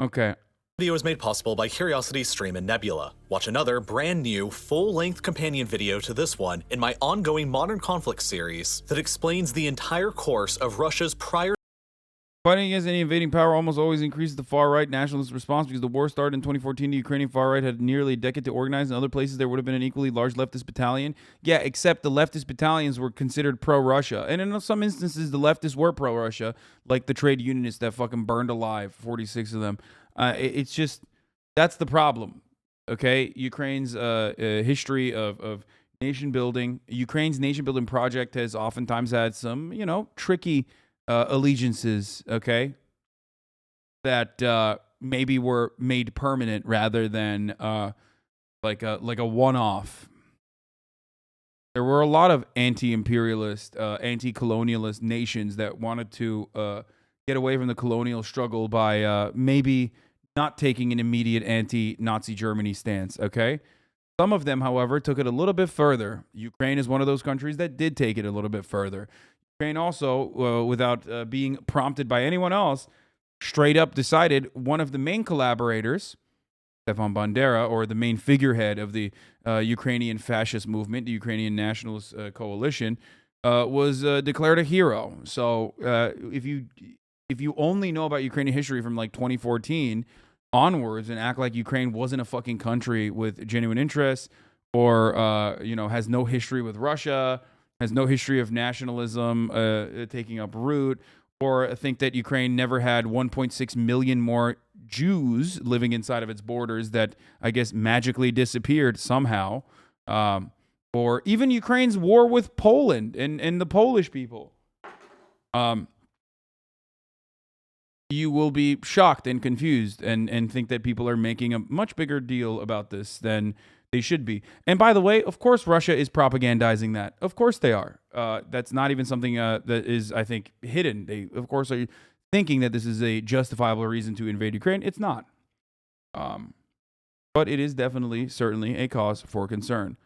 Okay. Video is made possible by CuriosityStream and Nebula. Watch another brand new, full-length companion video to this one in my ongoing Modern Conflict series that explains the entire course of Russia's prior Fighting against any invading power almost always increases the far-right nationalist response because the war started in 2014. The Ukrainian far-right had nearly a decade to organize. In other places, there would have been an equally large leftist battalion. Yeah, except the leftist battalions were considered pro-Russia. And in some instances, the leftists were pro-Russia, like the trade unionists that fucking burned alive, 46 of them. It's just, that's the problem, okay? Ukraine's history of nation building. Ukraine's nation building project has oftentimes had some, tricky allegiances, okay, that maybe were made permanent rather than like a one-off. There were a lot of anti-imperialist, anti-colonialist nations that wanted to get away from the colonial struggle by maybe not taking an immediate anti-Nazi Germany stance, okay? Some of them, however, took it a little bit further. Ukraine is one of those countries that did take it a little bit further. Ukraine also, without being prompted by anyone else, straight up decided one of the main collaborators, Stefan Bandera, or the main figurehead of the Ukrainian fascist movement, the Ukrainian Nationalist Coalition, was declared a hero. So if you only know about Ukrainian history from like 2014 onwards and act like Ukraine wasn't a fucking country with genuine interests or, has no history with Russia, has no history of nationalism taking up root, or think that Ukraine never had 1.6 million more Jews living inside of its borders that I guess magically disappeared somehow, or even Ukraine's war with Poland and the Polish people, you will be shocked and confused and think that people are making a much bigger deal about this than they should be. And by the way, of course, Russia is propagandizing that. Of course they are. That's not even something that is, I think, hidden. They, of course, are thinking that this is a justifiable reason to invade Ukraine. It's not. But it is definitely, certainly a cause for concern.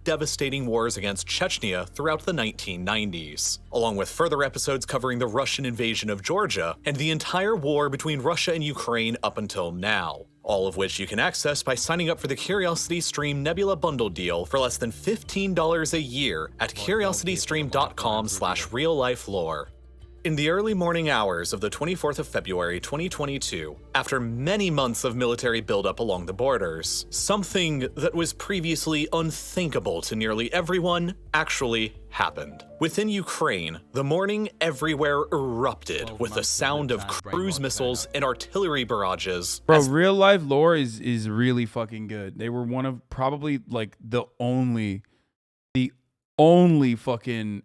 devastating wars against Chechnya throughout the 1990s, along with further episodes covering the Russian invasion of Georgia and the entire war between Russia and Ukraine up until now, all of which you can access by signing up for the CuriosityStream Nebula bundle deal for less than $15 a year at curiositystream.com/reallifelore. In the early morning hours of the 24th of February 2022, after many months of military buildup along the borders, something that was previously unthinkable to nearly everyone actually happened. Within Ukraine, the morning everywhere erupted with the sound of cruise missiles and artillery barrages. Bro, real life lore is really fucking good. They were one of probably like the only fucking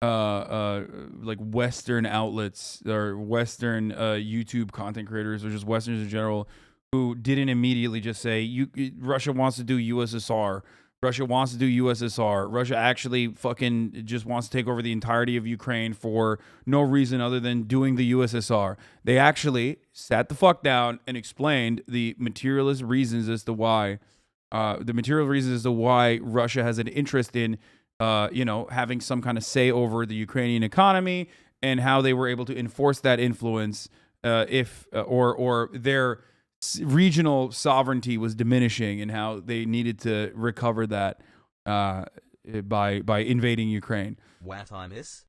like Western outlets or Western YouTube content creators or just Westerns in general who didn't immediately just say Russia wants to do USSR. Russia wants to do USSR. Russia actually fucking just wants to take over the entirety of Ukraine for no reason other than doing the USSR. They actually sat the fuck down and explained the materialist reasons as to why Russia has an interest in having some kind of say over the Ukrainian economy and how they were able to enforce that influence or their regional sovereignty was diminishing and how they needed to recover that by invading Ukraine. What I miss?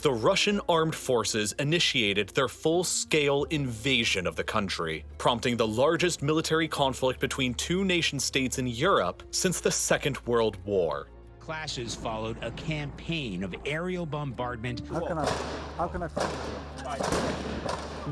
The Russian armed forces initiated their full-scale invasion of the country, prompting the largest military conflict between two nation-states in Europe since the Second World War. Clashes followed a campaign of aerial bombardment. How can I find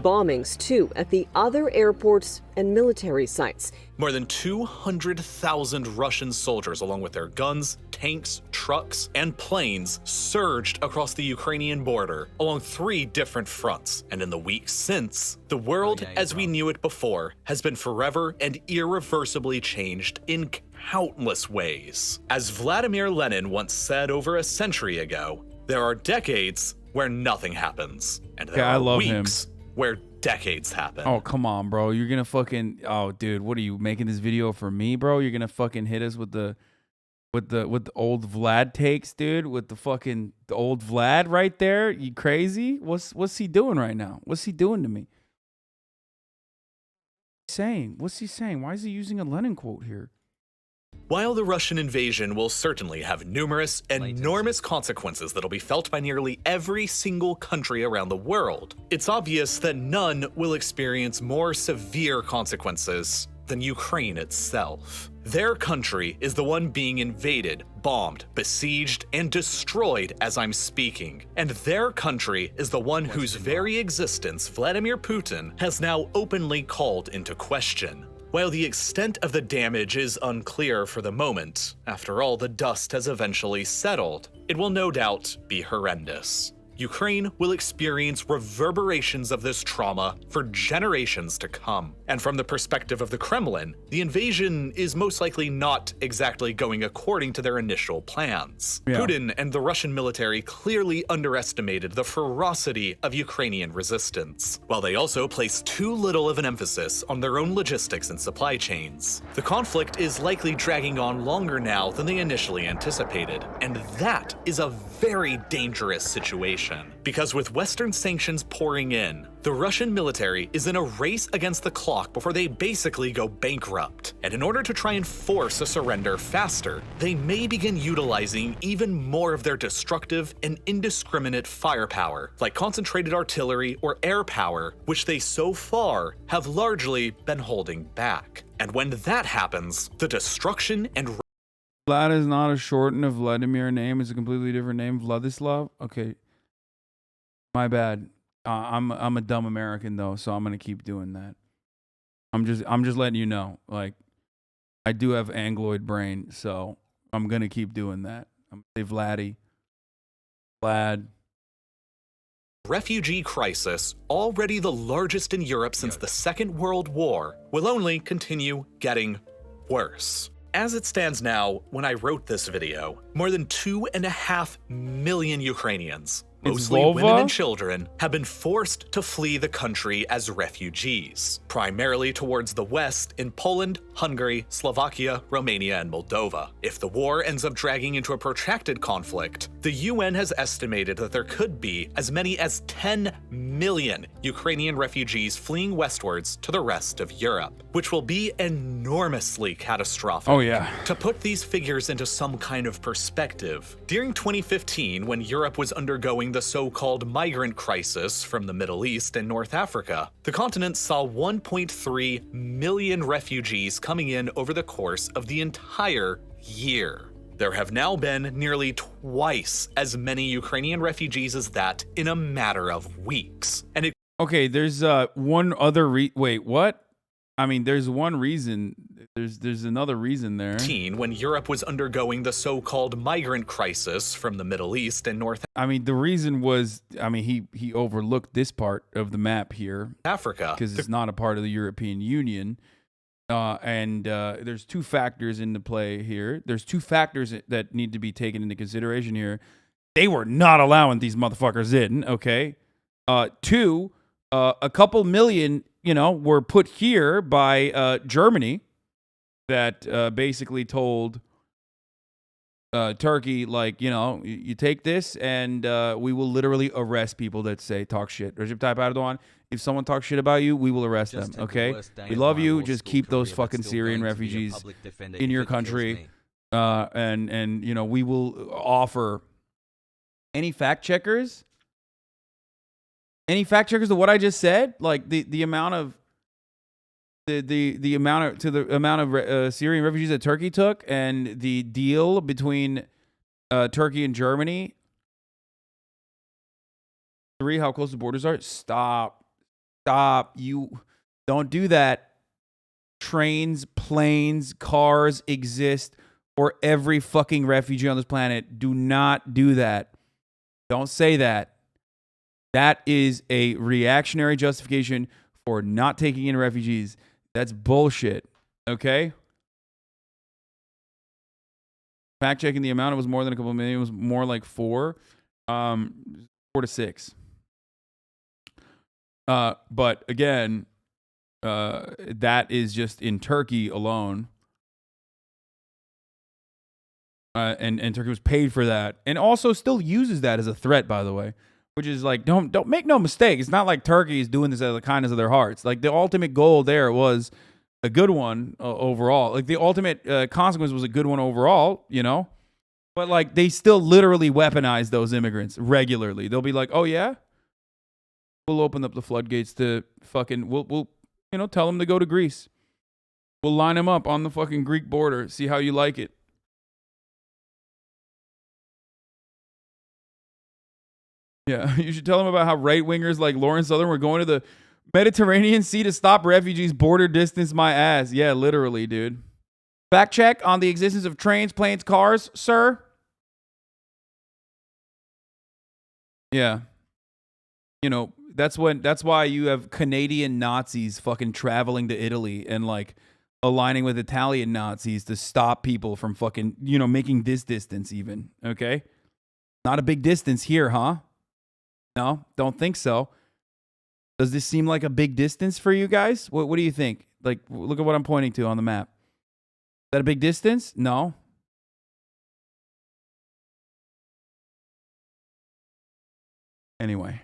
Bombings, too, at the other airports and military sites. More than 200,000 Russian soldiers, along with their guns, tanks, trucks, and planes, surged across the Ukrainian border along 3 different fronts. And in the weeks since, the world as we knew it before has been forever and irreversibly changed in countless ways. As Vladimir Lenin once said over a century ago, there are decades where nothing happens, and there are weeks where decades happen. Oh, come on, bro. You're gonna fucking... Oh, dude, what are you, making this video for me, bro? You're gonna fucking hit us with the with the old Vlad takes, dude. With the old Vlad right there. You crazy? What's he doing right now? What's he doing to me? What's he saying? Why is he using a Lenin quote here? While the Russian invasion will certainly have numerous, enormous consequences that'll be felt by nearly every single country around the world, it's obvious that none will experience more severe consequences than Ukraine itself. Their country is the one being invaded, bombed, besieged, and destroyed as I'm speaking. And their country is the one whose very existence Vladimir Putin has now openly called into question. While the extent of the damage is unclear for the moment, after all, the dust has eventually settled, it will no doubt be horrendous. Ukraine will experience reverberations of this trauma for generations to come. And from the perspective of the Kremlin, the invasion is most likely not exactly going according to their initial plans. Yeah. Putin and the Russian military clearly underestimated the ferocity of Ukrainian resistance, while they also placed too little of an emphasis on their own logistics and supply chains. The conflict is likely dragging on longer now than they initially anticipated, and that is a very dangerous situation. Because with Western sanctions pouring in, the Russian military is in a race against the clock before they basically go bankrupt. And in order to try and force a surrender faster, they may begin utilizing even more of their destructive and indiscriminate firepower, like concentrated artillery or air power, which they so far have largely been holding back. And when that happens, the destruction and Vlad is not a shorten of Vladimir name. It's a completely different name. Vladislav. Okay. My bad. I'm a dumb American though, so I'm gonna keep doing that. I'm just letting you know. Like, I do have Angloid brain, so I'm gonna keep doing that. I'm gonna say Vladdy. Vlad. refugee crisis, already the largest in Europe since the Second World War, will only continue getting worse. As it stands now, when I wrote this video, more than 2.5 million Ukrainians, mostly women and children, have been forced to flee the country as refugees, primarily towards the west in Poland, Hungary, Slovakia, Romania, and Moldova. If the war ends up dragging into a protracted conflict, the UN has estimated that there could be as many as 10 million Ukrainian refugees fleeing westwards to the rest of Europe, which will be enormously catastrophic. Oh yeah. To put these figures into some kind of perspective, during 2015, when Europe was undergoing the so-called migrant crisis from the Middle East and North Africa, the continent saw 1.3 million refugees coming in over the course of the entire year. There have now been nearly twice as many Ukrainian refugees as that in a matter of weeks. And it Okay, there's one other wait, what? I mean, there's one reason. There's another reason there. When Europe was undergoing the so-called migrant crisis from the Middle East and North I mean, the reason was, I mean, he overlooked this part of the map here Africa because it's not a part of the European Union. And there's two factors into play here. There's two factors that need to be taken into consideration here. They were not allowing these motherfuckers in, okay? Two, a couple million, were put here by Germany that basically told Turkey, like, you take this and we will literally arrest people that talk shit. Recep Tayyip Erdogan, if someone talks shit about you, we will arrest them, okay? We love you. Just keep those fucking Syrian refugees in your country. And we will offer any fact checkers to what I just said, like the amount of the amount of Syrian refugees that Turkey took and the deal between Turkey and Germany. 3, how close the borders are. Stop. You don't do that. Trains, planes, cars exist for every fucking refugee on this planet. Do not do that. Don't say that. That is a reactionary justification for not taking in refugees. That's bullshit. Okay? Fact checking, the amount, it was more than a couple million. It was more like 4. 4 to 6. But again, that is just in Turkey alone. and Turkey was paid for that, and also still uses that as a threat, by the way. Which is like, don't make no mistake. It's not like Turkey is doing this out of the kindness of their hearts. Like the ultimate goal there was a good one overall. Like the ultimate consequence was a good one overall, you know. But like they still literally weaponize those immigrants regularly. They'll be like, oh yeah, we'll open up the floodgates to fucking we'll tell them to go to Greece. We'll line them up on the fucking Greek border. See how you like it. Yeah, you should tell them about how right-wingers like Lawrence Southern were going to the Mediterranean Sea to stop refugees. Border distance my ass. Yeah, literally, dude. Fact check on the existence of trains, planes, cars, sir. Yeah. You know, that's why you have Canadian Nazis fucking traveling to Italy and like aligning with Italian Nazis to stop people from fucking, making this distance even, okay? Not a big distance here, huh? No, don't think so. Does this seem like a big distance for you guys? What do you think? Like, look at what I'm pointing to on the map. Is that a big distance? No. Anyway.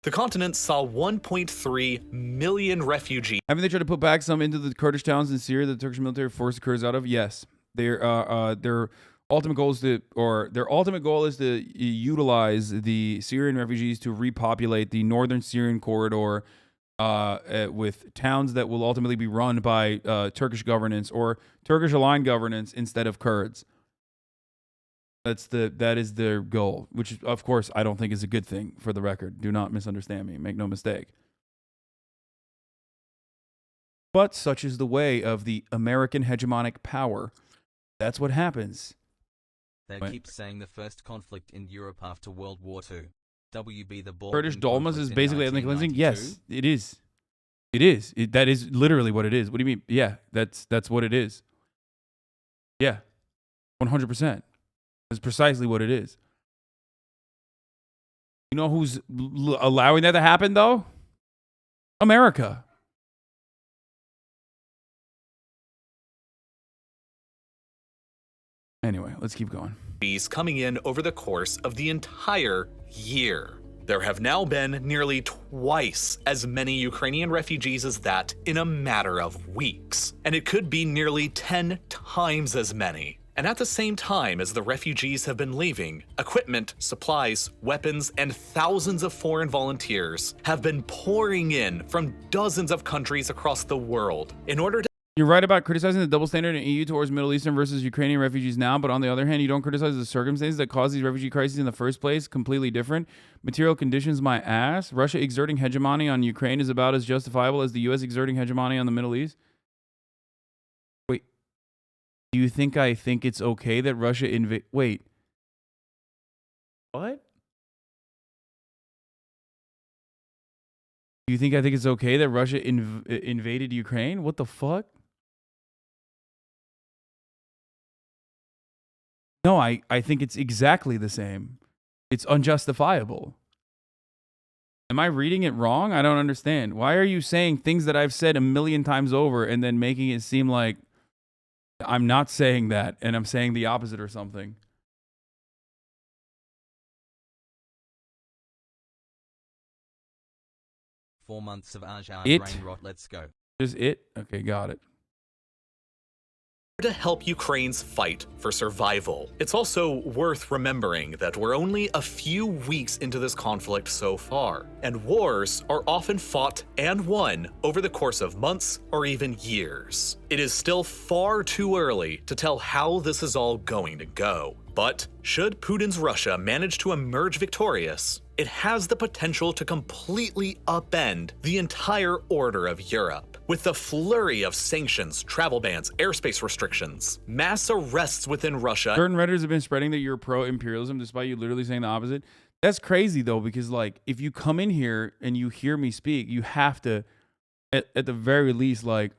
The continent saw 1.3 million refugees. Haven't they tried to put back some into the Kurdish towns in Syria that the Turkish military forced the Kurds out of? Yes. Their ultimate goal is to utilize the Syrian refugees to repopulate the northern Syrian corridor with towns that will ultimately be run by Turkish governance or Turkish aligned governance instead of Kurds. That is their goal, which of course I don't think is a good thing, for the record. Do not misunderstand me. Make no mistake. But such is the way of the American hegemonic power. That's what happens. They keep saying the first conflict in Europe after World War II. WB the ball. Kurdish dolmas is basically ethnic cleansing? Yes, it is. It is. That is literally what it is. What do you mean? Yeah, that's what it is. Yeah, 100%. That's precisely what it is. You know who's allowing that to happen, though? America. Anyway, let's keep going. Coming in over the course of the entire year. There have now been nearly twice as many Ukrainian refugees as that in a matter of weeks. And it could be nearly 10 times as many. And at the same time as the refugees have been leaving, equipment, supplies, weapons, and thousands of foreign volunteers have been pouring in from dozens of countries across the world in order to... You're right about criticizing the double standard in EU towards Middle Eastern versus Ukrainian refugees now, but on the other hand, you don't criticize the circumstances that caused these refugee crises in the first place. Completely different. Material conditions, my ass. Russia exerting hegemony on Ukraine is about as justifiable as the U.S. exerting hegemony on the Middle East. Wait. Do you think I think it's okay that Russia invade... Wait. What? Do you think I think it's okay that Russia invaded Ukraine? What the fuck? No, I think it's exactly the same. It's unjustifiable. Am I reading it wrong? I don't understand. Why are you saying things that I've said a million times over and then making it seem like I'm not saying that and I'm saying the opposite or something? Four months of brain rot. Let's go. Just it? Okay, got it. To help Ukraine's fight for survival. It's also worth remembering that we're only a few weeks into this conflict so far, and wars are often fought and won over the course of months or even years. It is still far too early to tell how this is all going to go. But should Putin's Russia manage to emerge victorious, it has the potential to completely upend the entire order of Europe. With the flurry of sanctions, travel bans, airspace restrictions, mass arrests within Russia. Certain Redditors have been spreading that you're pro-imperialism despite you literally saying the opposite. That's crazy, though, because, like, if you come in here and you hear me speak, you have to, at the very least, like,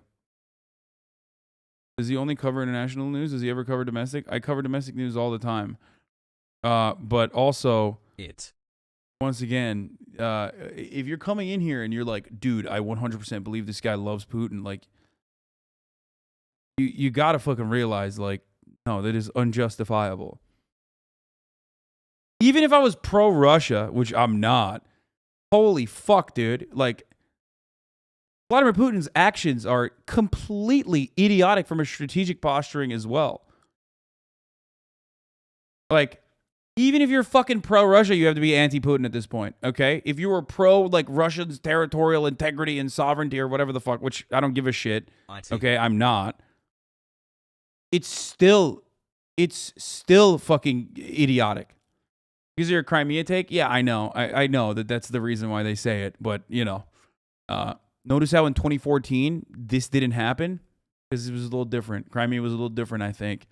does he only cover international news? Does he ever cover domestic? I cover domestic news all the time. But also, once again, if you're coming in here and you're like, dude, I 100% believe this guy loves Putin, like, you gotta fucking realize, like, no, that is unjustifiable. Even if I was pro-Russia, which I'm not, holy fuck, dude. Like, Vladimir Putin's actions are completely idiotic from a strategic posturing as well. Like, even if you're fucking pro-Russia, you have to be anti-Putin at this point, okay? If you were pro, like, Russia's territorial integrity and sovereignty or whatever the fuck, which I don't give a shit, okay? I'm not. It's still fucking idiotic. Is there a Crimea take? Yeah, I know. I know that that's the reason why they say it, but, you know, notice how in 2014 this didn't happen? Because it was a little different. Crimea was a little different, I think,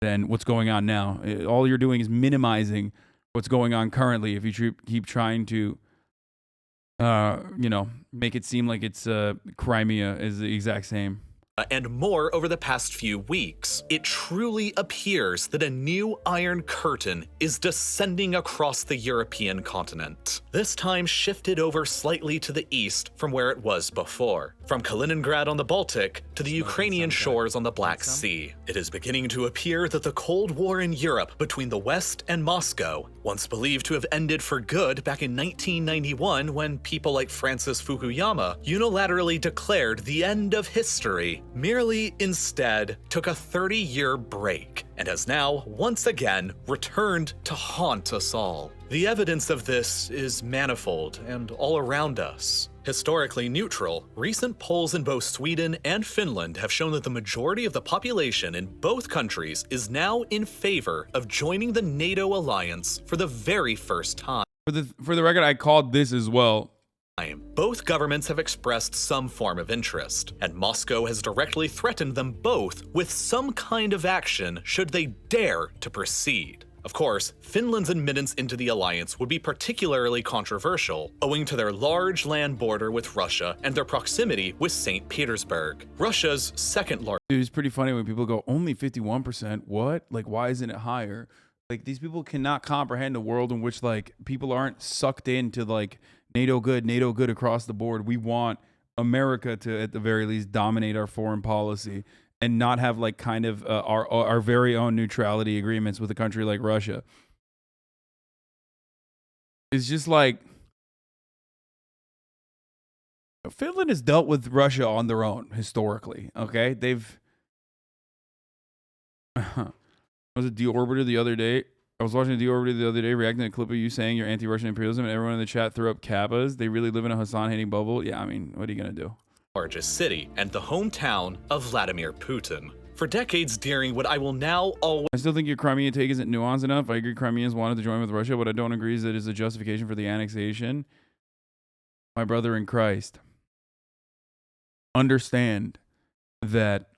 than what's going on now. All you're doing is minimizing what's going on currently if you keep trying to, you know, make it seem like it's Crimea is the exact same. And more over the past few weeks, it truly appears that a new Iron Curtain is descending across the European continent. This time shifted over slightly to the east from where it was before, from Kaliningrad on the Baltic to the Ukrainian shores on the Black Sea. It is beginning to appear that the Cold War in Europe between the West and Moscow, once believed to have ended for good back in 1991 when people like Francis Fukuyama unilaterally declared the end of history, merely instead took a 30-year break and has now once again returned to haunt us all. The evidence of this is manifold and all around us. Historically neutral, recent polls in both Sweden and Finland have shown that the majority of the population in both countries is now in favor of joining the NATO alliance for the very first time. For the record, I called this as well. Both governments have expressed some form of interest, and Moscow has directly threatened them both with some kind of action should they dare to proceed. Of course, Finland's admittance into the alliance would be particularly controversial, owing to their large land border with Russia and their proximity with St. Petersburg, Russia's second largest. Dude, it's pretty funny when people go, only 51%? What? Like, why isn't it higher? Like, these people cannot comprehend a world in which, like, people aren't sucked into, like, NATO good across the board. We want America to, at the very least, dominate our foreign policy and not have, like, kind of our very own neutrality agreements with a country like Russia. It's just like, Finland has dealt with Russia on their own historically, okay? They've... Was it Deorbiter the other day? I was watching Deorbiter the other day, reacting to a clip of you saying you're anti-Russian imperialism, and everyone in the chat threw up kappas. They really live in a Hasan-hating bubble. Yeah, I mean, what are you going to do? Largest city and the hometown of Vladimir Putin. For decades during what I will now always... I still think your Crimea take isn't nuanced enough. I agree Crimeans wanted to join with Russia. What I don't agree is that it's a justification for the annexation. My brother in Christ, understand that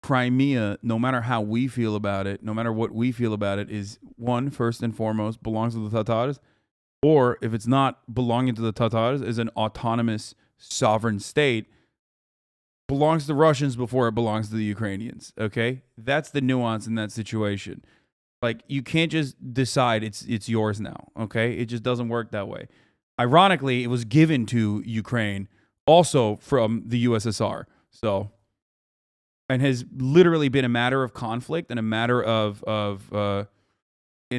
Crimea, no matter how we feel about it, no matter what we feel about it, is one, first and foremost, belongs to the Tatars, or if it's not belonging to the Tatars, is an autonomous sovereign state, belongs to the Russians before it belongs to the Ukrainians, okay? That's the nuance in that situation. Like, you can't just decide it's yours now, okay? It just doesn't work that way. Ironically, it was given to Ukraine also from the USSR, so... and has literally been a matter of conflict and a matter of an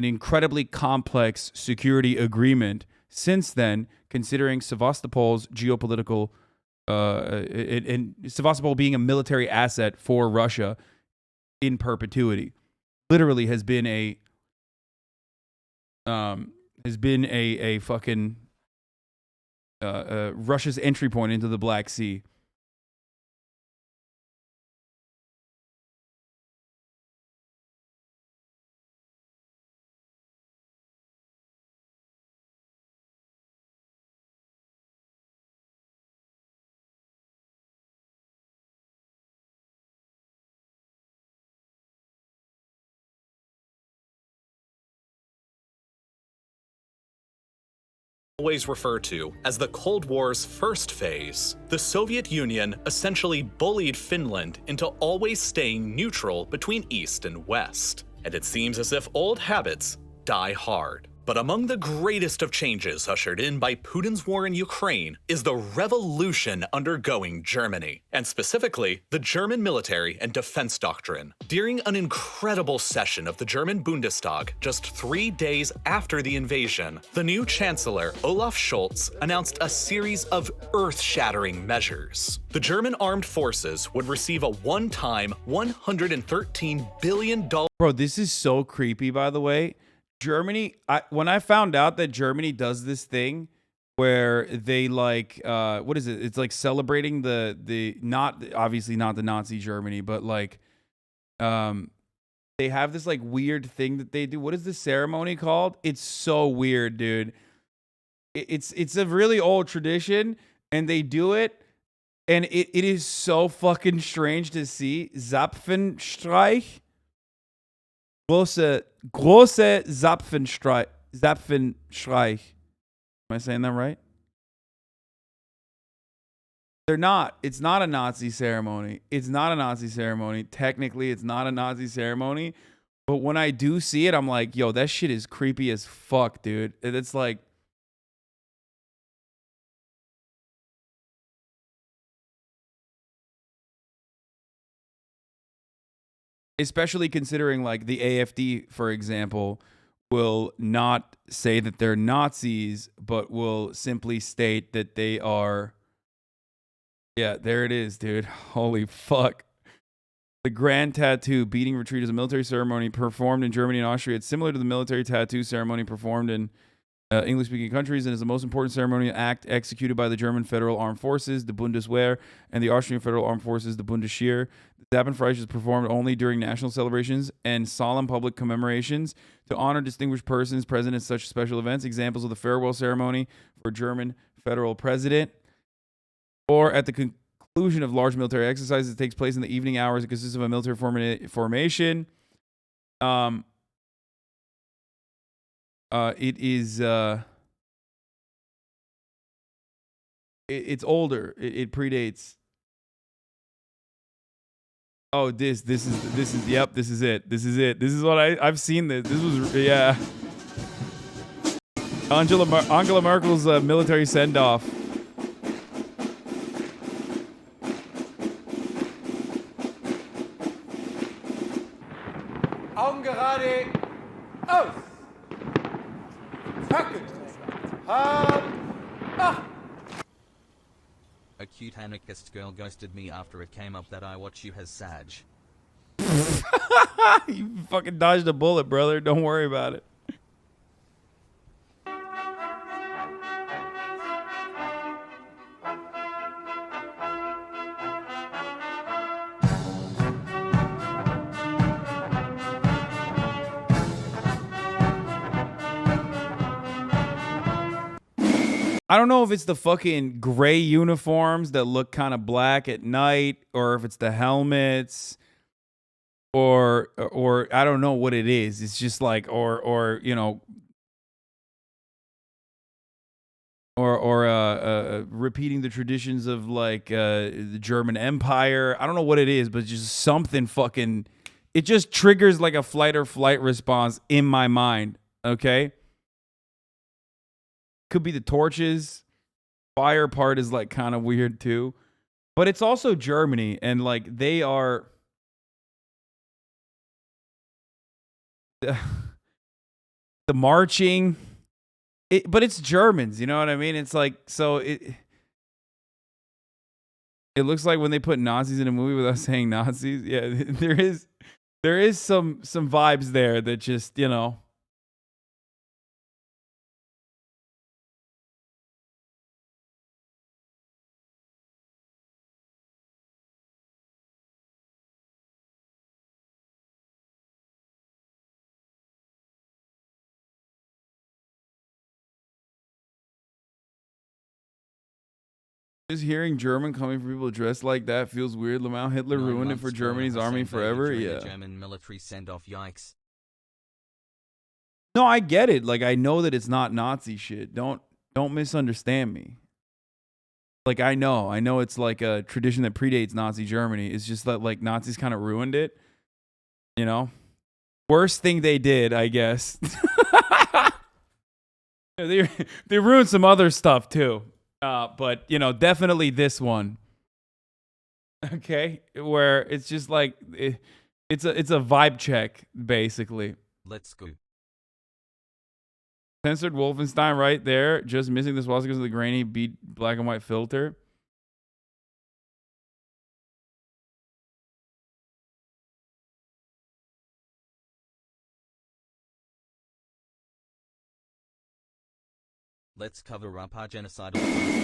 incredibly complex security agreement since then, considering Sevastopol's geopolitical, and Sevastopol being a military asset for Russia in perpetuity, literally has been a fucking Russia's entry point into the Black Sea. Always refer to as the Cold War's first phase, the Soviet Union essentially bullied Finland into always staying neutral between East and West. And it seems as if old habits die hard. But among the greatest of changes ushered in by Putin's war in Ukraine is the revolution undergoing Germany, and specifically the German military and defense doctrine. During an incredible session of the German Bundestag just 3 days after the invasion, the new Chancellor Olaf Scholz announced a series of earth-shattering measures. The German armed forces would receive a one-time $113 billion. Bro, this is so creepy, by the way. Germany, when I found out that Germany does this thing where they like, what is it? It's like celebrating the not, obviously not the Nazi Germany, but like, they have this like weird thing that they do. What is the ceremony called? It's so weird, dude. It's a really old tradition, and they do it, and it is so fucking strange to see. Zapfenstreich. Große Zapfenstreich. Am I saying that right? They're not. It's not a Nazi ceremony. It's not a Nazi ceremony. Technically, it's not a Nazi ceremony. But when I do see it, I'm like, yo, that shit is creepy as fuck, dude. It's like, especially considering like the AfD, for example, will not say that they're Nazis, but will simply state that they are. Yeah, there it is, dude. Holy fuck. The Grand Tattoo beating retreat is a military ceremony performed in Germany and Austria. It's similar to the military tattoo ceremony performed in English-speaking countries, and is the most important ceremonial act executed by the German Federal Armed Forces, the Bundeswehr, and the Austrian Federal Armed Forces, the Bundesheer. The Zapfenstreich is performed only during national celebrations and solemn public commemorations to honor distinguished persons present at such special events. Examples of the farewell ceremony for a German federal president, or at the conclusion of large military exercises that takes place in the evening hours. It consists of a military formation. It is it's older. It predates. Oh, this is yep, this is it. This is what I've seen this. This was, yeah. Angela Merkel's military send-off. Augen gerade. Aus. Zacken. A cute anarchist girl ghosted me after it came up that I watch you has Sag. You fucking dodged a bullet, brother. Don't worry about it. I don't know if it's the fucking gray uniforms that look kind of black at night, or if it's the helmets, or I don't know what it is. It's just like, or you know, or repeating the traditions of like the German Empire. I don't know what it is, but just something fucking. It just triggers like a flight or flight response in my mind. Okay. Could be the torches. Fire part is like kind of weird too, but it's also Germany, and like they are the marching, but it's Germans, you know what I mean? It's like, so it looks like when they put Nazis in a movie without saying Nazis. Yeah, there is some vibes there that just, you know. Just hearing German coming from people dressed like that feels weird. Lamau Hitler 9 ruined it months for for Germany's Hasan army David forever. during Yeah. the German military send-off. Yikes. No, I get it. Like, I know that it's not Nazi shit. Don't misunderstand me. Like, I know it's like a tradition that predates Nazi Germany. It's just that like Nazis kind of ruined it. You know, worst thing they did, I guess. They ruined some other stuff too. But you know, definitely this one. Okay, where it's just like it's a vibe check basically. Let's go. Censored Wolfenstein right there, just missing the swastikas of the grainy beat black and white filter. Let's cover up our genocidal past.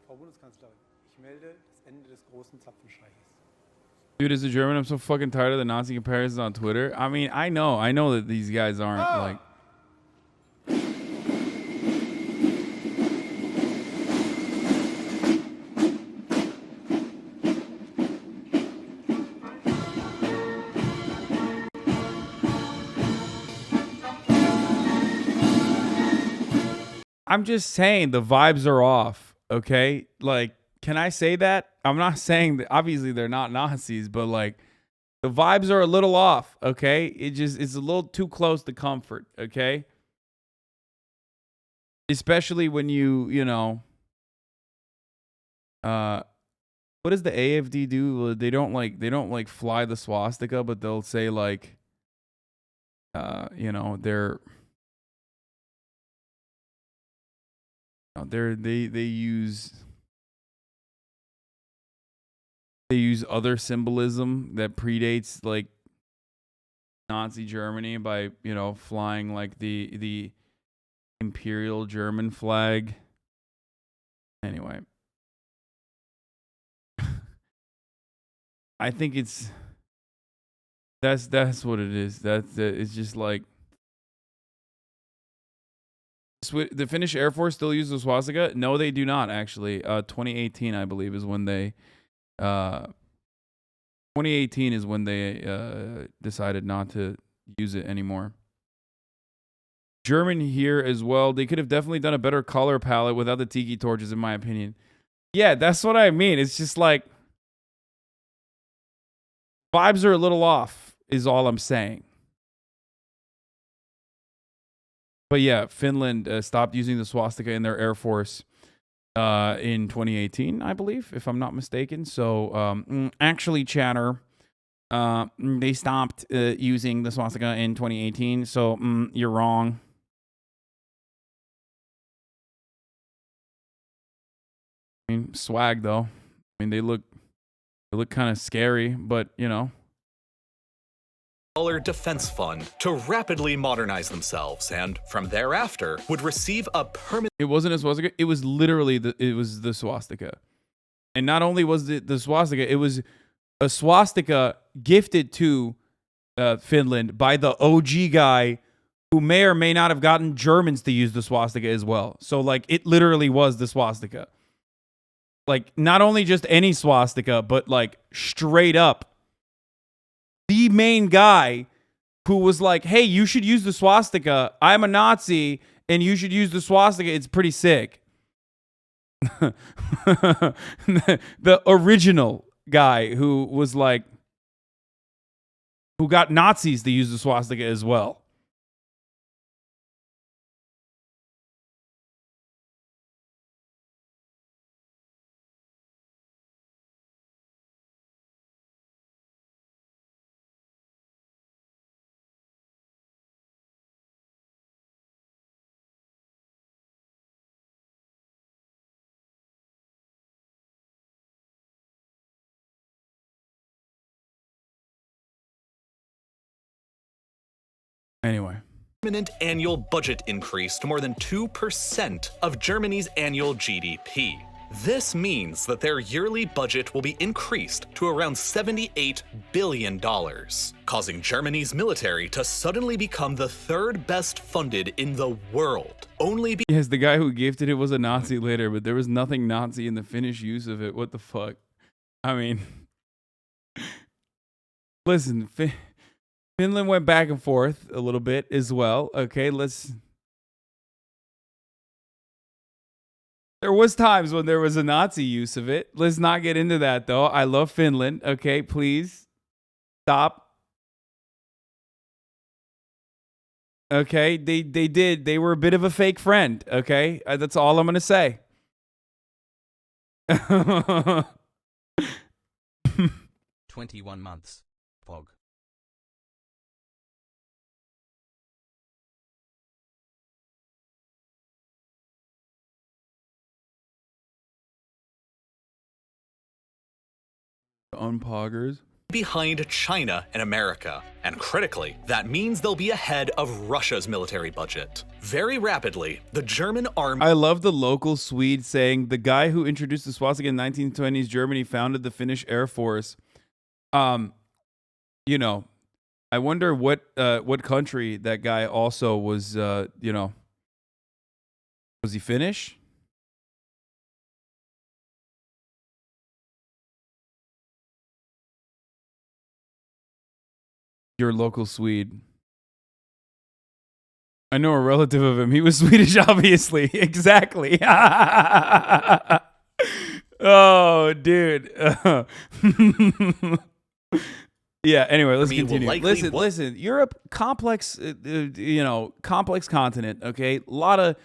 Frau Bundeskanzlerin, ich melde das Ende des großen Zapfenstreiches. Dude, as a German, I'm so fucking tired of the Nazi comparisons on Twitter. I mean, I know that these guys aren't like. I'm just saying the vibes are off, okay? Like, can I say that? I'm not saying that obviously they're not Nazis, but like the vibes are a little off, okay? It's a little too close to comfort, okay? Especially when you know, what does the AFD do? They don't like fly the swastika, but they'll say like you know, they use other symbolism that predates like Nazi Germany by, you know, flying like the Imperial German flag. Anyway, I think that's what it is. It's just like the Finnish Air Force still uses the swastika. No, they do not actually. 2018, I believe, is when they 2018 is when they decided not to use it anymore. German here as well. They could have definitely done a better color palette without the tiki torches, in my opinion. Yeah, that's what I mean. It's just like vibes are a little off, is all I'm saying. But yeah, Finland stopped using the swastika in their Air Force in 2018, I believe, if I'm not mistaken. So actually, chatter, they stopped using the swastika in 2018. So you're wrong. I mean, swag though. I mean, they look kind of scary, but you know. Defense fund to rapidly modernize themselves, and from thereafter would receive a permanent. It wasn't a swastika. It was literally the swastika, and not only was it the swastika, it was a swastika gifted to Finland by the OG guy who may or may not have gotten Germans to use the swastika as well. So like it literally was the swastika. Like not only just any swastika, but like straight up the main guy who was like, hey, you should use the swastika. I'm a Nazi and you should use the swastika. It's pretty sick. The original guy who was like, who got Nazis to use the swastika as well. Anyway. Permanent annual budget increase to more than 2% of Germany's annual GDP. This means that their yearly budget will be increased to around $78 billion, causing Germany's military to suddenly become the third best funded in the world. Only Yes, the guy who gifted it was a Nazi later, but there was nothing Nazi in the Finnish use of it. What the fuck? I mean, listen, Finland went back and forth a little bit as well. Okay, there was times when there was a Nazi use of it. Let's not get into that, though. I love Finland. Okay, please stop. Okay, they did. They were a bit of a fake friend. Okay, that's all I'm gonna say. 21 months. Fog. Unpoggers. behind China and America. And critically, that means they'll be ahead of Russia's military budget. Very rapidly, the German army— I love the local Swede saying the guy who introduced the swastika in 1920s Germany founded the Finnish Air Force. You know, I wonder what country that guy also was, you know, was he Finnish? Your local Swede. I know a relative of him. He was Swedish, obviously. Exactly. Oh, dude. Yeah, anyway, let's continue. Listen. Europe, complex, you know, complex continent, okay? A lot of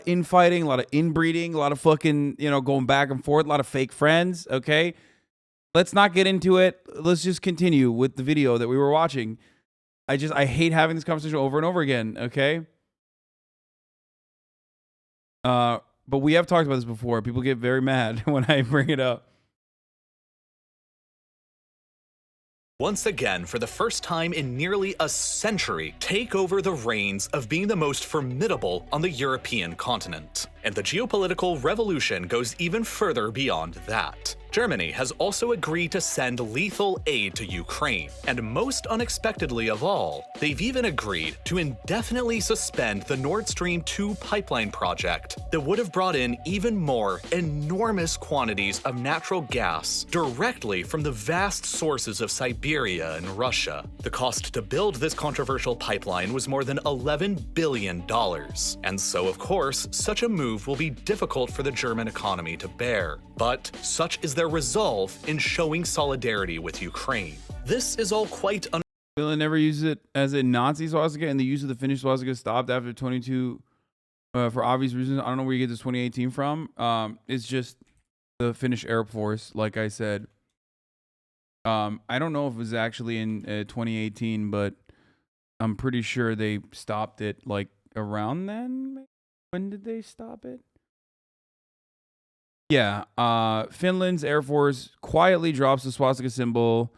infighting, a lot of inbreeding, a lot of fucking, you know, going back and forth, a lot of fake friends, okay? Let's not get into it. Let's just continue with the video that we were watching. I hate having this conversation over and over again, okay? But we have talked about this before. People get very mad when I bring it up. once again, for the first time in nearly a century, take over the reins of being the most formidable on the European continent. And the geopolitical revolution goes even further beyond that. Germany has also agreed to send lethal aid to Ukraine. And most unexpectedly of all, they've even agreed to indefinitely suspend the Nord Stream 2 pipeline project that would have brought in even more enormous quantities of natural gas directly from the vast sources of Siberia and Russia. The cost to build this controversial pipeline was more than $11 billion. And so, of course, such a move will be difficult for the German economy to bear. But such is their resolve in showing solidarity with Ukraine. This is all quite Finland never used it as a Nazi swastika, and the use of the Finnish swastika stopped after 22 for obvious reasons. I don't know where you get this 2018 from. It's just the Finnish Air Force, like I said. I don't know if it was actually in 2018, but I'm pretty sure they stopped it like around then. When did they stop it? Yeah, Finland's Air Force quietly drops the swastika symbol.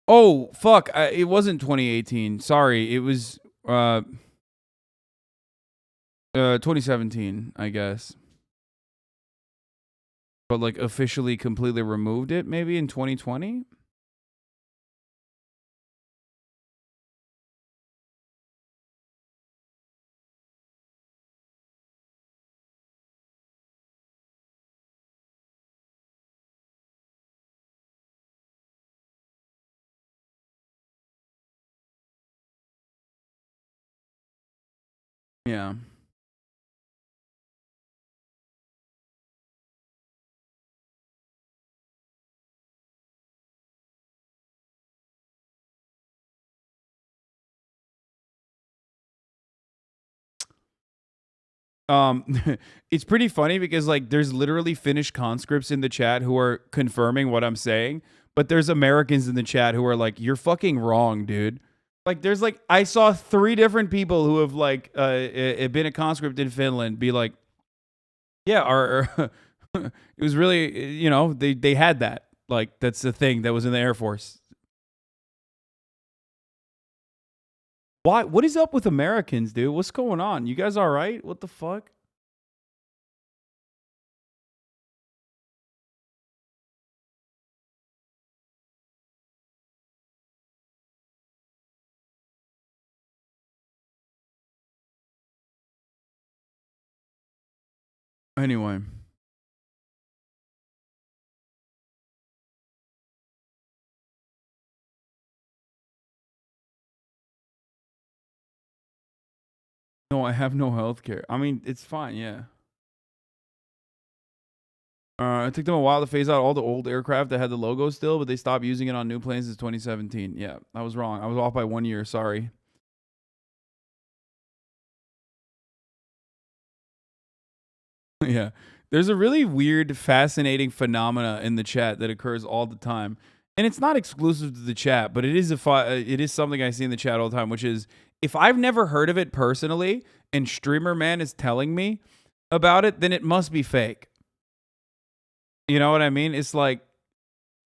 Oh, fuck, it wasn't 2018. Sorry, it was 2017, I guess. But like officially completely removed it maybe in 2020? Yeah. It's pretty funny because like there's literally Finnish conscripts in the chat who are confirming what I'm saying, but there's Americans in the chat who are like, "You're fucking wrong, dude." Like there's like I saw 3 different people who have like been a conscript in Finland be like, "Yeah, our it was really, you know, they had that. Like that's the thing that was in the Air Force." Why? What is up with Americans, dude? What's going on? You guys all right? What the fuck? Anyway. No, I have no health care. I mean, it's fine, yeah. It took them a while to phase out all the old aircraft that had the logo still, but they stopped using it on new planes in 2017. Yeah, I was wrong. I was off by 1 year. Sorry. Yeah. There's a really weird, fascinating phenomena in the chat that occurs all the time. And it's not exclusive to the chat, but it is something I see in the chat all the time, which is if I've never heard of it personally and Streamer Man is telling me about it, then it must be fake. You know what I mean? It's like,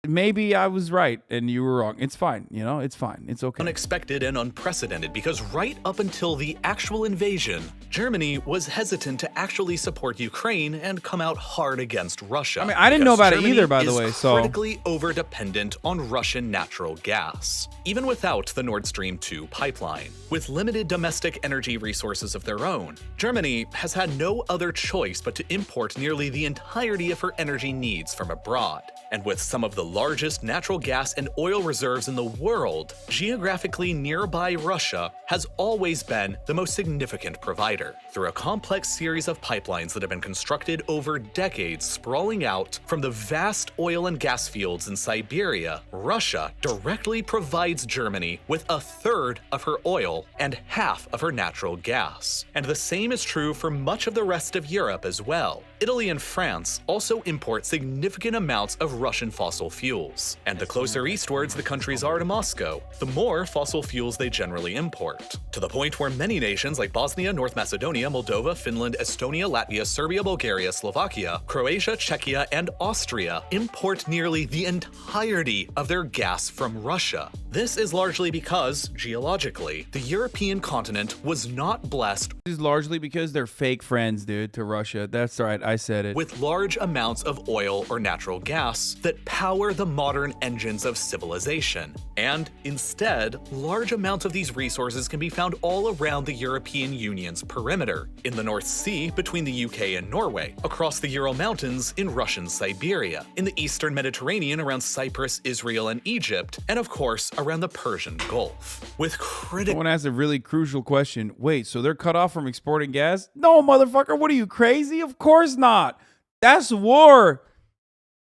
maybe I was right and you were wrong. It's fine. You know, it's fine. It's okay. Unexpected and unprecedented because right up until the actual invasion, Germany was hesitant to actually support Ukraine and come out hard against Russia. I mean, I didn't know about it either, by the way, so critically over-dependent on Russian natural gas, even without the Nord Stream 2 pipeline. With limited domestic energy resources of their own, Germany has had no other choice but to import nearly the entirety of her energy needs from abroad. And with some of the largest natural gas and oil reserves in the world, geographically nearby Russia has always been the most significant provider. Through a complex series of pipelines that have been constructed over decades sprawling out from the vast oil and gas fields in Siberia, Russia directly provides Germany with a third of her oil and half of her natural gas. And the same is true for much of the rest of Europe as well. Italy and France also import significant amounts of Russian fossil fuels. And the closer eastwards the countries are to Moscow, the more fossil fuels they generally import. To the point where many nations like Bosnia, North Macedonia, Moldova, Finland, Estonia, Latvia, Serbia, Bulgaria, Slovakia, Croatia, Czechia, and Austria import nearly the entirety of their gas from Russia. This is largely because, geologically, the European continent was not blessed. This is largely because they're fake friends, dude, to Russia. That's right, I said it. With large amounts of oil or natural gas that power the modern engines of civilization. And instead, large amounts of these resources can be found all around the European Union's perimeter, in the North Sea between the UK and Norway, across the Ural Mountains in Russian Siberia, in the Eastern Mediterranean around Cyprus, Israel, and Egypt, and of course, around the Persian Gulf. With critical— Someone asked a really crucial question. Wait, so they're cut off from exporting gas? No, motherfucker, what are you, crazy? Of course not. That's war.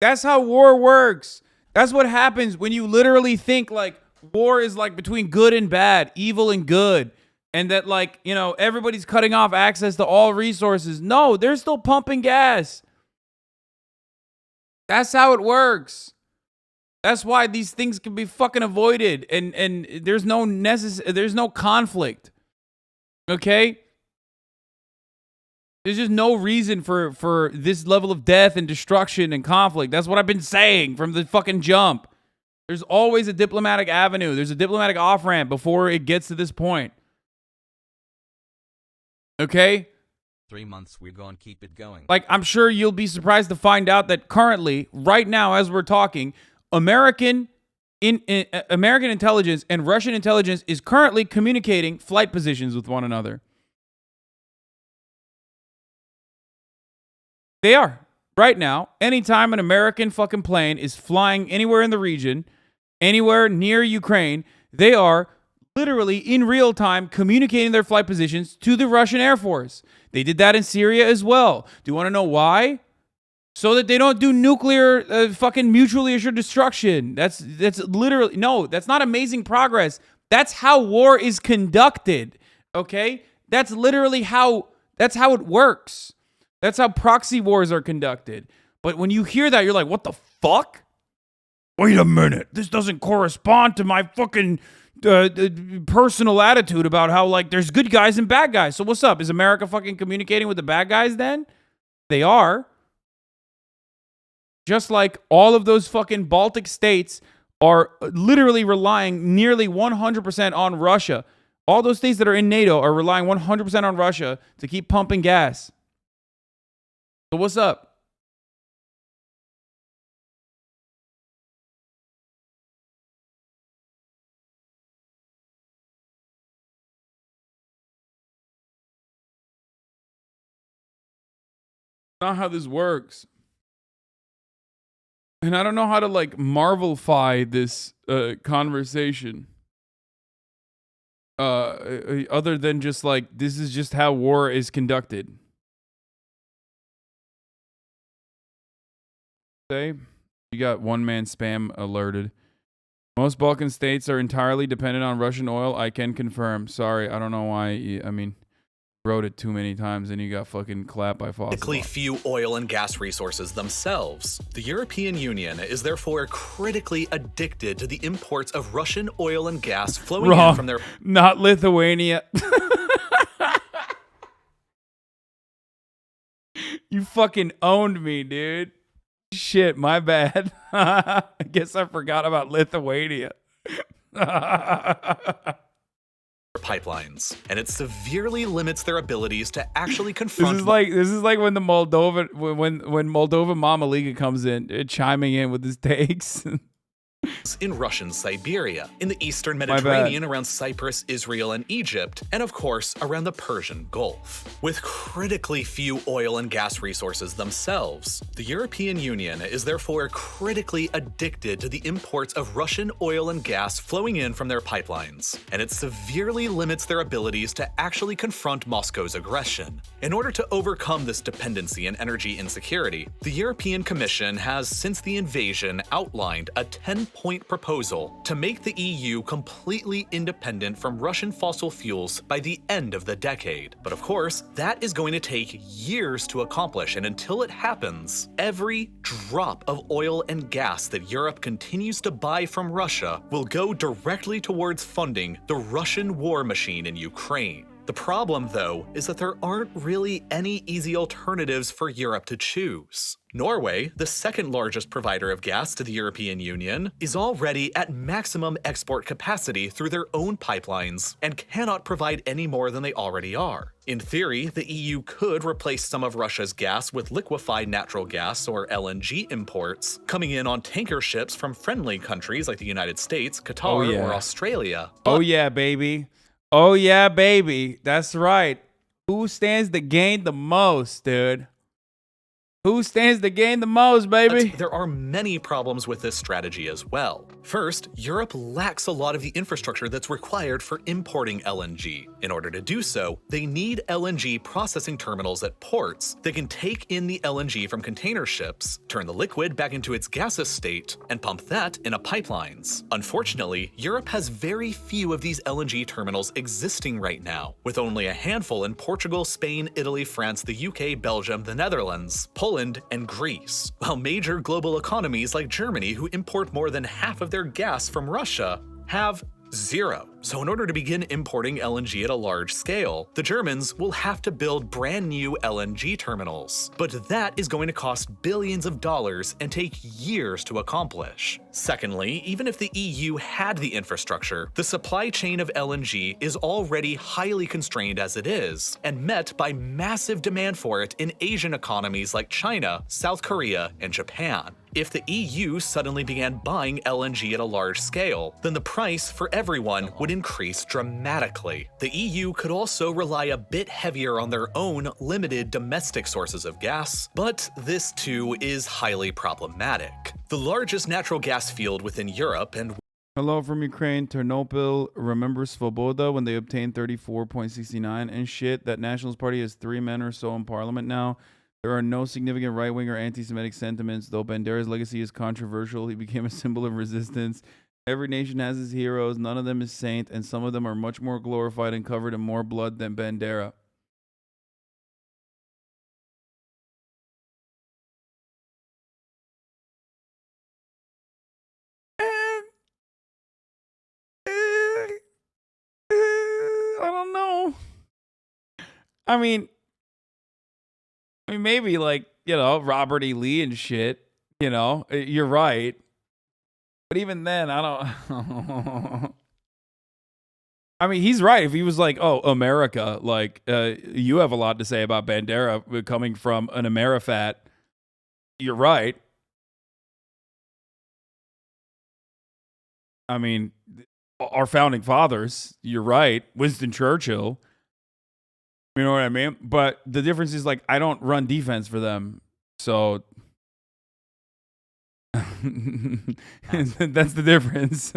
That's how war works. That's what happens when you literally think like war is like between good and bad, evil and good, and that like, you know, everybody's cutting off access to all resources. No, they're still pumping gas. That's how it works. That's why these things can be fucking avoided and there's no conflict. Okay? There's just no reason for this level of death and destruction and conflict. That's what I've been saying from the fucking jump. There's always a diplomatic avenue. There's a diplomatic off-ramp before it gets to this point. Okay? 3 months, we're gonna keep it going. Like, I'm sure you'll be surprised to find out that currently, right now, as we're talking, American intelligence and Russian intelligence is currently communicating flight positions with one another. They are. Right now, anytime an American fucking plane is flying anywhere in the region, anywhere near Ukraine, they are literally in real time communicating their flight positions to the Russian Air Force. They did that in Syria as well. Do you want to know why? So that they don't do nuclear fucking mutually assured destruction. That's literally, no, that's not amazing progress. That's how war is conducted. Okay? That's literally how it works. That's how proxy wars are conducted. But when you hear that, you're like, what the fuck? Wait a minute. This doesn't correspond to my fucking personal attitude about how, like, there's good guys and bad guys. So what's up? Is America fucking communicating with the bad guys then? They are. Just like all of those fucking Baltic states are literally relying nearly 100% on Russia. All those states that are in NATO are relying 100% on Russia to keep pumping gas. So what's up? Not how this works. And I don't know how to like marvelify this conversation. Other than just like, this is just how war is conducted. Say, you got one man spam alerted. Most Balkan states are entirely dependent on Russian oil. I can confirm. Sorry, I don't know why. I mean, wrote it too many times and you got fucking clapped by fossil. Critically few oil and gas resources themselves. The European Union is therefore critically addicted to the imports of Russian oil and gas flowing in from their... Not Lithuania. You fucking owned me, dude. Shit, my bad. I guess I forgot about Lithuania. pipelines, and it severely limits their abilities to actually confront... This is like when the Moldova Mama Liga comes in, chiming in with his takes. in Russian Siberia, in the eastern Mediterranean around Cyprus, Israel, and Egypt, and of course around the Persian Gulf. With critically few oil and gas resources themselves, the European Union is therefore critically addicted to the imports of Russian oil and gas flowing in from their pipelines, and it severely limits their abilities to actually confront Moscow's aggression. In order to overcome this dependency and energy insecurity, the European Commission has, since the invasion, outlined a 10-point proposal to make the EU completely independent from Russian fossil fuels by the end of the decade. But of course, that is going to take years to accomplish, and until it happens, every drop of oil and gas that Europe continues to buy from Russia will go directly towards funding the Russian war machine in Ukraine. The problem, though, is that there aren't really any easy alternatives for Europe to choose. Norway, the second largest provider of gas to the European Union, is already at maximum export capacity through their own pipelines and cannot provide any more than they already are. In theory, the EU could replace some of Russia's gas with liquefied natural gas or LNG imports, coming in on tanker ships from friendly countries like the United States, Qatar, or Australia. Oh yeah, baby. Oh yeah, baby. That's right. Who stands to gain the most, dude? Who stands to gain the most, baby? But there are many problems with this strategy as well. First, Europe lacks a lot of the infrastructure that's required for importing LNG. In order to do so, they need LNG processing terminals at ports that can take in the LNG from container ships, turn the liquid back into its gaseous state, and pump that into pipelines. Unfortunately, Europe has very few of these LNG terminals existing right now, with only a handful in Portugal, Spain, Italy, France, the UK, Belgium, the Netherlands, Poland, and Greece, while major global economies like Germany, who import more than half of their gas from Russia, have zero. So in order to begin importing LNG at a large scale, the Germans will have to build brand new LNG terminals. But that is going to cost billions of dollars and take years to accomplish. Secondly, even if the EU had the infrastructure, the supply chain of LNG is already highly constrained as it is, and met by massive demand for it in Asian economies like China, South Korea, and Japan. If the EU suddenly began buying LNG at a large scale, then the price for everyone would increase dramatically. The EU could also rely a bit heavier on their own limited domestic sources of gas, but this too is highly problematic. The largest natural gas field within Europe and Hello from Ukraine. Ternopil remembers Svoboda when they obtained 34.69 and shit. That Nationalist Party has 3 men or so in parliament now. There are no significant right-wing or anti-Semitic sentiments, though Bandera's legacy is controversial. He became a symbol of resistance. Every nation has its heroes. None of them is saint, and some of them are much more glorified and covered in more blood than Bandera. I don't know. I mean, maybe like, you know, Robert E. Lee and shit, you know, you're right. But even then, I don't. I mean, he's right. If he was like, oh, America, like, you have a lot to say about Bandera coming from an Amerifat, you're right. I mean, our founding fathers, you're right. Winston Churchill. You know what I mean? But the difference is, like, I don't run defense for them. So that's the difference.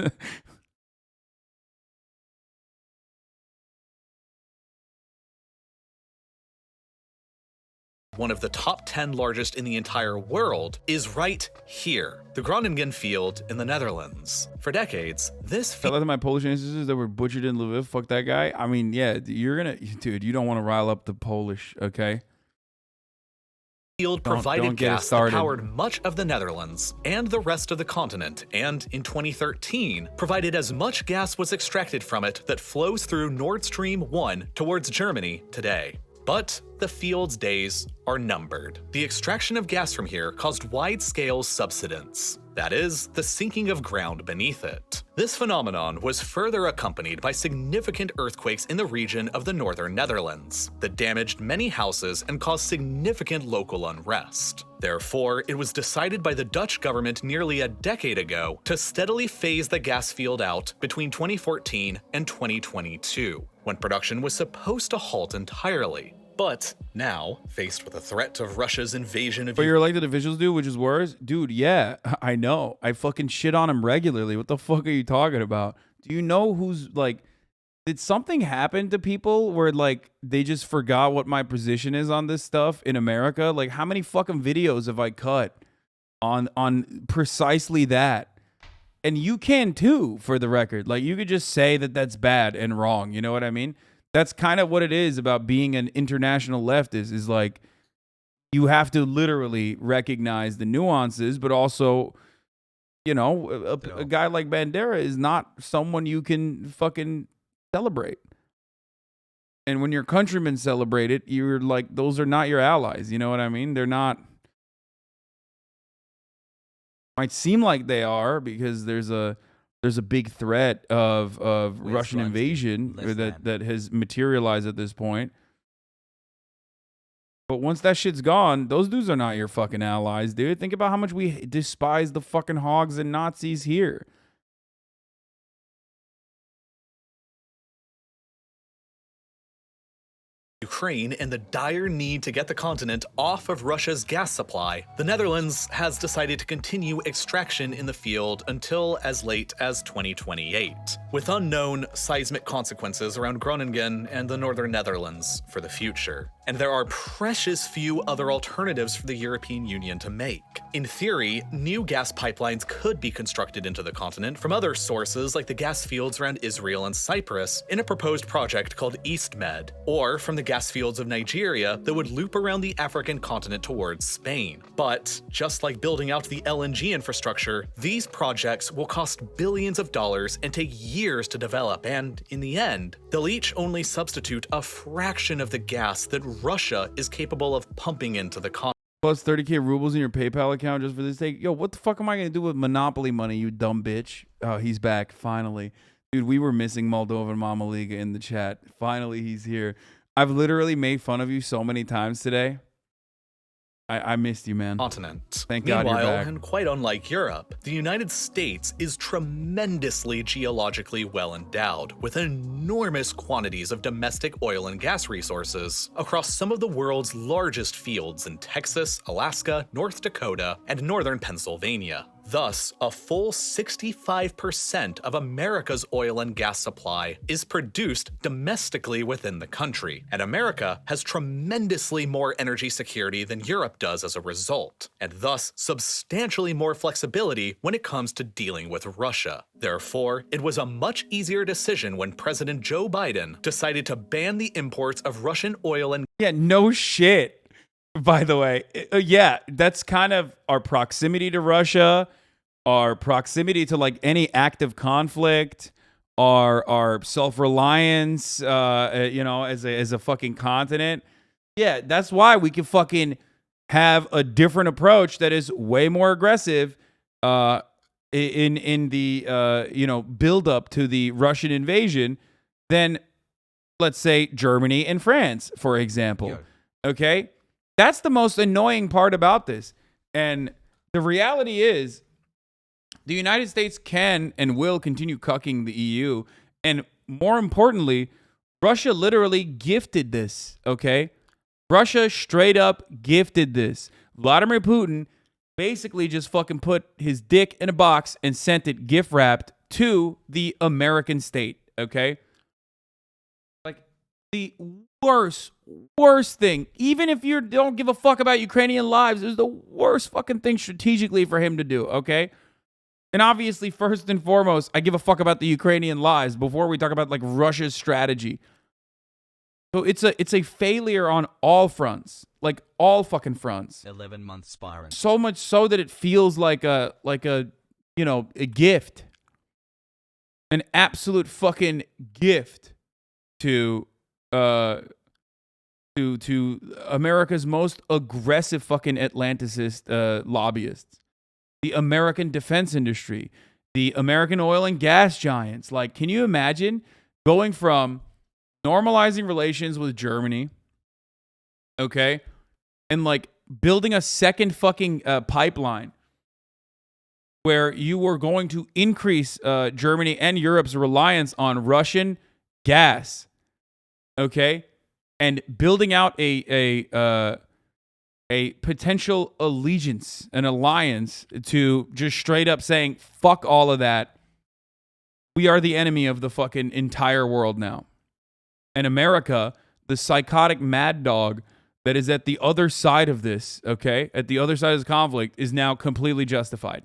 One of the top 10 largest in the entire world, is right here, the Groningen field in the Netherlands. For decades, this Shout out to my Polish ancestors that were butchered in Lviv. Fuck that guy. I mean, yeah, you're gonna, dude, you don't want to rile up the Polish, okay? field provided don't get it gas that started. powered much of the Netherlands and the rest of the continent, and in 2013, provided as much gas was extracted from it that flows through Nord Stream 1 towards Germany today. But the field's days are numbered. The extraction of gas from here caused wide-scale subsidence. That is, the sinking of ground beneath it. This phenomenon was further accompanied by significant earthquakes in the region of the northern Netherlands that damaged many houses and caused significant local unrest. Therefore, it was decided by the Dutch government nearly a decade ago to steadily phase the gas field out between 2014 and 2022, when production was supposed to halt entirely. But now, faced with the threat of Russia's invasion of But you're elected officials do, which is worse? Dude, yeah, I know. I fucking shit on him regularly. What the fuck are you talking about? Do you know who's, like, did something happen to people where, like, they just forgot what my position is on this stuff in America? Like, how many fucking videos have I cut on precisely that? And you can too, for the record. Like, you could just say that that's bad and wrong. You know what I mean? That's kind of what it is about being an international leftist, is like, you have to literally recognize the nuances, but also, you know, a guy like Bandera is not someone you can fucking celebrate. And when your countrymen celebrate it, you're like, those are not your allies. You know what I mean? They're not. Might seem like they are because there's a big threat of Russian invasion that has materialized at this point. But once that shit's gone, those dudes are not your fucking allies, dude. Think about how much we despise the fucking hogs and Nazis here. Ukraine and the dire need to get the continent off of Russia's gas supply, the Netherlands has decided to continue extraction in the field until as late as 2028, with unknown seismic consequences around Groningen and the northern Netherlands for the future. And there are precious few other alternatives for the European Union to make. In theory, new gas pipelines could be constructed into the continent from other sources like the gas fields around Israel and Cyprus in a proposed project called EastMed, or from the gas fields of Nigeria that would loop around the African continent towards Spain. But just like building out the LNG infrastructure, these projects will cost billions of dollars and take years to develop, and in the end, they'll each only substitute a fraction of the gas that Russia is capable of pumping into the continent. Plus 30K rubles in your PayPal account just for this take. Yo, what the fuck am I going to do with Monopoly money, you dumb bitch? Oh, he's back, finally. Dude, we were missing Moldovan Mama Liga in the chat. Finally, he's here. I've literally made fun of you so many times today. I missed you, man. Continent. Thank God you're Meanwhile, back. and quite unlike Europe, the United States is tremendously geologically well endowed, with enormous quantities of domestic oil and gas resources across some of the world's largest fields in Texas, Alaska, North Dakota, and northern Pennsylvania. Thus, a full 65% of America's oil and gas supply is produced domestically within the country, and America has tremendously more energy security than Europe does as a result, and thus substantially more flexibility when it comes to dealing with Russia. Therefore, it was a much easier decision when President Joe Biden decided to ban the imports of Russian oil and Yeah, no shit. By the way, yeah, that's kind of our proximity to Russia, our proximity to like any active conflict, our self-reliance, you know, as a fucking continent. Yeah, that's why we can fucking have a different approach that is way more aggressive in the you know, build up to the Russian invasion than, let's say, Germany and France, for example. Okay? That's the most annoying part about this. And the reality is, the United States can and will continue cucking the EU. And more importantly, Russia literally gifted this, okay? Russia straight up gifted this. Vladimir Putin basically just fucking put his dick in a box and sent it gift wrapped to the American state, okay? Like the worst thing, even if you don't give a fuck about Ukrainian lives, is the worst fucking thing strategically for him to do, okay? And obviously, first and foremost, I give a fuck about the Ukrainian lives before we talk about like Russia's strategy. So it's a failure on all fronts, like all fucking fronts. 11-month spiral. So much so that it feels like a you know, a gift, an absolute fucking gift to America's most aggressive fucking Atlanticist lobbyists, the American defense industry, the American oil and gas giants. Like, can you imagine going from normalizing relations with Germany, okay, and like building a second fucking pipeline where you were going to increase Germany and Europe's reliance on Russian gas, okay, and building out a potential allegiance, an alliance to just straight up saying, fuck all of that. We are the enemy of the fucking entire world now. And America, the psychotic mad dog that is at the other side of this, okay, at the other side of this conflict, is now completely justified.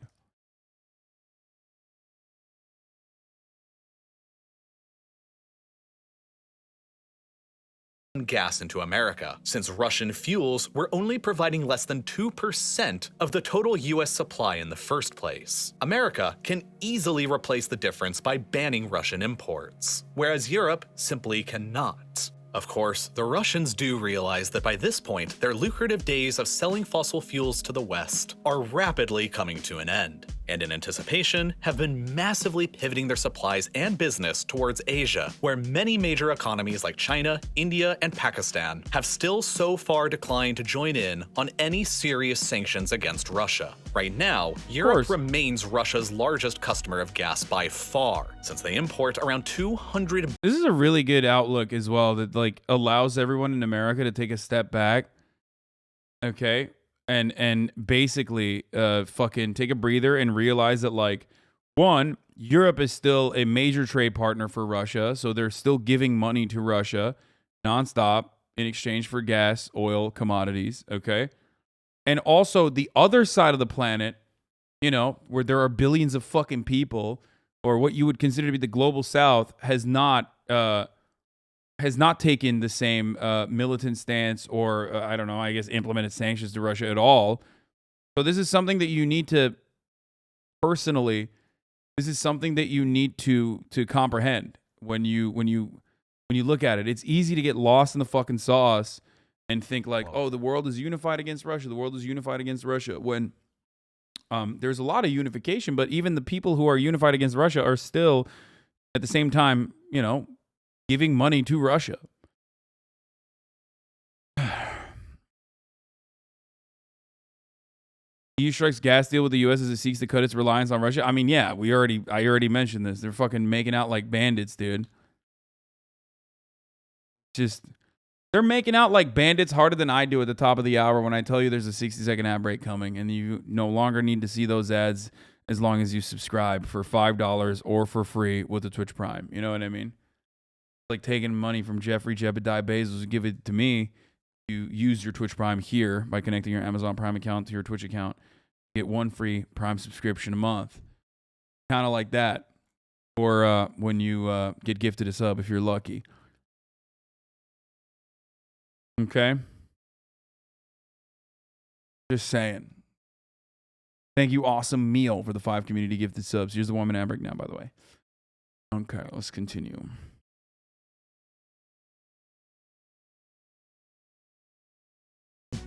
Gas into America, since Russian fuels were only providing less than 2% of the total US supply in the first place. America can easily replace the difference by banning Russian imports, whereas Europe simply cannot. Of course, the Russians do realize that by this point, their lucrative days of selling fossil fuels to the West are rapidly coming to an end, and in anticipation, have been massively pivoting their supplies and business towards Asia, where many major economies like China, India, and Pakistan have still so far declined to join in on any serious sanctions against Russia. Right now, Europe remains Russia's largest customer of gas by far, since they import around 200. This is a really good outlook as well that like allows everyone in America to take a step back, okay, and basically fucking take a breather and realize that, like, one, Europe is still a major trade partner for Russia, so they're still giving money to Russia nonstop in exchange for gas, oil, commodities, okay? And also the other side of the planet, you know, where there are billions of fucking people, or what you would consider to be the global south, has not taken the same militant stance or, I don't know, I guess implemented sanctions to Russia at all. So this is something that you need to, personally, this is something that you need to comprehend when you look at it. It's easy to get lost in the fucking sauce and think like, oh, the world is unified against Russia. The world is unified against Russia. When there's a lot of unification, but even the people who are unified against Russia are still, at the same time, you know, giving money to Russia. EU strikes gas deal with the U.S. as it seeks to cut its reliance on Russia. I mean, yeah, I already mentioned this. They're fucking making out like bandits, dude. They're making out like bandits harder than I do at the top of the hour when I tell you there's a 60-second ad break coming, and you no longer need to see those ads as long as you subscribe for $5 or for free with the Twitch Prime. You know what I mean? Like taking money from Jeffrey Jebediah Bezos and give it to me. You use your Twitch Prime here by connecting your Amazon Prime account to your Twitch account. Get one free Prime subscription a month. Kind of like that. Or when you get gifted a sub if you're lucky. Okay? Just saying. Thank you, Awesome Meal, for the 5 community gifted subs. Here's the 1 minute ad break now, by the way. Okay, let's continue.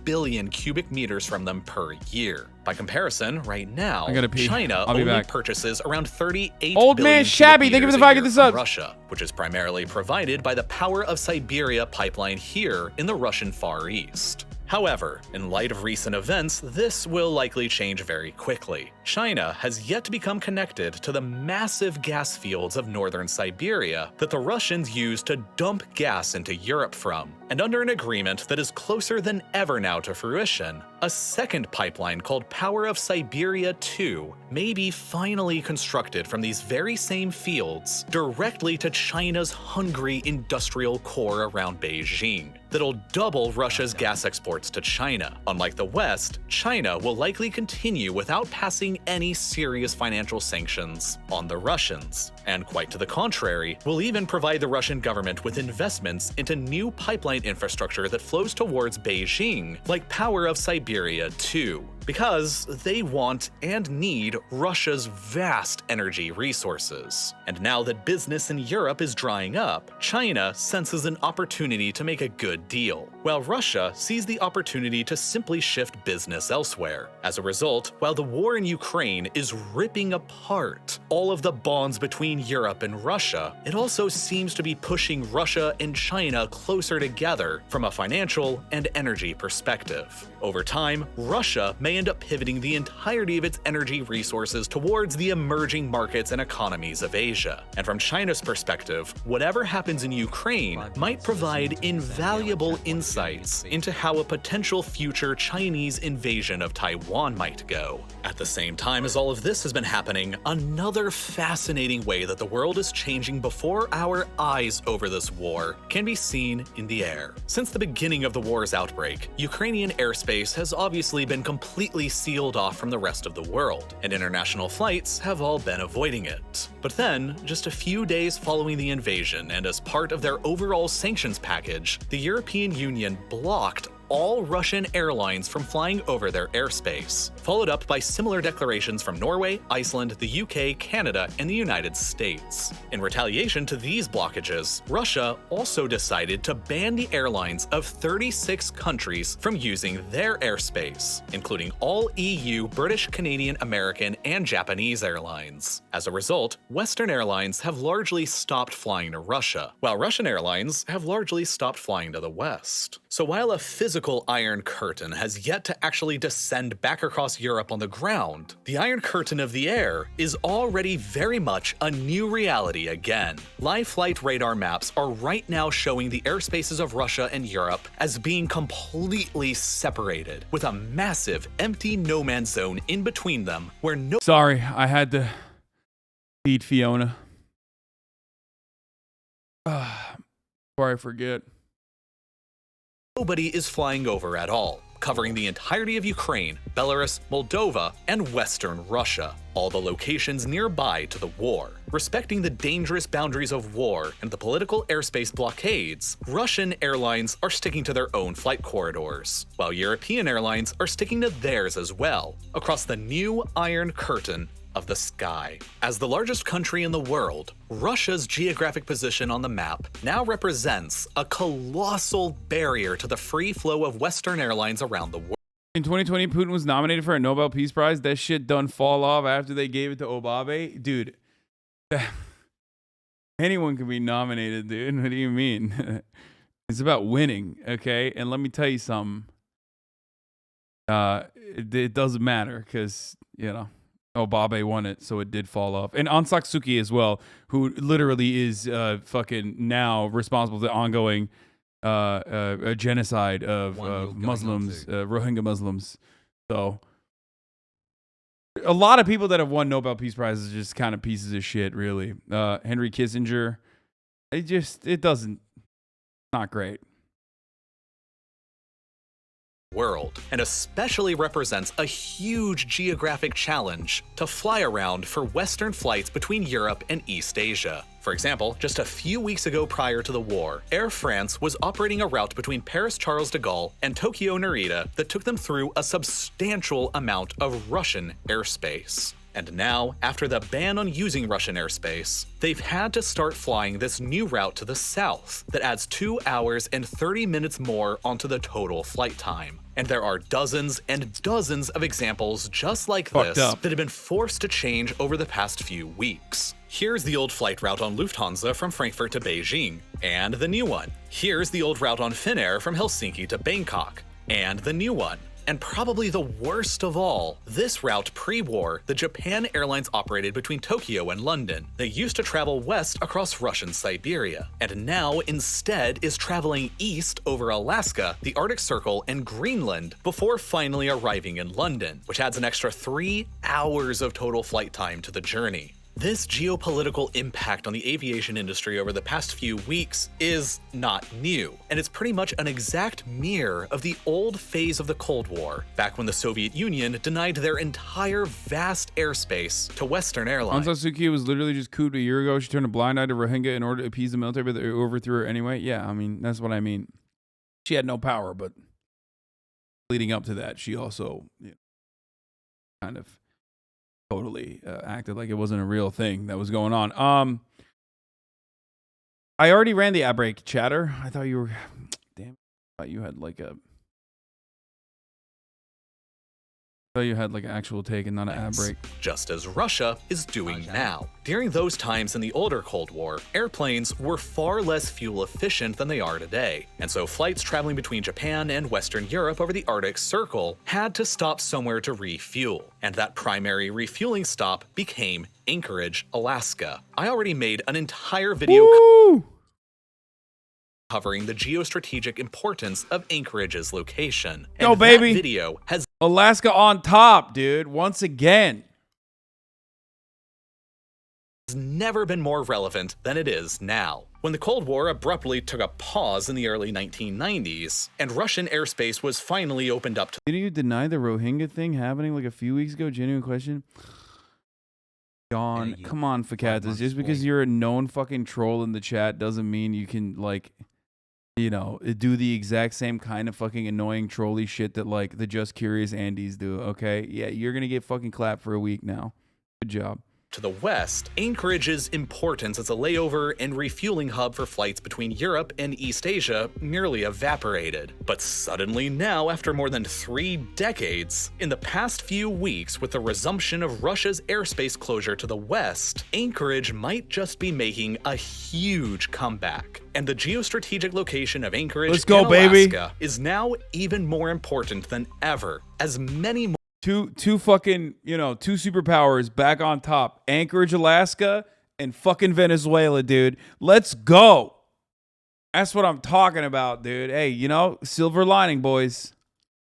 Billion cubic meters from them per year. By comparison, right now, I gotta pee. China I'll be only back. purchases around 38 Old billion man cubic Shabby, thank you for meters the a 5 year gifted from subs. Russia, which is primarily provided by the Power of Siberia pipeline here in the Russian Far East. However, in light of recent events, this will likely change very quickly. China has yet to become connected to the massive gas fields of northern Siberia that the Russians use to dump gas into Europe from. And under an agreement that is closer than ever now to fruition, a second pipeline called Power of Siberia 2 may be finally constructed from these very same fields directly to China's hungry industrial core around Beijing. That'll double Russia's gas exports to China. Unlike the West, China will likely continue without passing any serious financial sanctions on the Russians. And quite to the contrary, will even provide the Russian government with investments into new pipeline infrastructure that flows towards Beijing, like Power of Siberia 2. Because they want and need Russia's vast energy resources. And now that business in Europe is drying up, China senses an opportunity to make a good deal, while Russia sees the opportunity to simply shift business elsewhere. As a result, while the war in Ukraine is ripping apart all of the bonds between Europe and Russia, it also seems to be pushing Russia and China closer together from a financial and energy perspective. Over time, Russia may end up pivoting the entirety of its energy resources towards the emerging markets and economies of Asia. And from China's perspective, whatever happens in Ukraine might provide invaluable insights into how a potential future Chinese invasion of Taiwan might go. At the same time as all of this has been happening, another fascinating way that the world is changing before our eyes over this war can be seen in the air. Since the beginning of the war's outbreak, Ukrainian airspace has obviously been completely sealed off from the rest of the world, and international flights have all been avoiding it. But then, just a few days following the invasion and as part of their overall sanctions package, the European Union blocked all Russian airlines from flying over their airspace, followed up by similar declarations from Norway, Iceland, the UK, Canada, and the United States. In retaliation to these blockages, Russia also decided to ban the airlines of 36 countries from using their airspace, including all EU, British, Canadian, American, and Japanese airlines. As a result, Western airlines have largely stopped flying to Russia, while Russian airlines have largely stopped flying to the West. So while a physical Iron Curtain has yet to actually descend back across Europe on the ground, the Iron Curtain of the air is already very much a new reality again. Live flight radar maps are right now showing the airspaces of Russia and Europe as being completely separated, with a massive empty no man's zone in between them where no— Sorry, I had to feed Fiona. Before I forget. Nobody is flying over at all, covering the entirety of Ukraine, Belarus, Moldova, and Western Russia, all the locations nearby to the war. Respecting the dangerous boundaries of war and the political airspace blockades, Russian airlines are sticking to their own flight corridors, while European airlines are sticking to theirs as well, across the new Iron Curtain of the sky. As the largest country in the world, Russia's geographic position on the map now represents a colossal barrier to the free flow of Western airlines around the world. In 2020, Putin was nominated for a Nobel Peace Prize. That shit done fall off after they gave it to Obabe. Dude, anyone can be nominated, dude. What do you mean? It's about winning, okay? And let me tell you something. It doesn't matter because, you know, Obabe won it, so it did fall off. And Aung San Suu Kyi as well, who literally is fucking now responsible for the ongoing a genocide of Muslims, Rohingya Muslims. So a lot of people that have won Nobel Peace Prizes are just kind of pieces of shit, really. Henry Kissinger, it doesn't, not great. World, and especially represents a huge geographic challenge to fly around for Western flights between Europe and East Asia. For example, just a few weeks ago prior to the war, Air France was operating a route between Paris Charles de Gaulle and Tokyo Narita that took them through a substantial amount of Russian airspace. And now, after the ban on using Russian airspace, they've had to start flying this new route to the south that adds 2 hours and 30 minutes more onto the total flight time. And there are dozens and dozens of examples just like this that have been forced to change over the past few weeks. Here's the old flight route on Lufthansa from Frankfurt to Beijing, and the new one. Here's the old route on Finnair from Helsinki to Bangkok. And the new one. And probably the worst of all, this route pre-war, the Japan Airlines operated between Tokyo and London. They used to travel west across Russian Siberia, and now instead is traveling east over Alaska, the Arctic Circle, and Greenland before finally arriving in London, which adds an extra 3 hours of total flight time to the journey. This geopolitical impact on the aviation industry over the past few weeks is not new, and it's pretty much an exact mirror of the old phase of the Cold War, back when the Soviet Union denied their entire vast airspace to Western airlines. Aung San Suu Kyi was literally just couped a year ago. She turned a blind eye to Rohingya in order to appease the military, but they overthrew her anyway. Yeah, I mean, that's what I mean. She had no power, but leading up to that, she also kind of totally acted like it wasn't a real thing that was going on. I already ran the ad break chatter. I thought you were, damn, I thought you had like a, I thought you had like an actual take and not an ad break. Just as Russia is doing now. During those times in the older Cold War, airplanes were far less fuel efficient than they are today, and so flights traveling between Japan and Western Europe over the Arctic Circle had to stop somewhere to refuel, and that primary refueling stop became Anchorage, Alaska. I already made an entire video covering the geostrategic importance of Anchorage's location. And Yo, baby. That video has Alaska on top, dude. Once again. never been more relevant than it is now. When the Cold War abruptly took a pause in the early 1990s, and Russian airspace was finally opened up to Didn't you deny the Rohingya thing happening like a few weeks ago? Genuine question. Yawn. Come on, Fakatas. Just because you're a known fucking troll in the chat doesn't mean you can, like, you know, do the exact same kind of fucking annoying trolly shit that, like, the Just Curious Andes do, okay? Yeah, you're gonna get fucking clapped for a week now. Good job. To the west, Anchorage's importance as a layover and refueling hub for flights between Europe and East Asia nearly evaporated. But suddenly now, after more than 3 decades, in the past few weeks with the resumption of Russia's airspace closure to the west, Anchorage might just be making a huge comeback. And the geostrategic location of Anchorage Let's go, in baby. Alaska is now even more important than ever, as many more Two fucking, you know, two superpowers back on top. Anchorage, Alaska, and fucking Venezuela, dude. Let's go. That's what I'm talking about, dude. Hey, you know, silver lining, boys.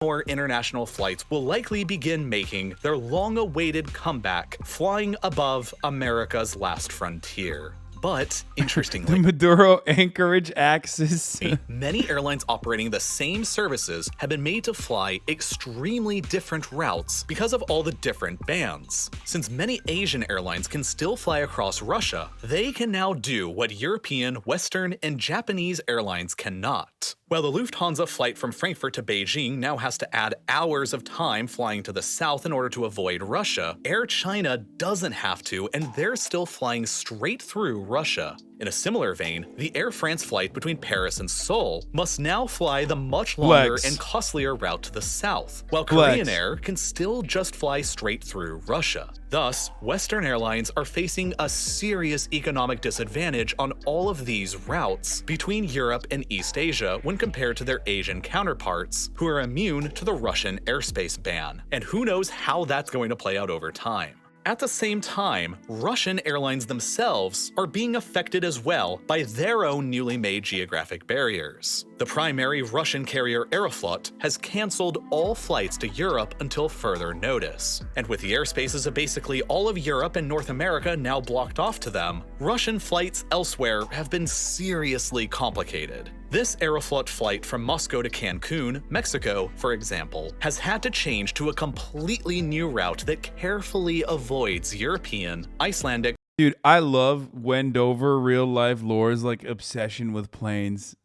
more international flights will likely begin making their long-awaited comeback, flying above America's last frontier. But, interestingly, The Maduro Anchorage axis. many airlines operating the same services have been made to fly extremely different routes because of all the different bans. Since many Asian airlines can still fly across Russia, they can now do what European, Western, and Japanese airlines cannot. While the Lufthansa flight from Frankfurt to Beijing now has to add hours of time flying to the south in order to avoid Russia, Air China doesn't have to, and they're still flying straight through Russia. In a similar vein, the Air France flight between Paris and Seoul must now fly the much longer and costlier route to the south, while Korean Air can still just fly straight through Russia. Thus, Western airlines are facing a serious economic disadvantage on all of these routes between Europe and East Asia when compared to their Asian counterparts, who are immune to the Russian airspace ban. And who knows how that's going to play out over time. At the same time, Russian airlines themselves are being affected as well by their own newly made geographic barriers. The primary Russian carrier Aeroflot has canceled all flights to Europe until further notice. And with the airspaces of basically all of Europe and North America now blocked off to them, Russian flights elsewhere have been seriously complicated. This Aeroflot flight from Moscow to Cancun, Mexico, for example, has had to change to a completely new route that carefully avoids European, Icelandic. Dude, I love Wendover real life lore's like obsession with planes.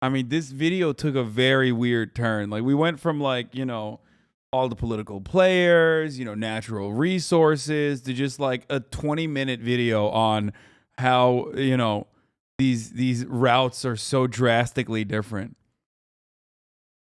I mean, this video took a very weird turn. Like, we went from, like, you know, all the political players, you know, natural resources, to just like a 20-minute video on how, you know, these routes are so drastically different.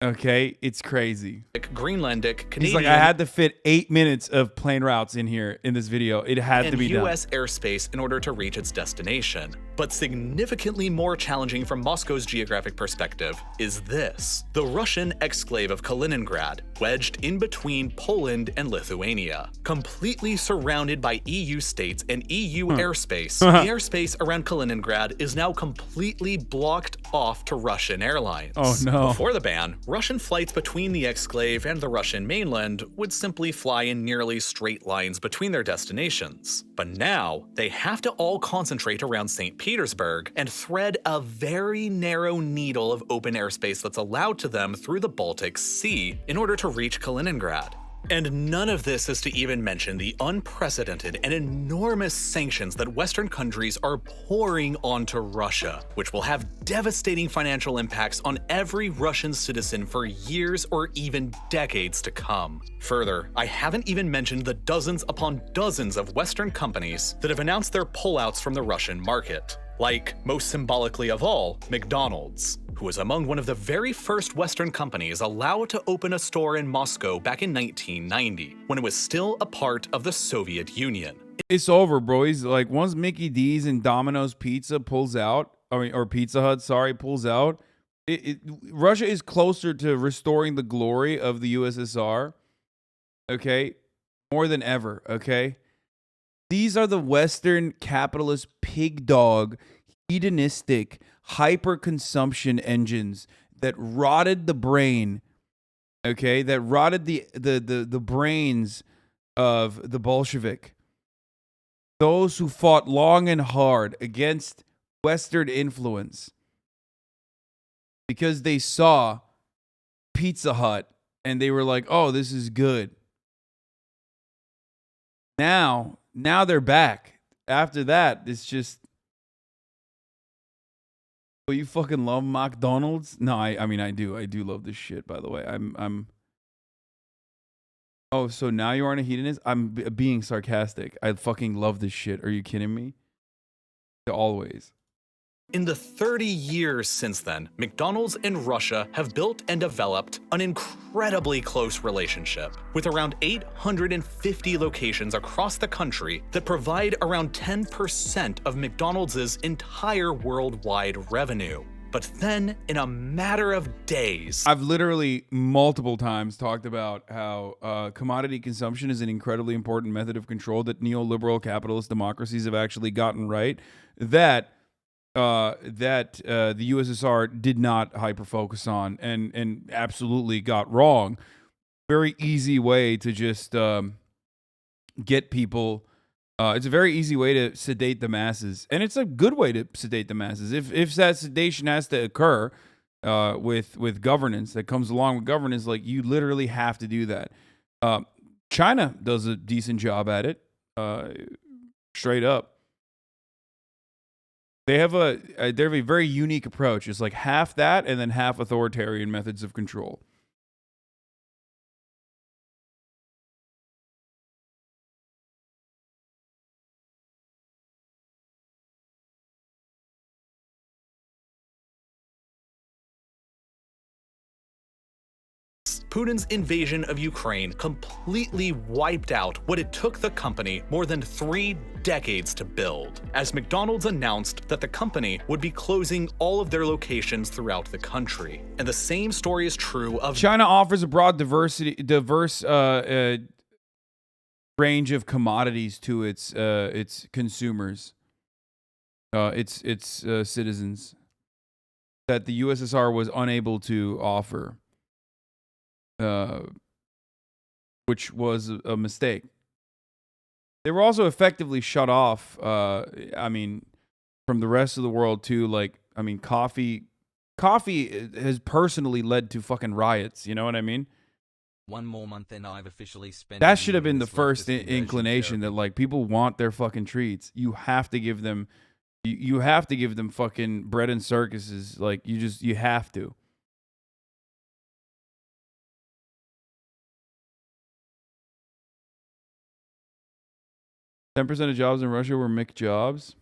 Okay, it's crazy. Greenlandic, Canadian, He's like, I had to fit 8 minutes of plane routes in here in this video. It had to and be US done. airspace in order to reach its destination. But significantly more challenging from Moscow's geographic perspective is this: the Russian exclave of Kaliningrad, wedged in between Poland and Lithuania. Completely surrounded by EU states and EU airspace, the airspace around Kaliningrad is now completely blocked off to Russian airlines. Oh no. Before the ban, Russian flights between the exclave and the Russian mainland would simply fly in nearly straight lines between their destinations. But now, they have to all concentrate around St. Petersburg and thread a very narrow needle of open airspace that's allowed to them through the Baltic Sea in order to reach Kaliningrad. And none of this is to even mention the unprecedented and enormous sanctions that Western countries are pouring onto Russia, which will have devastating financial impacts on every Russian citizen for years or even decades to come. Further, I haven't even mentioned the dozens upon dozens of Western companies that have announced their pullouts from the Russian market. Like, most symbolically of all, McDonald's, who was among one of the very first Western companies allowed to open a store in Moscow back in 1990, when it was still a part of the Soviet Union. It's over, bro. He's like, once Mickey D's and Domino's Pizza pulls out, or Pizza Hut, sorry, pulls out, Russia is closer to restoring the glory of the USSR, okay, more than ever, okay? These are the Western capitalist pig dog, hedonistic, hyper-consumption engines that rotted the brain, okay, that rotted the brains of the Bolshevik. Those who fought long and hard against Western influence because they saw Pizza Hut and they were like, oh, this is good. Now they're back. After that, it's just, well, you fucking love McDonald's? No, I mean, I do love this shit, by the way. Oh, so now you aren't a hedonist? I'm being sarcastic. I fucking love this shit. Are you kidding me? Always. In the 30 years since then, McDonald's and Russia have built and developed an incredibly close relationship, with around 850 locations across the country that provide around 10% of McDonald's entire worldwide revenue. But then, in a matter of days, I've literally multiple times talked about how commodity consumption is an incredibly important method of control that neoliberal capitalist democracies have actually gotten right. That the USSR did not hyper-focus on and absolutely got wrong. Very easy way to just get people. It's a very easy way to sedate the masses, and it's a good way to sedate the masses. If that sedation has to occur with governance that comes along with governance, like, you literally have to do that. China does a decent job at it, straight up. They have a very unique approach. It's like half that and then half authoritarian methods of control. Putin's invasion of Ukraine completely wiped out what it took the company more than 3 decades to build, as McDonald's announced that the company would be closing all of their locations throughout the country. And the same story is true of China offers a broad diverse range of commodities to its consumers, its citizens, that the USSR was unable to offer. Which was a mistake. They were also effectively shut off, I mean, from the rest of the world too. Like, I mean, coffee has personally led to fucking riots. You know what I mean? One more month and I've officially spent. That should have been the first inclination that, like, people want their fucking treats. You have to give them, you have to give them fucking bread and circuses. Like, you have to. 10% of jobs in Russia were McJobs.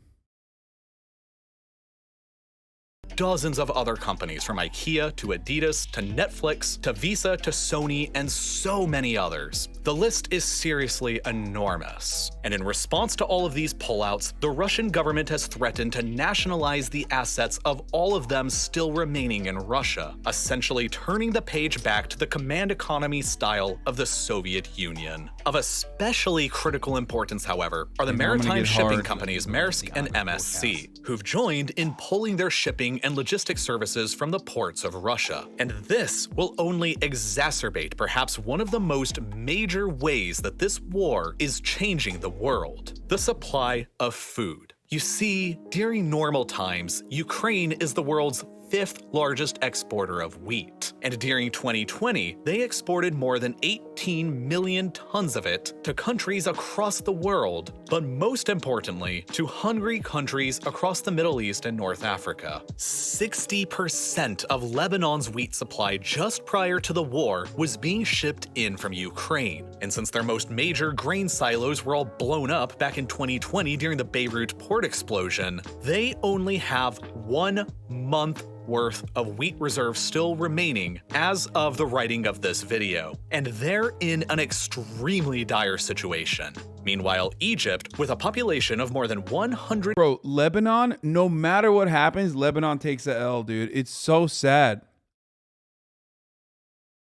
dozens of other companies, from IKEA to Adidas to Netflix to Visa to Sony and so many others. The list is seriously enormous. And in response to all of these pullouts, the Russian government has threatened to nationalize the assets of all of them still remaining in Russia, essentially turning the page back to the command economy style of the Soviet Union. Of especially critical importance, however, are the maritime shipping companies Maersk and MSC, who've joined in pulling their shipping and logistics services from the ports of Russia. And this will only exacerbate perhaps one of the most major ways that this war is changing the world: the supply of food. You see, during normal times, Ukraine is the world's 5th largest exporter of wheat. And during 2020, they exported more than 18 million tons of it to countries across the world, but most importantly, to hungry countries across the Middle East and North Africa. 60% of Lebanon's wheat supply just prior to the war was being shipped in from Ukraine. And since their most major grain silos were all blown up back in 2020 during the Beirut port explosion, they only have 1 month worth of wheat reserves still remaining as of the writing of this video, and they're in an extremely dire situation. Meanwhile, Egypt, with a population of more than 100— Bro, Lebanon, no matter what happens, Lebanon takes a L, dude. It's so sad.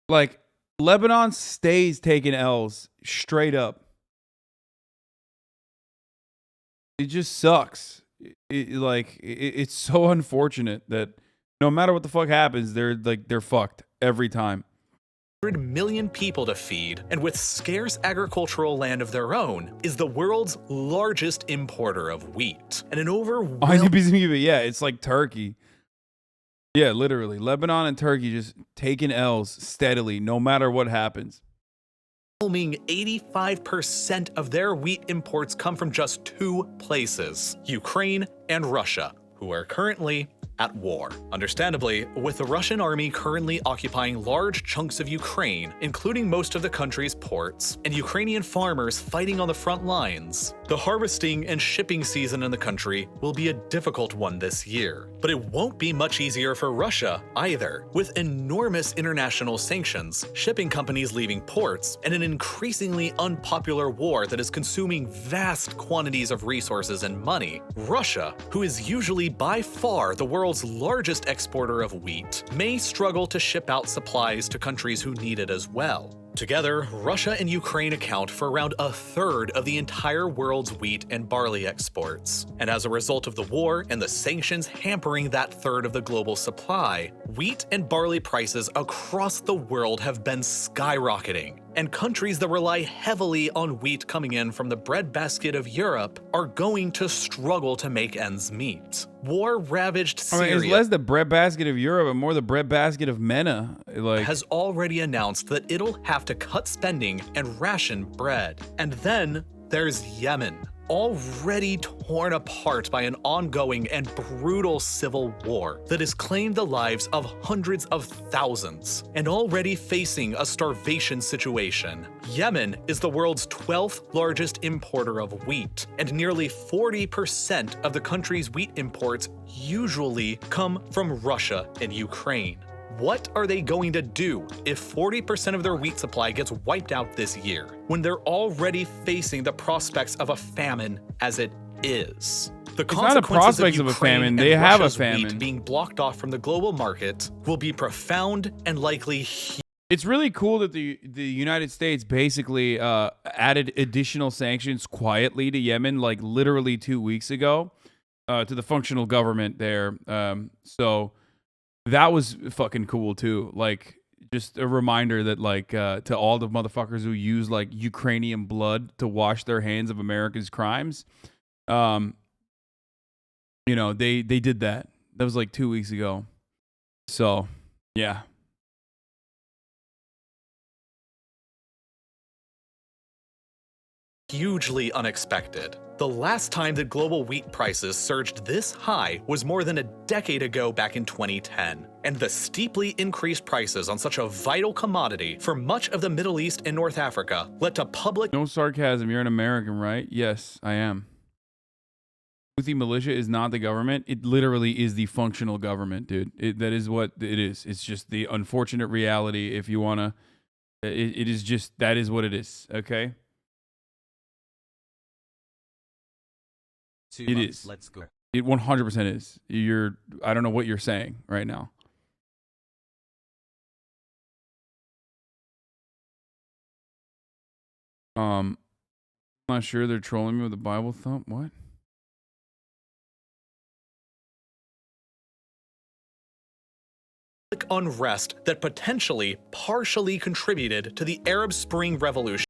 Like, Lebanon stays taking L's straight up. It just sucks. It's so unfortunate that no matter what the fuck happens, they're fucked every time. 100 million people to feed, and with scarce agricultural land of their own, is the world's largest importer of wheat. And an overwhelming— yeah, it's like Turkey. Yeah, literally. Lebanon and Turkey just taking L's steadily, no matter what happens. 85% of their wheat imports come from just 2 places: Ukraine and Russia, who are currently at war. Understandably, with the Russian army currently occupying large chunks of Ukraine, including most of the country's ports, and Ukrainian farmers fighting on the front lines, the harvesting and shipping season in the country will be a difficult one this year. But it won't be much easier for Russia either. With enormous international sanctions, shipping companies leaving ports, and an increasingly unpopular war that is consuming vast quantities of resources and money, Russia, who is usually by far the world's largest exporter of wheat, may struggle to ship out supplies to countries who need it as well. Together, Russia and Ukraine account for around 1/3 of the entire world's wheat and barley exports. And as a result of the war and the sanctions hampering that third of the global supply, wheat and barley prices across the world have been skyrocketing. And countries that rely heavily on wheat coming in from the breadbasket of Europe are going to struggle to make ends meet. War-ravaged Syria— it's less the breadbasket of Europe and more the breadbasket of MENA. has already announced that it'll have to cut spending and ration bread. And then there's Yemen, already torn apart by an ongoing and brutal civil war that has claimed the lives of hundreds of thousands and already facing a starvation situation. Yemen is the world's 12th largest importer of wheat, and nearly 40% of the country's wheat imports usually come from Russia and Ukraine. What are they going to do if 40% of their wheat supply gets wiped out this year, when they're already facing the prospects of a famine as it is? The It's not a prospects of a famine, they have a famine. Being blocked off from the global market will be profound and likely huge. It's really cool that the United States basically added additional sanctions quietly to Yemen, like literally 2 weeks ago, to the functional government there. So that was fucking cool too. Like, just a reminder that, like, to all the motherfuckers who use like Ukrainian blood to wash their hands of America's crimes, you know, they did that. That was like 2 weeks ago. So yeah. Hugely unexpected. The last time that global wheat prices surged this high was more than a decade ago, back in 2010. And the steeply increased prices on such a vital commodity for much of the Middle East and North Africa led to public— No sarcasm. You're an American, right? Yes, I am. Houthi militia is not the government. It literally is the functional government, dude. That is what it is. It's just the unfortunate reality. If you want to, it is just, that is what it is. Okay. 2 It months, is. let's go. It 100% is. I don't know what you're saying right now. I'm not sure they're trolling me with a Bible thump. What? Unrest that potentially partially contributed to the Arab Spring Revolution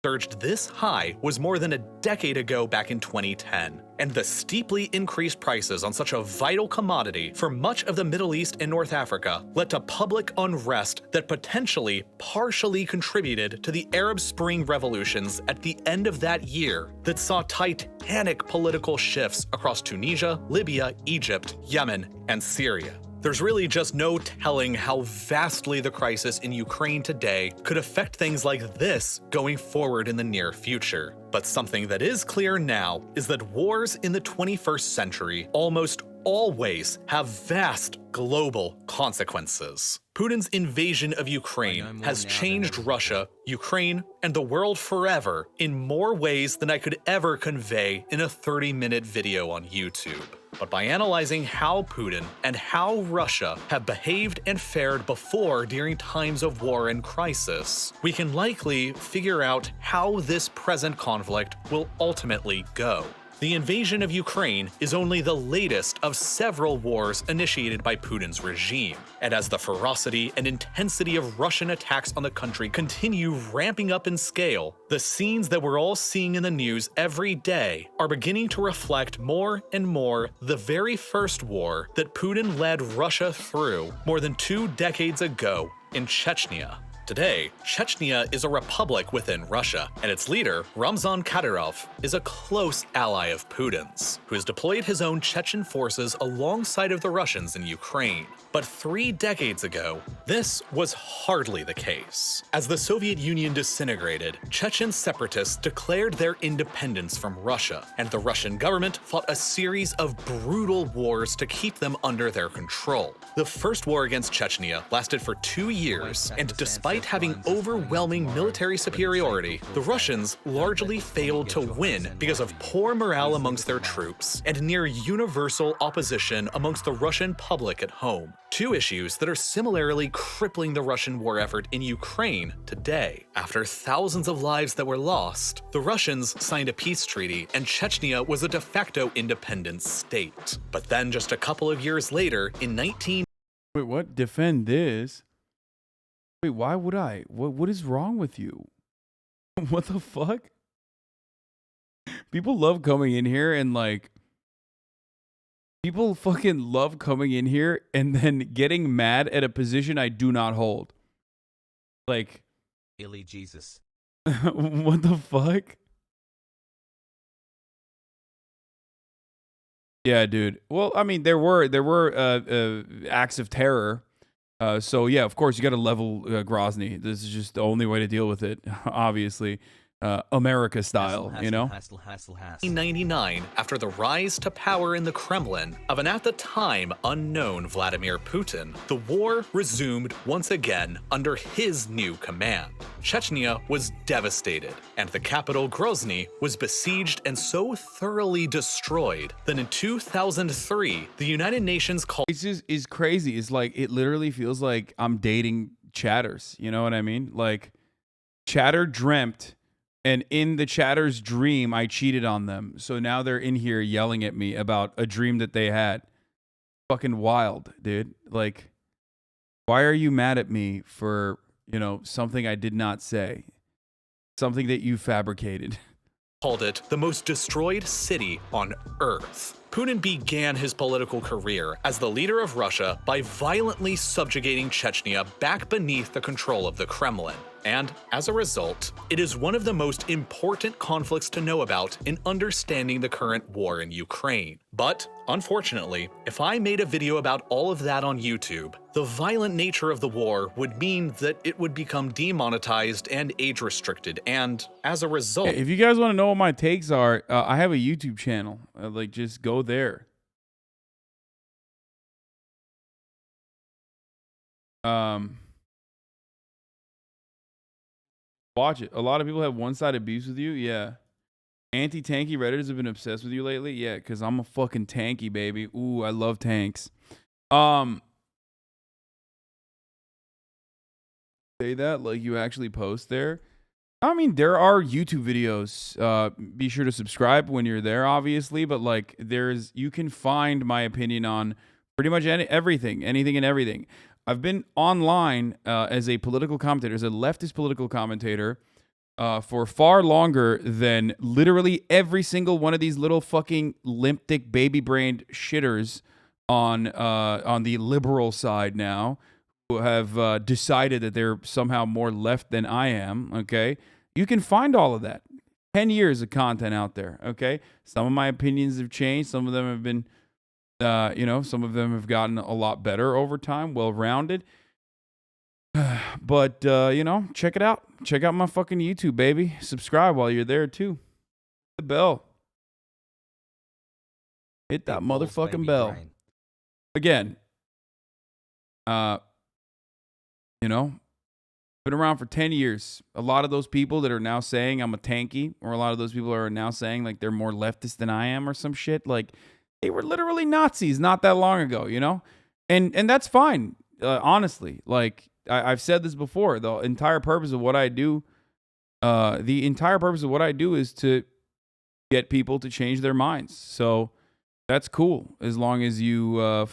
surged this high was more than a decade ago back in 2010, and the steeply increased prices on such a vital commodity for much of the Middle East and North Africa led to public unrest that potentially partially contributed to the Arab Spring revolutions at the end of that year that saw titanic political shifts across Tunisia, Libya, Egypt, Yemen, and Syria. There's really just no telling how vastly the crisis in Ukraine today could affect things like this going forward in the near future. But something that is clear now is that wars in the 21st century almost always have vast global consequences. Putin's invasion of Ukraine has changed Russia, Ukraine, and the world forever in more ways than I could ever convey in a 30-minute video on YouTube. But by analyzing how Putin and how Russia have behaved and fared before during times of war and crisis, we can likely figure out how this present conflict will ultimately go. The invasion of Ukraine is only the latest of several wars initiated by Putin's regime, and as the ferocity and intensity of Russian attacks on the country continue ramping up in scale, the scenes that we're all seeing in the news every day are beginning to reflect more and more the very first war that Putin led Russia through more than 2 decades ago in Chechnya. Today, Chechnya is a republic within Russia, and its leader, Ramzan Kadyrov, is a close ally of Putin's, who has deployed his own Chechen forces alongside of the Russians in Ukraine. But 3 decades ago, this was hardly the case. As the Soviet Union disintegrated, Chechen separatists declared their independence from Russia, and the Russian government fought a series of brutal wars to keep them under their control. The first war against Chechnya lasted for 2 years, and despite having overwhelming military superiority, the Russians largely failed to win because of poor morale amongst their troops and near universal opposition amongst the Russian public at home. 2 issues that are similarly crippling the Russian war effort in Ukraine today. After thousands of lives that were lost, the Russians signed a peace treaty and Chechnya was a de facto independent state. But then just a couple of years later, in Wait, what? Defend this? Wait, why would I? What is wrong with you? What the fuck? People love coming in here and like, people fucking love coming in here and then getting mad at a position I do not hold. Like, Illy Jesus. what the fuck? Yeah, dude. Well, I mean, there were acts of terror. So yeah, of course you got to level Grozny. This is just the only way to deal with it. Obviously, America style, you know. 1999, after the rise to power in the Kremlin of an at the time unknown Vladimir Putin, the war resumed once again under his new command. Chechnya was devastated, and the capital Grozny was besieged and so thoroughly destroyed that in 2003, the United Nations called. It's just is crazy. It's like it literally feels like I'm dating chatters. You know what I mean? Like chatter dreamt. And in the chatter's dream, I cheated on them. So now they're in here yelling at me about a dream that they had. Fucking wild, dude. Like, why are you mad at me for, you know, something I did not say? Something that you fabricated. Called it the most destroyed city on Earth. Putin began his political career as the leader of Russia by violently subjugating Chechnya back beneath the control of the Kremlin. And as a result, it is one of the most important conflicts to know about in understanding the current war in Ukraine. But unfortunately, if I made a video about all of that on YouTube, the violent nature of the war would mean that it would become demonetized and age restricted, and as a result— If you guys want to know what my takes are, I have a YouTube channel. Like, just go there. Watch it. A lot of people have one-sided beefs with you. Yeah. Anti-tanky Redditors have been obsessed with you lately. Yeah, because I'm a fucking tanky, baby. Ooh, I love tanks. Say that like you actually post there. I mean, there are YouTube videos. Be sure to subscribe when you're there, obviously. But like, you can find my opinion on pretty much everything, anything and everything. I've been online as a political commentator, as a leftist political commentator, for far longer than literally every single one of these little fucking limp dick baby-brained shitters on the liberal side now, who have decided that they're somehow more left than I am. Okay, you can find all of that. 10 years of content out there. Okay, some of my opinions have changed. Some of them have been. Some of them have gotten a lot better over time, well-rounded. But, check it out. Check out my fucking YouTube, baby. Subscribe while you're there, too. Hit the bell. Hit that motherfucking bell. Again, been around for 10 years. A lot of those people that are now saying I'm a tanky, or a lot of those people are now saying, like, they're more leftist than I am or some shit, like, they were literally Nazis not that long ago, and that's fine. Honestly, like I've said this before, the entire purpose of what I do, is to get people to change their minds. So that's cool as long as you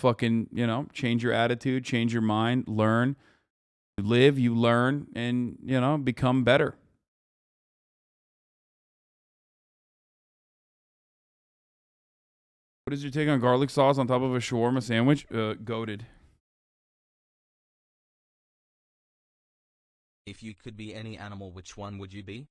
change your attitude, change your mind, learn, live, you learn, and become better. What is your take on garlic sauce on top of a shawarma sandwich? Goated. If you could be any animal, which one would you be?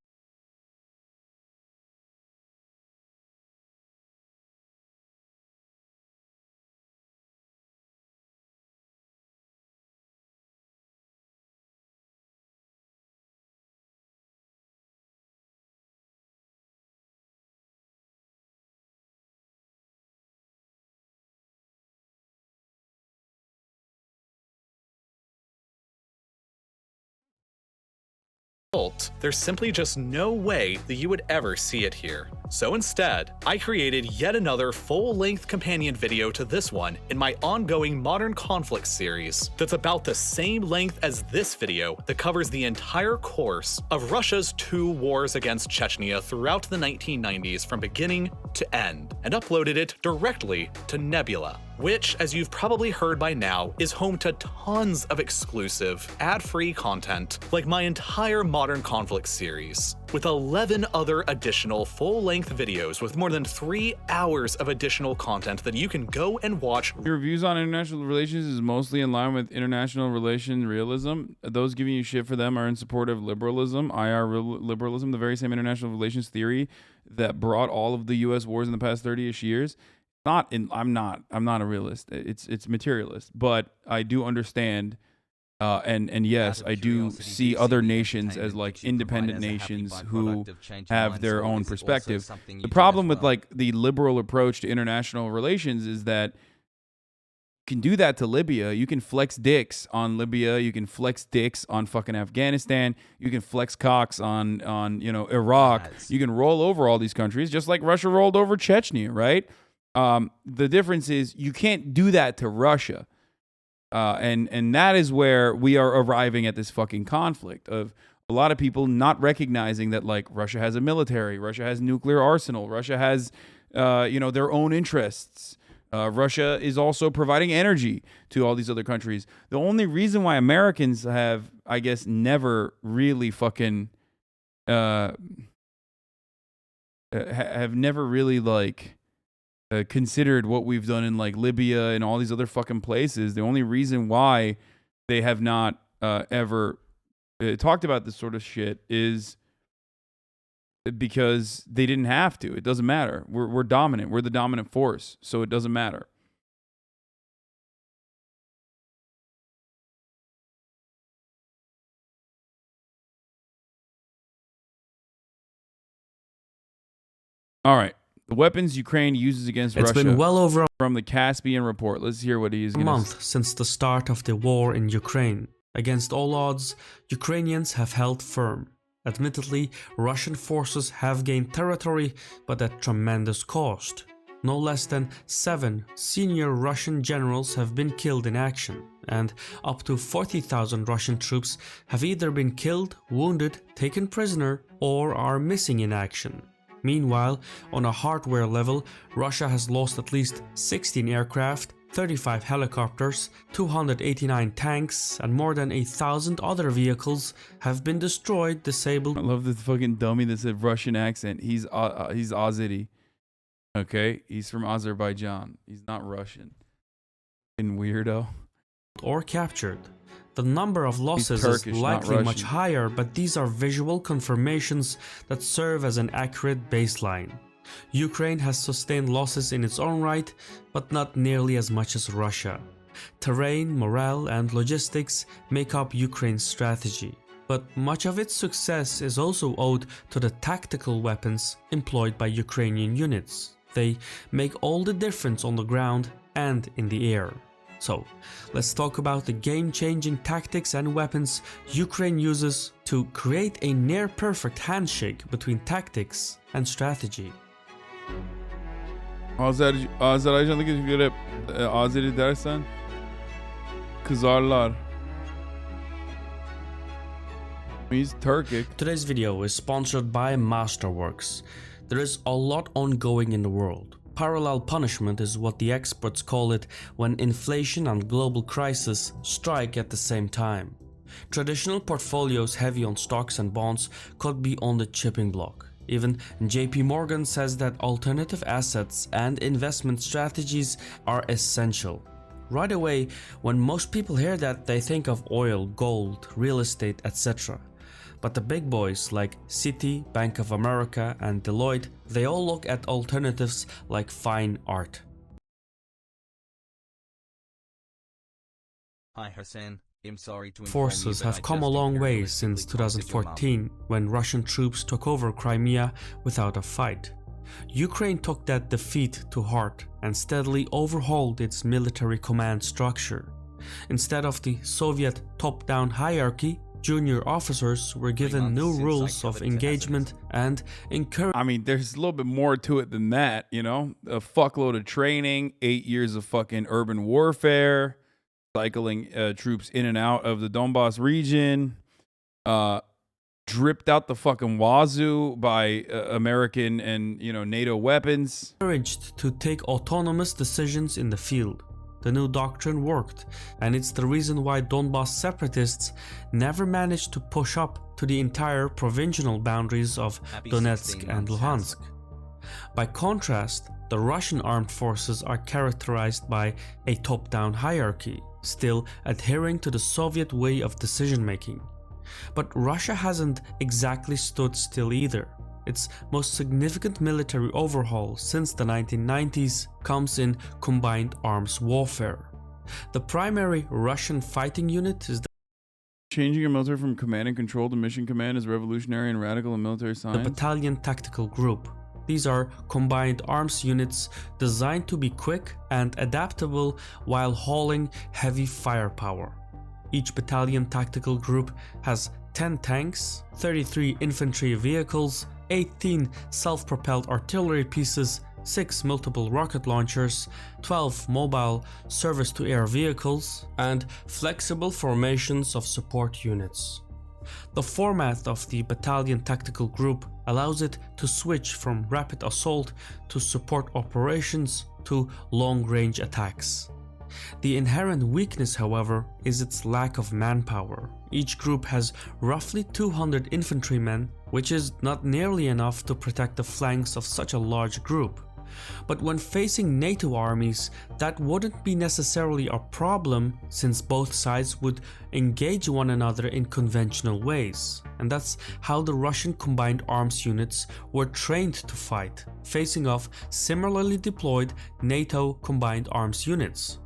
There's simply just no way that you would ever see it here. So instead, I created yet another full-length companion video to this one in my ongoing Modern Conflict series that's about the same length as this video that covers the entire course of Russia's 2 wars against Chechnya throughout the 1990s from beginning to end, and uploaded it directly to Nebula, which, as you've probably heard by now, is home to tons of exclusive, ad-free content, like my entire Modern Conflict series, with 11 other additional full-length videos with more than 3 hours of additional content that you can go and watch. Your views on international relations is mostly in line with international relation realism. Those giving you shit for them are in support of liberalism, IR liberalism, the very same international relations theory that brought all of the U.S. wars in the past 30-ish years. I'm not a realist. It's materialist, but I do understand, and yes, I do see other nations as like independent nations who have their own perspective. The problem with like the liberal approach to international relations is that you can do that to Libya. You can flex dicks on Libya. You can flex dicks on fucking Afghanistan. You can flex cocks on Iraq. You can roll over all these countries just like Russia rolled over Chechnya, right? The difference is you can't do that to Russia. And that is where we are arriving at this fucking conflict of a lot of people not recognizing that like Russia has a military, Russia has nuclear arsenal, Russia has, their own interests. Russia is also providing energy to all these other countries. The only reason why Americans have, I guess, never really fucking, have never really like considered what we've done in like Libya and all these other fucking places. The only reason why they have not ever talked about this sort of shit is because they didn't have to. It doesn't matter. We're dominant. We're the dominant force, so it doesn't matter. All right. The weapons Ukraine uses against Russia. It's been well over from the Caspian report. Let's hear what he's going to say. A month since the start of the war in Ukraine. Against all odds, Ukrainians have held firm. Admittedly, Russian forces have gained territory, but at tremendous cost. No less than 7 senior Russian generals have been killed in action, and up to 40,000 Russian troops have either been killed, wounded, taken prisoner, or are missing in action. Meanwhile, on a hardware level, Russia has lost at least 16 aircraft, 35 helicopters, 289 tanks, and more than 1,000 other vehicles have been destroyed, disabled. I love the fucking dummy that said Russian accent. He's Azeri. Okay? He's from Azerbaijan. He's not Russian. Fucking weirdo. Or captured. The number of losses Turkish, is likely much higher, but these are visual confirmations that serve as an accurate baseline. Ukraine has sustained losses in its own right, but not nearly as much as Russia. Terrain, morale, and logistics make up Ukraine's strategy, but much of its success is also owed to the tactical weapons employed by Ukrainian units. They make all the difference on the ground and in the air. So, let's talk about the game-changing tactics and weapons Ukraine uses to create a near-perfect handshake between tactics and strategy. Azerbaycan'daki göre Azeri dersen kızarlar. He's Turkic. Today's video is sponsored by Masterworks. There is a lot ongoing in the world. Parallel punishment is what the experts call it when inflation and global crisis strike at the same time. Traditional portfolios heavy on stocks and bonds could be on the chopping block. Even JP Morgan says that alternative assets and investment strategies are essential. Right away, when most people hear that, they think of oil, gold, real estate, etc. But the big boys like Citi, Bank of America, and Deloitte, they all look at alternatives like fine art. Hi Hasan, I'm sorry to inform Forces you, but have I come a just long way imperialistically since corrupted your mom. 2014, when Russian troops took over Crimea without a fight. Ukraine took that defeat to heart and steadily overhauled its military command structure. Instead of the Soviet top-down hierarchy, junior officers were given new rules of engagement and encouraged. I mean, there's a little bit more to it than that, you know? A fuckload of training, 8 years of fucking urban warfare, cycling troops in and out of the Donbass region, dripped out the fucking wazoo by American and, NATO weapons. Encouraged to take autonomous decisions in the field. The new doctrine worked, and it's the reason why Donbass separatists never managed to push up to the entire provincial boundaries of Donetsk and Luhansk. By contrast, the Russian armed forces are characterized by a top-down hierarchy, still adhering to the Soviet way of decision-making. But Russia hasn't exactly stood still either. Its most significant military overhaul since the 1990s comes in combined arms warfare. The primary Russian fighting unit is Changing your military from command and control to mission command is revolutionary and radical in military science. the Battalion Tactical Group. These are combined arms units designed to be quick and adaptable while hauling heavy firepower. Each Battalion Tactical Group has 10 tanks, 33 infantry vehicles, 18 self-propelled artillery pieces, 6 multiple rocket launchers, 12 mobile surface-to-air vehicles, and flexible formations of support units. The format of the Battalion Tactical Group allows it to switch from rapid assault to support operations to long-range attacks. The inherent weakness, however, is its lack of manpower. Each group has roughly 200 infantrymen, which is not nearly enough to protect the flanks of such a large group. But when facing NATO armies, that wouldn't be necessarily a problem since both sides would engage one another in conventional ways. And that's how the Russian combined arms units were trained to fight, facing off similarly deployed NATO combined arms units.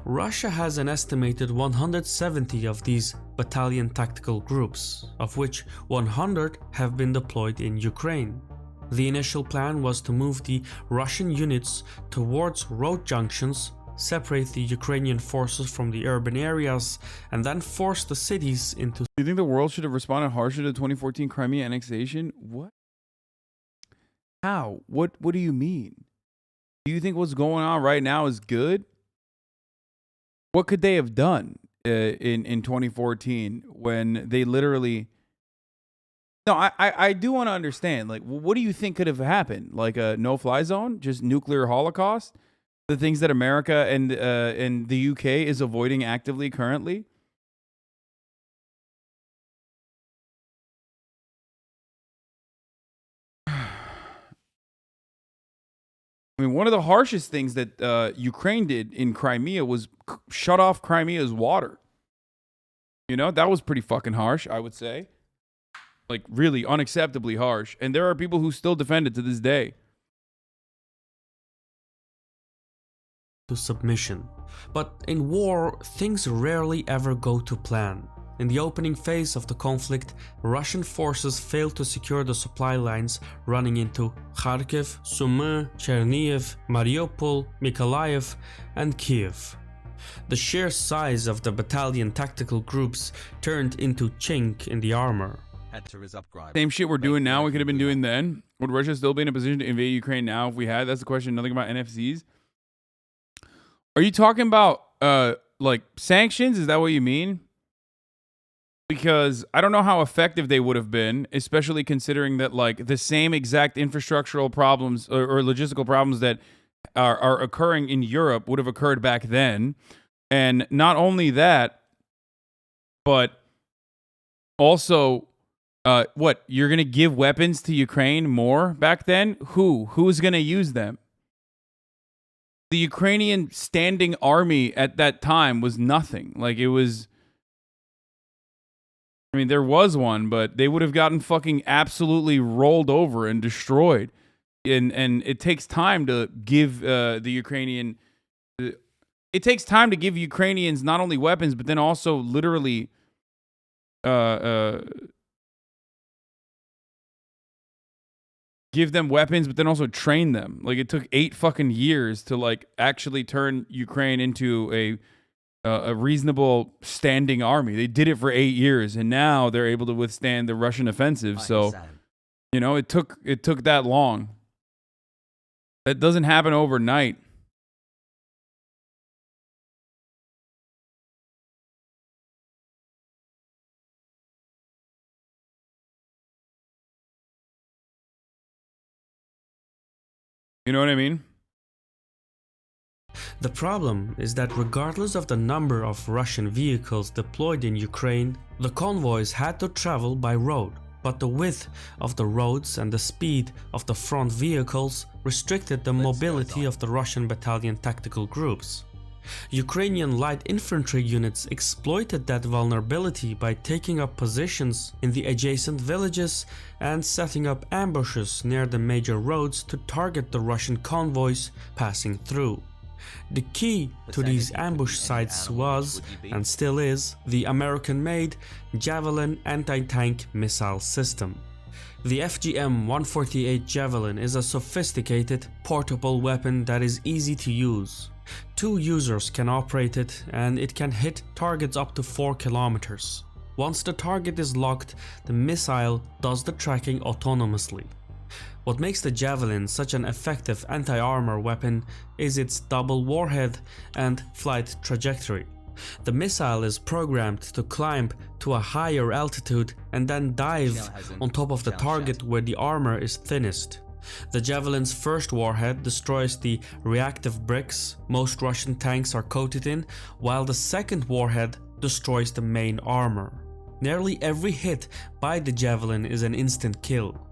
Russia has an estimated 170 of these battalion tactical groups, of which 100 have been deployed in Ukraine. The initial plan was to move the Russian units towards road junctions, separate the Ukrainian forces from the urban areas, and then force the cities into... Do you think the world should have responded harsher to 2014 Crimea annexation? What? How? What do you mean? Do you think what's going on right now is good? What could they have done in 2014 when they literally... No, I do want to understand, like, what do you think could have happened? Like a no-fly zone? Just nuclear holocaust? The things that America and the UK is avoiding actively currently? I mean, one of the harshest things that Ukraine did in Crimea was shut off Crimea's water. You know, that was pretty fucking harsh, I would say. Like, really unacceptably harsh. And there are people who still defend it to this day. To submission. But in war, things rarely ever go to plan. In the opening phase of the conflict, Russian forces failed to secure the supply lines running into Kharkiv, Sumy, Chernihiv, Mariupol, Mykolaiv, and Kiev. The sheer size of the battalion tactical groups turned into chink in the armor. Same shit we're doing now, we could have been doing then. Would Russia still be in a position to invade Ukraine now if we had? That's the question. Nothing about NFCs. Are you talking about like sanctions? Is that what you mean? Because I don't know how effective they would have been, especially considering that like the same exact infrastructural problems or logistical problems that are occurring in Europe would have occurred back then. And not only that, but also what, you're going to give weapons to Ukraine more back then? Who's going to use them? The Ukrainian standing army at that time was nothing. Like, it was... I mean, there was one, but they would have gotten fucking absolutely rolled over and destroyed. And it takes time to give the Ukrainian... It takes time to give Ukrainians not only weapons, but then also literally... give them weapons, but then also train them. Like, it took 8 fucking years to like actually turn Ukraine into a reasonable standing army. They did it for 8 years, and now they're able to withstand the Russian offensive. So, you know, it took that long. That doesn't happen overnight. You know what I mean? The problem is that regardless of the number of Russian vehicles deployed in Ukraine, the convoys had to travel by road, but the width of the roads and the speed of the front vehicles restricted the mobility of the Russian battalion tactical groups. Ukrainian light infantry units exploited that vulnerability by taking up positions in the adjacent villages and setting up ambushes near the major roads to target the Russian convoys passing through. The key to these ambush sites was, and still is, the American-made Javelin anti-tank missile system. The FGM-148 Javelin is a sophisticated, portable weapon that is easy to use. 2 users can operate it, and it can hit targets up to 4 kilometers. Once the target is locked, the missile does the tracking autonomously. What makes the Javelin such an effective anti-armor weapon is its double warhead and flight trajectory. The missile is programmed to climb to a higher altitude and then dive on top of the target where the armor is thinnest. The Javelin's first warhead destroys the reactive bricks most Russian tanks are coated in, while the second warhead destroys the main armor. Nearly every hit by the Javelin is an instant kill.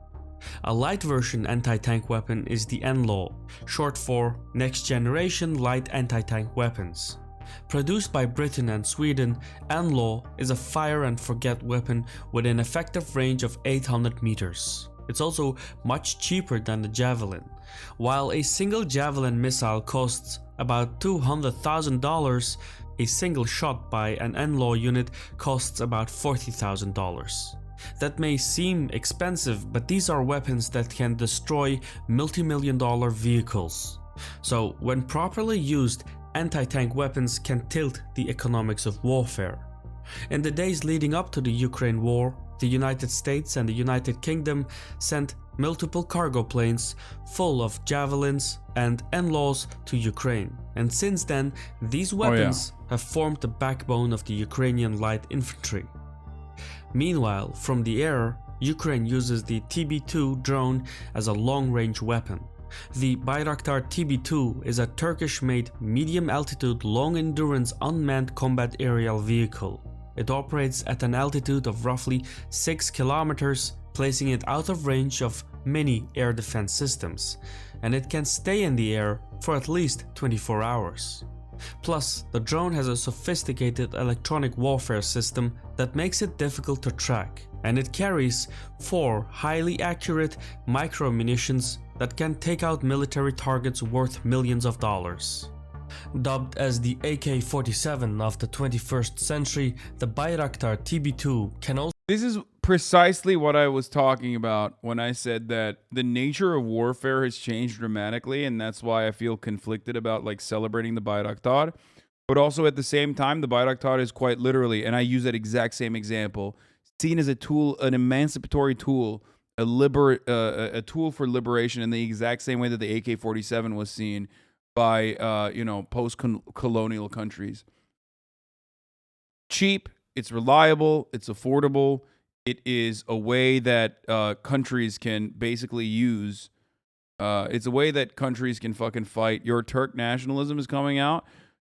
A light version anti-tank weapon is the NLAW, short for Next Generation Light Anti-Tank Weapons. Produced by Britain and Sweden, NLAW is a fire and forget weapon with an effective range of 800 meters. It's also much cheaper than the Javelin. While a single Javelin missile costs about $200,000, a single shot by an NLAW unit costs about $40,000. That may seem expensive, but these are weapons that can destroy multi-million-dollar vehicles. So when properly used, anti-tank weapons can tilt the economics of warfare. In the days leading up to the Ukraine war, the United States and the United Kingdom sent multiple cargo planes full of javelins and NLAWs to Ukraine. And since then, these weapons have formed the backbone of the Ukrainian light infantry. Meanwhile, from the air, Ukraine uses the TB2 drone as a long-range weapon. The Bayraktar TB2 is a Turkish-made medium-altitude, long-endurance unmanned combat aerial vehicle. It operates at an altitude of roughly 6 kilometers, placing it out of range of many air defense systems, and it can stay in the air for at least 24 hours. Plus, the drone has a sophisticated electronic warfare system that makes it difficult to track, and it carries 4 highly accurate micro-munitions that can take out military targets worth millions of dollars. Dubbed as the AK-47 of the 21st century, the Bayraktar TB2 can also... This is precisely what I was talking about when I said that the nature of warfare has changed dramatically, and that's why I feel conflicted about like celebrating the Bayraktar. But also at the same time, the Bayraktar is quite literally, and I use that exact same example, seen as a tool, an emancipatory tool, a tool for liberation in the exact same way that the AK-47 was seen by post-colonial countries. Cheap, it's reliable, it's affordable. It is a way that countries can basically use. It's a way that countries can fucking fight. Your Turk nationalism is coming out.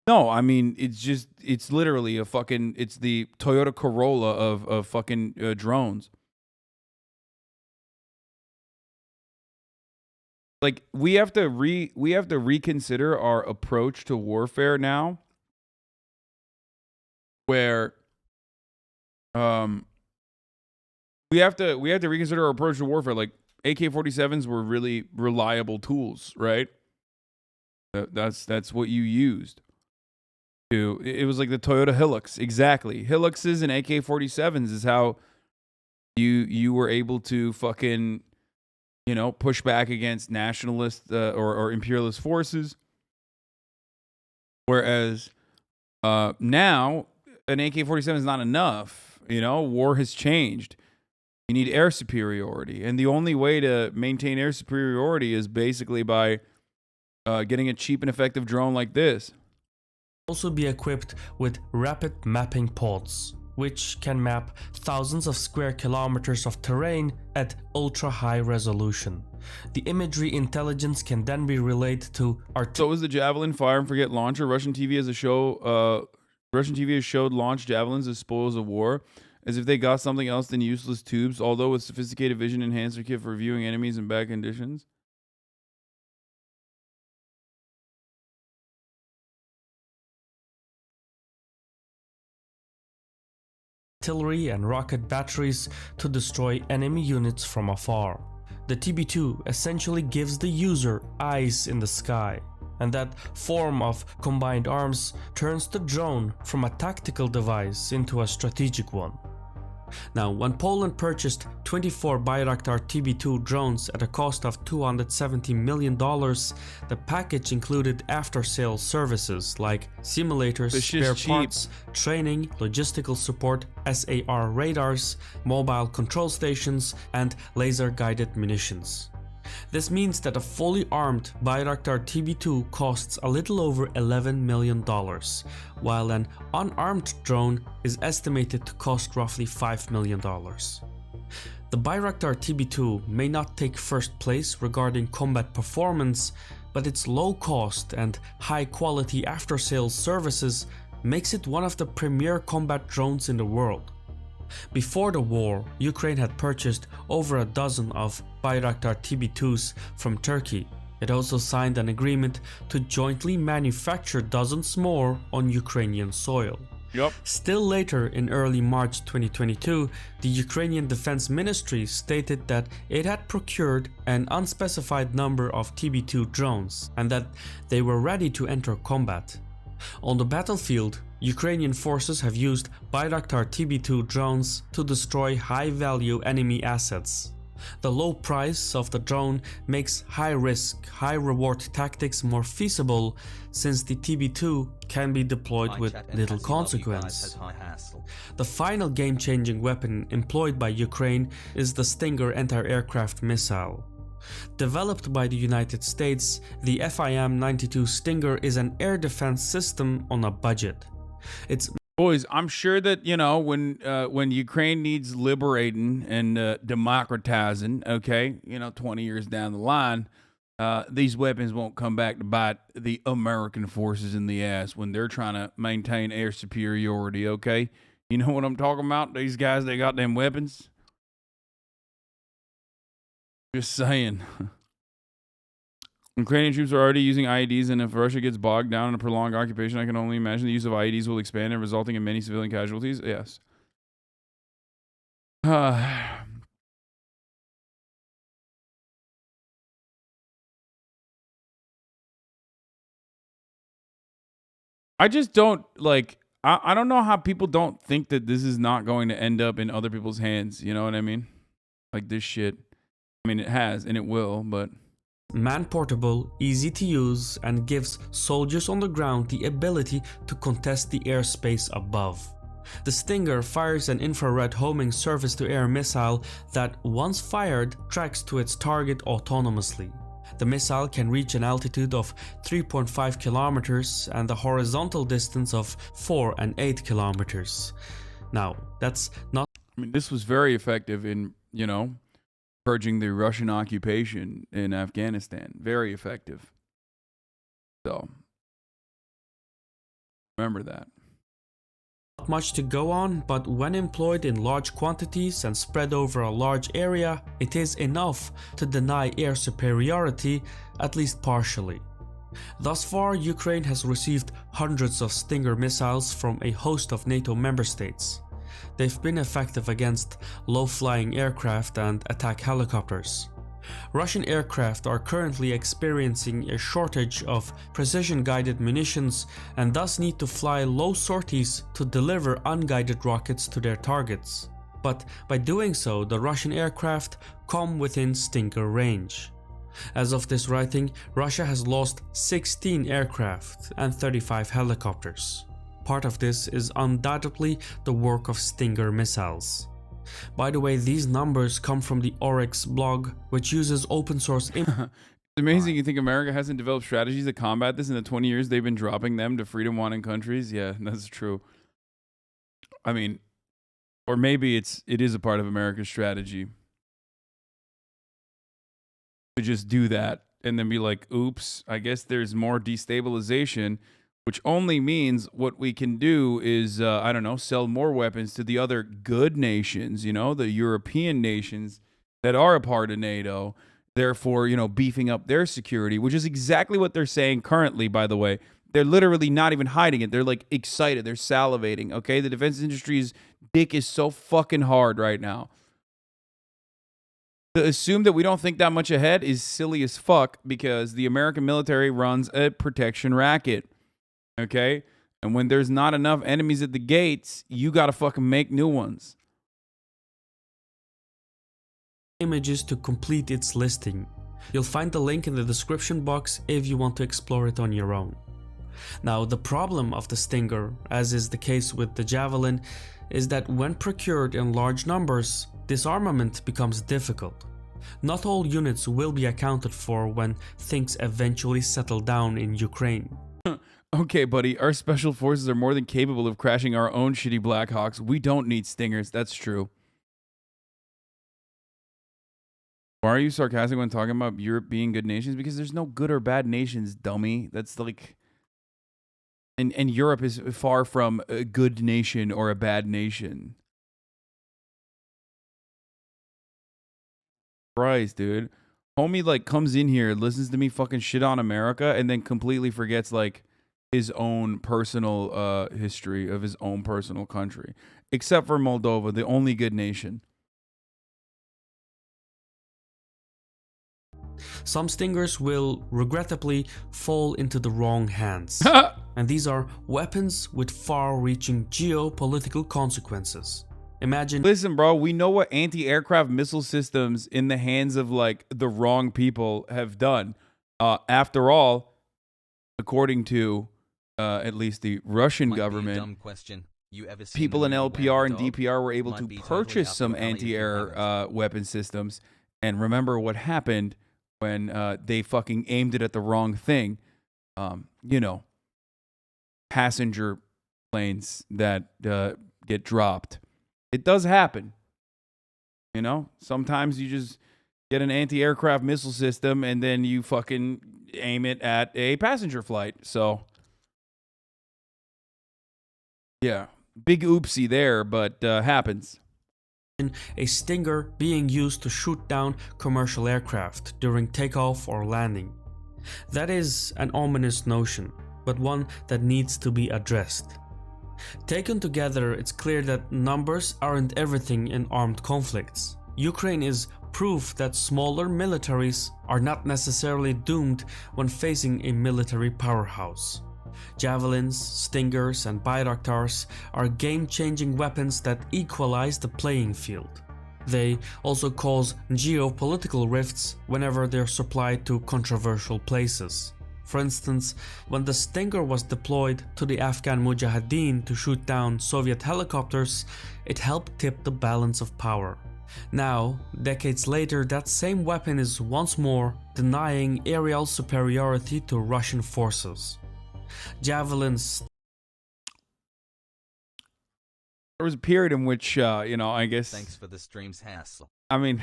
No, I mean, it's literally it's the Toyota Corolla of fucking drones. Like, we have to reconsider our approach to warfare now, where we have to reconsider our approach to warfare. Like, AK-47s were really reliable tools, right? That's what you used. It was like the Toyota Hilux, exactly. Hiluxes and AK-47s is how you were able to fucking, push back against nationalist or imperialist forces. Whereas now an AK-47 is not enough. War has changed. You need air superiority, and the only way to maintain air superiority is basically by getting a cheap and effective drone like this. Also be equipped with rapid mapping pods, which can map thousands of square kilometers of terrain at ultra-high resolution. The imagery intelligence can then be relayed to So is the Javelin fire and forget launcher. Russian TV has showed launch javelins as spoils of war, as if they got something else than useless tubes, although with sophisticated vision enhancer kit for viewing enemies in bad conditions. artillery and rocket batteries to destroy enemy units from afar. The TB2 essentially gives the user eyes in the sky, and that form of combined arms turns the drone from a tactical device into a strategic one. Now, when Poland purchased 24 Bayraktar TB2 drones at a cost of $270 million, the package included after-sales services like simulators, spare parts, training, logistical support, SAR radars, mobile control stations, and laser-guided munitions. This means that a fully armed Bayraktar TB2 costs a little over $11 million, while an unarmed drone is estimated to cost roughly $5 million. The Bayraktar TB2 may not take first place regarding combat performance, but its low cost and high quality after-sales services makes it one of the premier combat drones in the world. Before the war, Ukraine had purchased over a dozen of Bayraktar TB2s from Turkey. It also signed an agreement to jointly manufacture dozens more on Ukrainian soil. Yep. Still later, in early March 2022, the Ukrainian Defense Ministry stated that it had procured an unspecified number of TB2 drones and that they were ready to enter combat. On the battlefield, Ukrainian forces have used Bayraktar TB2 drones to destroy high-value enemy assets. The low price of the drone makes high-risk, high-reward tactics more feasible since the TB2 can be deployed with little consequence. The final game-changing weapon employed by Ukraine is the Stinger anti-aircraft missile. Developed by the United States, the FIM-92 Stinger is an air defense system on a budget. It's Boys, I'm sure that, you know, when Ukraine needs liberating and democratizing, okay, you know, 20 years down the line, these weapons won't come back to bite the American forces in the ass when they're trying to maintain air superiority, okay? You know what I'm talking about? These guys, they got them weapons. Just saying. Ukrainian troops are already using IEDs, and if Russia gets bogged down in a prolonged occupation, I can only imagine the use of IEDs will expand and resulting in many civilian casualties. Yes. I just don't, like, I don't know how people don't think that this is not going to end up in other people's hands. You know what I mean? Like this shit. I mean, it has, and it will, but... man-portable, easy to use, and gives soldiers on the ground the ability to contest the airspace above. The Stinger fires an infrared homing surface-to-air missile that, once fired, tracks to its target autonomously. The missile can reach an altitude of 3.5 kilometers and a horizontal distance of 4 and 8 kilometers. Now, that's not... I mean, this was very effective in, you know, purging the Russian occupation in Afghanistan. Very effective. So, remember that. Not much to go on, but when employed in large quantities and spread over a large area, it is enough to deny air superiority, at least partially. Thus far, Ukraine has received hundreds of Stinger missiles from a host of NATO member states. They've been effective against low-flying aircraft and attack helicopters. Russian aircraft are currently experiencing a shortage of precision-guided munitions and thus need to fly low sorties to deliver unguided rockets to their targets. But by doing so, the Russian aircraft come within Stinger range. As of this writing, Russia has lost 16 aircraft and 35 helicopters. Part of this is undoubtedly the work of Stinger missiles. By the way, these numbers come from the Oryx blog, which uses open source. It's amazing you think America hasn't developed strategies to combat this in the 20 years they've been dropping them to freedom-wanting countries. Yeah, that's true. I mean, or maybe it is a part of America's strategy to just do that and then be like, oops, I guess there's more destabilization. Which only means what we can do is, I don't know, sell more weapons to the other good nations, you know, the European nations that are a part of NATO, therefore, you know, beefing up their security, which is exactly what they're saying currently, by the way. They're literally not even hiding it. They're like excited. They're salivating, okay? The defense industry's dick is so fucking hard right now. To assume that we don't think that much ahead is silly as fuck because the American military runs a protection racket. Okay? And when there's not enough enemies at the gates, you gotta fucking make new ones. Images to complete its listing. You'll find the link in the description box if you want to explore it on your own. Now, the problem of the Stinger, as is the case with the Javelin, is that when procured in large numbers, disarmament becomes difficult. Not all units will be accounted for when things eventually settle down in Ukraine. Okay, buddy, our special forces are more than capable of crashing our own shitty Blackhawks. We don't need Stingers, that's true. Why are you sarcastic when talking about Europe being good nations? Because there's no good or bad nations, dummy. That's like... And Europe is far from a good nation or a bad nation. Christ, dude. Homie like comes in here, listens to me fucking shit on America, and then completely forgets like his own personal history of his own personal country. Except for Moldova, the only good nation. Some stingers will regrettably fall into the wrong hands. And these are weapons with far-reaching geopolitical consequences. Imagine. Listen, bro, we know what anti-aircraft missile systems in the hands of like the wrong people have done. After all, according to at least the Russian government, people in LPR and DPR were able to purchase some anti-air weapon systems. And remember what happened when they fucking aimed it at the wrong thing. You know, passenger planes that get dropped. It does happen. You know, sometimes you just get an anti-aircraft missile system and then you fucking aim it at a passenger flight. So, yeah, big oopsie there, but happens. A stinger being used to shoot down commercial aircraft during takeoff or landing. That is an ominous notion, but one that needs to be addressed. Taken together, it's clear that numbers aren't everything in armed conflicts. Ukraine is proof that smaller militaries are not necessarily doomed when facing a military powerhouse. Javelins, Stingers, and Bayraktars are game-changing weapons that equalize the playing field. They also cause geopolitical rifts whenever they're supplied to controversial places. For instance, when the Stinger was deployed to the Afghan Mujahideen to shoot down Soviet helicopters, it helped tip the balance of power. Now, decades later, that same weapon is once more denying aerial superiority to Russian forces. Javelins. There was a period in which, you know, I guess. Thanks for the stream's hassle. I mean,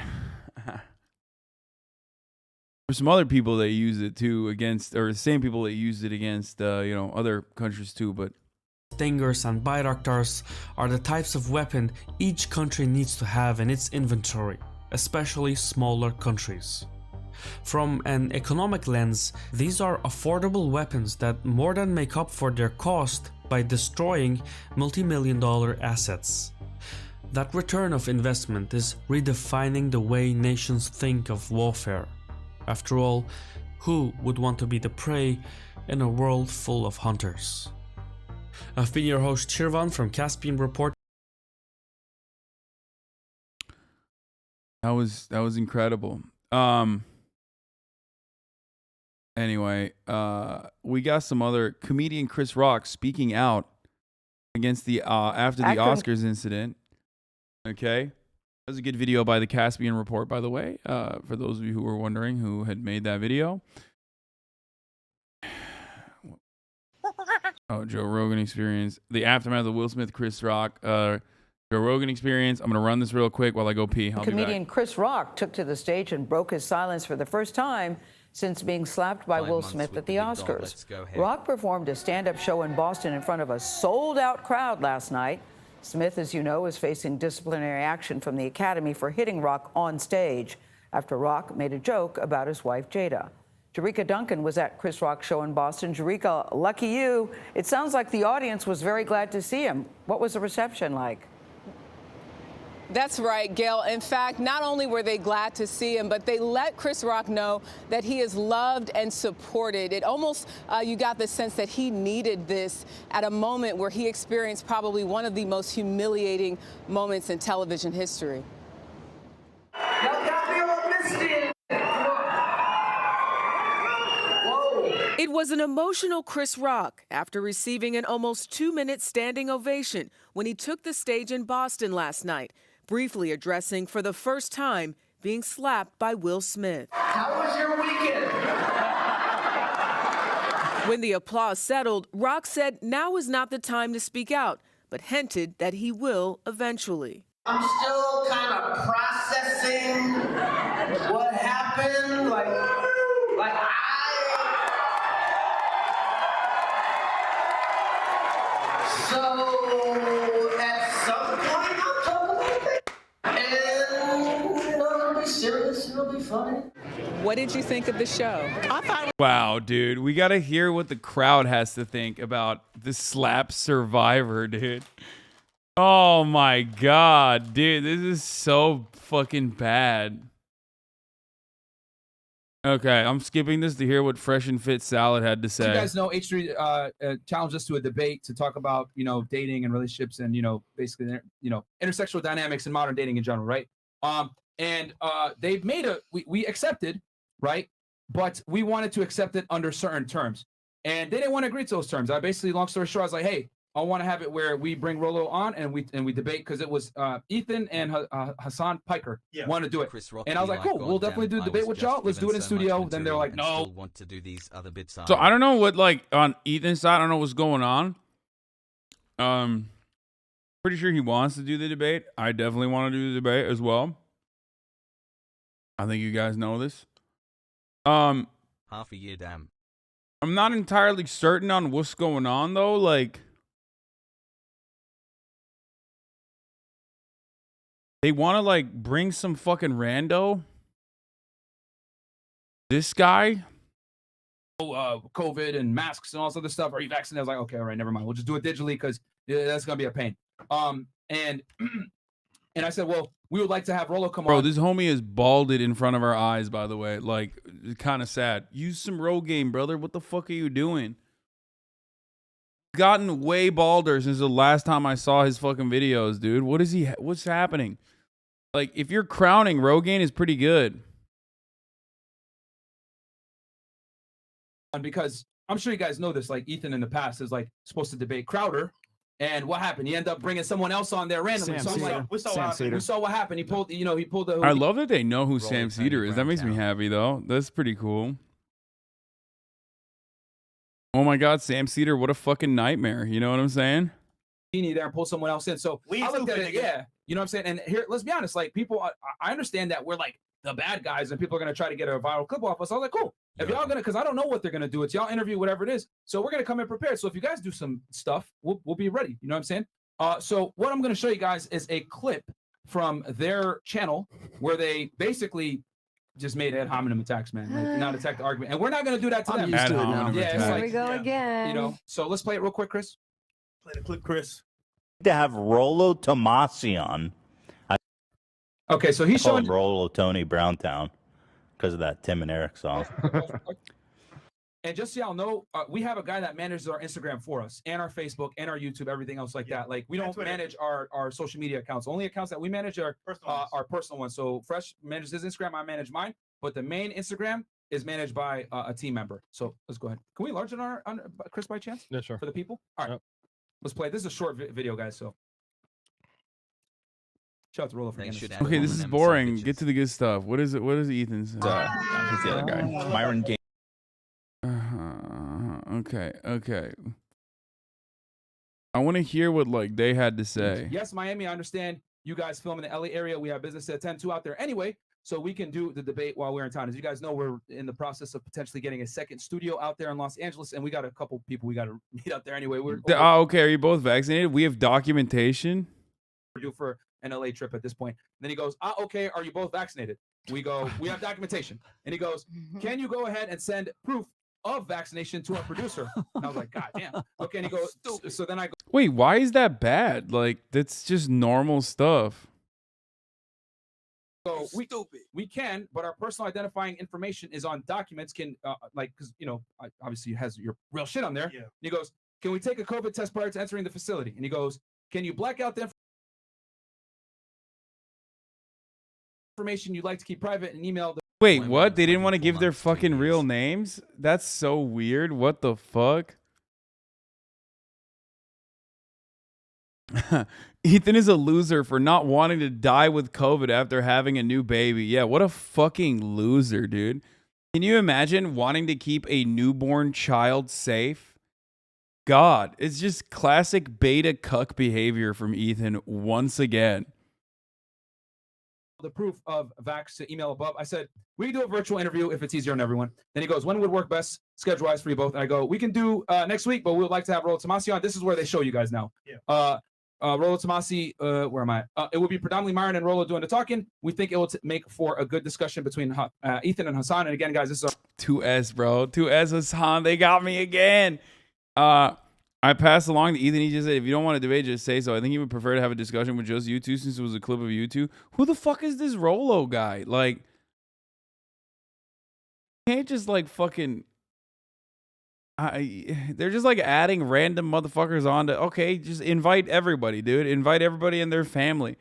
there's some other people that use it too against, or the same people that used it against, you know, other countries too, but. Stingers and Bayraktars are the types of weapon each country needs to have in its inventory, especially smaller countries. From an economic lens, these are affordable weapons that more than make up for their cost by destroying multi-million-dollar assets. That return of investment is redefining the way nations think of warfare. After all, who would want to be the prey in a world full of hunters? I've been your host Shirvan from Caspian Report. That was incredible. Anyway, we got some other comedian Chris Rock speaking out against the after the Oscars incident. Okay, that was a good video by the Caspian Report, by the way. For those of you who were wondering who had made that video. Oh, Joe Rogan Experience. The aftermath of the Will Smith, Chris Rock, Joe Rogan Experience. I'm going to run this real quick while I go pee. Comedian Chris Rock took to the stage and broke his silence for the first time since being slapped by Will Smith at the Oscars. Rock performed a stand-up show in Boston in front of a sold-out crowd last night. Smith, as you know, is facing disciplinary action from the Academy for hitting Rock on stage after Rock made a joke about his wife, Jada. Jerika Duncan was at Chris Rock's show in Boston. Jerika, lucky you. It sounds like the audience was very glad to see him. What was the reception like? That's right, Gail. In fact, not only were they glad to see him, but they let Chris Rock know that he is loved and supported. It almost, you got the sense that he needed this at a moment where he experienced probably one of the most humiliating moments in television history. It was an emotional Chris Rock after receiving an almost 2-minute standing ovation when he took the stage in Boston last night, briefly addressing for the first time being slapped by Will Smith. How was your weekend? When the applause settled, Rock said now is not the time to speak out, but hinted that he will eventually. I'm still kind of processing what happened. So at some point I'll talk about it. And it'll be serious, it'll be What did you think of the show? I thought Wow, dude. We got to hear what the crowd has to think about the slap survivor, dude. Oh my God, dude. This is so fucking bad. Okay, I'm skipping this to hear what Fresh and Fit Salad had to say. You guys know H3 challenged us to a debate to talk about, dating and relationships and, basically, intersexual dynamics and modern dating in general, right? They've made we accepted, right? But we wanted to accept it under certain terms. And they didn't want to agree to those terms. I basically, long story short, I was like, hey, I want to have it where we bring Rolo on and we debate, because it was Ethan and Hasan Piker want to do it. And I was like, cool, we'll definitely do a debate with y'all. Let's do it in studio. Then they're like, no. Want to do these other bits. So I don't know what, like, on Ethan's side, I don't know what's going on. Pretty sure he wants to do the debate. I definitely want to do the debate as well. I think you guys know this. Half a year, damn. I'm not entirely certain on what's going on though. Like, they want to like bring some fucking rando. This guy. COVID and masks and all this other stuff. Are you vaccinated? I was like, okay, all right, never mind. We'll just do it digitally, because that's gonna be a pain. And I said, well, we would like to have Rolo come on. Bro, this homie is balded in front of our eyes, by the way. Like, kind of sad. Use some Rogaine, brother. What the fuck are you doing? Gotten way balder since the last time I saw his fucking videos, dude. What's happening? Like, if you're crowning, Rogaine is pretty good. Because I'm sure you guys know this, like Ethan in the past is like supposed to debate Crowder. And what happened? He ended up bringing someone else on there randomly. So we saw what happened. He pulled the. I love that they know who Sam Cedar is. That makes me happy, though. That's pretty cool. Oh my God, Sam Cedar! What a fucking nightmare. You know what I'm saying? There and pull someone else in. So I looked at it. Yeah, you know what I'm saying. And here, let's be honest. Like, people, I understand that we're like the bad guys, and people are gonna try to get a viral clip off us. I was like, cool. If y'all gonna, because I don't know what they're gonna do. It's y'all interview, whatever it is. So we're gonna come in prepared. So if you guys do some stuff, we'll be ready. You know what I'm saying? So what I'm gonna show you guys is a clip from their channel where they basically just made ad hominem attacks, man. Like, not attack the argument, and we're not gonna do that to them. Ad hominem attacks. Here we go again. So let's play it real quick, Chris. Play the clip, Chris. To have Rolo Tomasi on. Okay, so he's showing Rolo Tony Browntown because of that Tim and Eric song. And just so y'all know, we have a guy that manages our Instagram for us, and our Facebook, and our YouTube, everything else like that. Like, we don't manage our social media accounts. Only accounts that we manage are our personal ones. So Fresh manages his Instagram, I manage mine. But the main Instagram is managed by a team member. So let's go ahead. Can we enlarge it on Chris by chance? Yeah, sure. For the people? All right. Let's play. This is a short video, guys. So shout out to Rolo for okay, this is boring. Get to the good stuff. What is it? What is Ethan's? He's the other guy. Myron Game. Okay. I want to hear what like they had to say. Yes, Miami. I understand you guys film in the LA area. We have business to attend to out there anyway, so we can do the debate while we're in town. As you guys know, we're in the process of potentially getting a second studio out there in Los Angeles, and we got a couple people we got to meet out there anyway. Okay, are you both vaccinated? We have documentation. We're due for an LA trip at this point. Then he goes, okay, are you both vaccinated? We go, we have documentation. And he goes, can you go ahead and send proof of vaccination to our producer? And I was like, God damn. Okay, and he goes, so then I go, wait, why is that bad? Like, that's just normal stuff. So we can, but our personal identifying information is on documents. Can like, because obviously it has your real shit on there. Yeah. And he goes, can we take a COVID test prior to entering the facility? And he goes, can you black out the information you'd like to keep private and email the. Wait, what? They didn't want to give their fucking real names? That's so weird. What the fuck? Ethan is a loser for not wanting to die with COVID after having a new baby. Yeah, what a fucking loser, dude. Can you imagine wanting to keep a newborn child safe? God, it's just classic beta cuck behavior from Ethan once again. The proof of vax to email above. I said, we can do a virtual interview if it's easier on everyone. Then he goes, when would work best schedule-wise for you both? And I go, we can do next week, but we would like to have Rolo Tomasi on. This is where they show you guys now. Yeah. Rolo Tomasi, where am I? It will be predominantly Myron and Rolo doing the talking. We think it will make for a good discussion between Ethan and Hasan. And again, guys, this is 2S, bro. 2S Hasan. They got me again. I passed along to Ethan. He just said, if you don't want to debate, just say so. I think he would prefer to have a discussion with just you two since it was a clip of you two. Who the fuck is this Rolo guy? Like, can't just like fucking... they're just like adding random motherfuckers on to... Okay, just invite everybody, dude. Invite everybody and their family.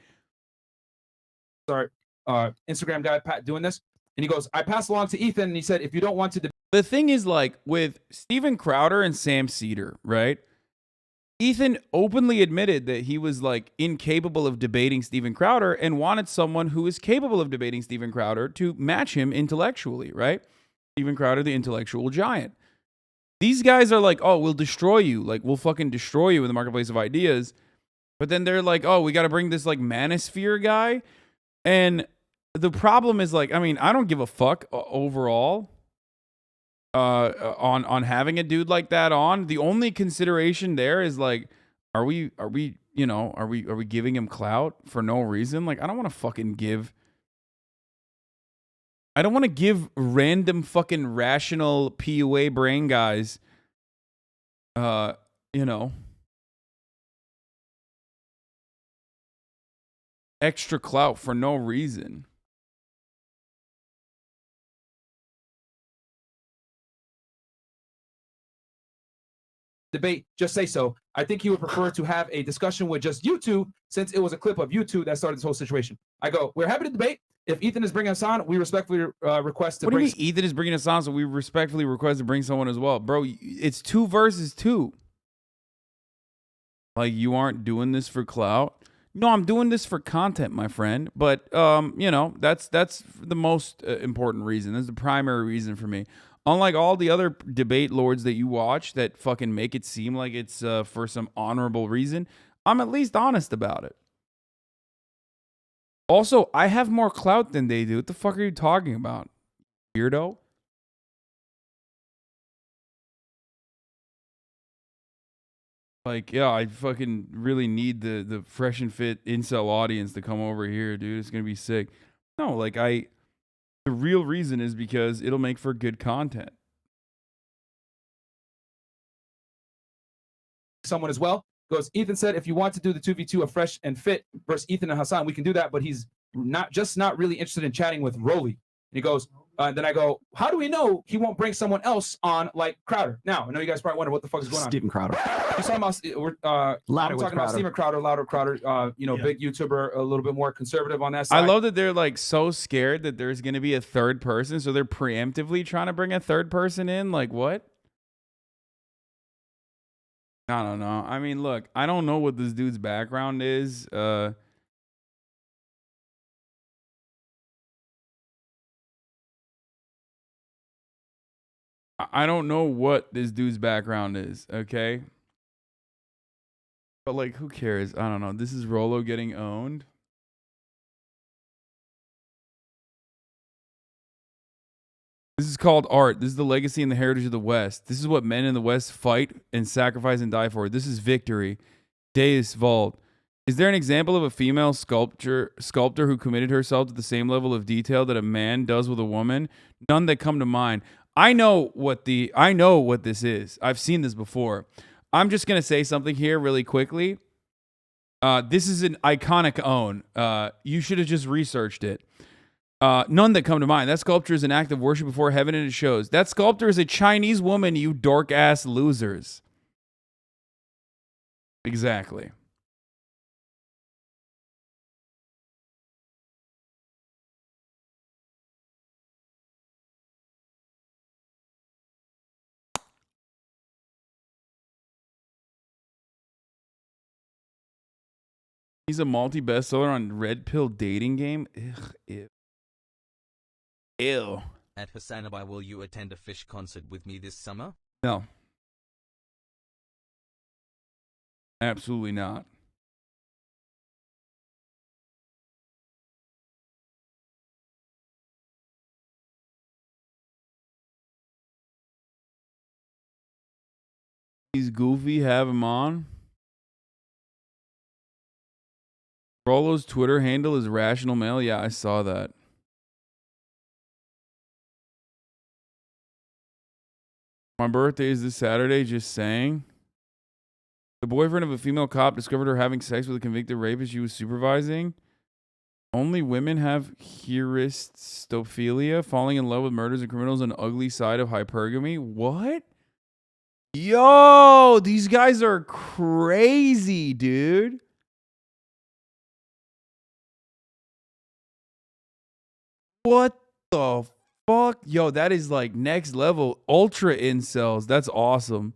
our Instagram guy, Pat, doing this. And he goes, I passed along to Ethan, and he said, if you don't want to... The thing is, like, with Steven Crowder and Sam Cedar, right? Ethan openly admitted that he was, like, incapable of debating Steven Crowder and wanted someone who is capable of debating Steven Crowder to match him intellectually, right? Steven Crowder, the intellectual giant. These guys are like, oh, we'll destroy you. Like, we'll fucking destroy you in the marketplace of ideas. But then they're like, oh, we got to bring this, like, manosphere guy. And the problem is, like, I mean, I don't give a fuck overall on having a dude like that on. The only consideration there is, like, are we giving him clout for no reason? Like, I don't want to give random fucking rational PUA brain guys, extra clout for no reason. Debate, just say so. I think he would prefer to have a discussion with just you two, since it was a clip of you two that started this whole situation. I go, we're happy to debate. If Ethan is bringing us on, we respectfully request to bring... What do you mean Ethan is bringing us on, so we respectfully request to bring someone as well? Bro, it's 2 versus 2. Like, you aren't doing this for clout? No, I'm doing this for content, my friend. But, that's the most important reason. That's the primary reason for me. Unlike all the other debate lords that you watch that fucking make it seem like it's for some honorable reason, I'm at least honest about it. Also, I have more clout than they do. What the fuck are you talking about, weirdo? Like, yeah, I fucking really need the fresh and fit incel audience to come over here, dude. It's gonna be sick. No, like, the real reason is because it'll make for good content. Someone as well. Goes, Ethan said, if you want to do the 2v2 of fresh and fit versus Ethan and Hasan, we can do that, but he's not really interested in chatting with Rolly. And he goes, then I go, how do we know he won't bring someone else on like Crowder? Now, I know you guys probably wonder what the fuck is going on. Steven Crowder. He's talking about, I'm talking about Steven Crowder, Louder Crowder, big YouTuber, a little bit more conservative on that side. I love that they're like so scared that there's going to be a third person, so they're preemptively trying to bring a third person in. Like, what? I don't know. I mean, look, I don't know what this dude's background is. I don't know what this dude's background is, okay? But, like, who cares? I don't know. This is Rolo getting owned. This is called art. This is the legacy and the heritage of the West. This is what men in the West fight and sacrifice and die for. This is victory. Deus Vult. Is there an example of a female sculptor who committed herself to the same level of detail that a man does with a woman? None that come to mind. I know what this is. I've seen this before. I'm just gonna say something here really quickly. This is an iconic own. You should have just researched it. None that come to mind. That sculpture is an act of worship before heaven, and it shows. That sculptor is a Chinese woman, you dork-ass losers. Exactly. He's a multi-bestseller on Red Pill dating game. Ugh, ew. Ew. At HasanAbi, will you attend a Fish concert with me this summer? No. Absolutely not. He's goofy, have him on. Rollo's Twitter handle is Rational Male. Yeah, I saw that. My birthday is this Saturday, just saying. The boyfriend of a female cop discovered her having sex with a convicted rapist she was supervising. Only women have hieristophilia, falling in love with murders and criminals, an ugly side of hypergamy. What? Yo, these guys are crazy, dude. What the fuck? Yo, that is like next level ultra incels. That's awesome.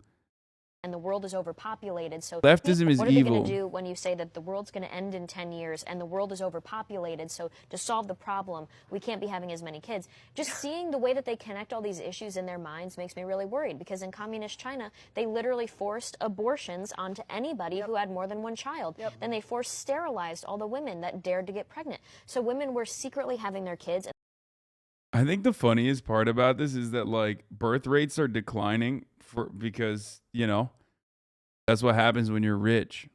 And the world is overpopulated. So Leftism is what are they evil. going to do when you say that the world's going to end in 10 years and the world is overpopulated? So to solve the problem, we can't be having as many kids. Just seeing the way that they connect all these issues in their minds makes me really worried, because in communist China, they literally forced abortions onto anybody who had more than one child. Then they forced sterilized all the women that dared to get pregnant. So women were secretly having their kids. I think the funniest part about this is that like birth rates are declining because, you know, that's what happens when you're rich.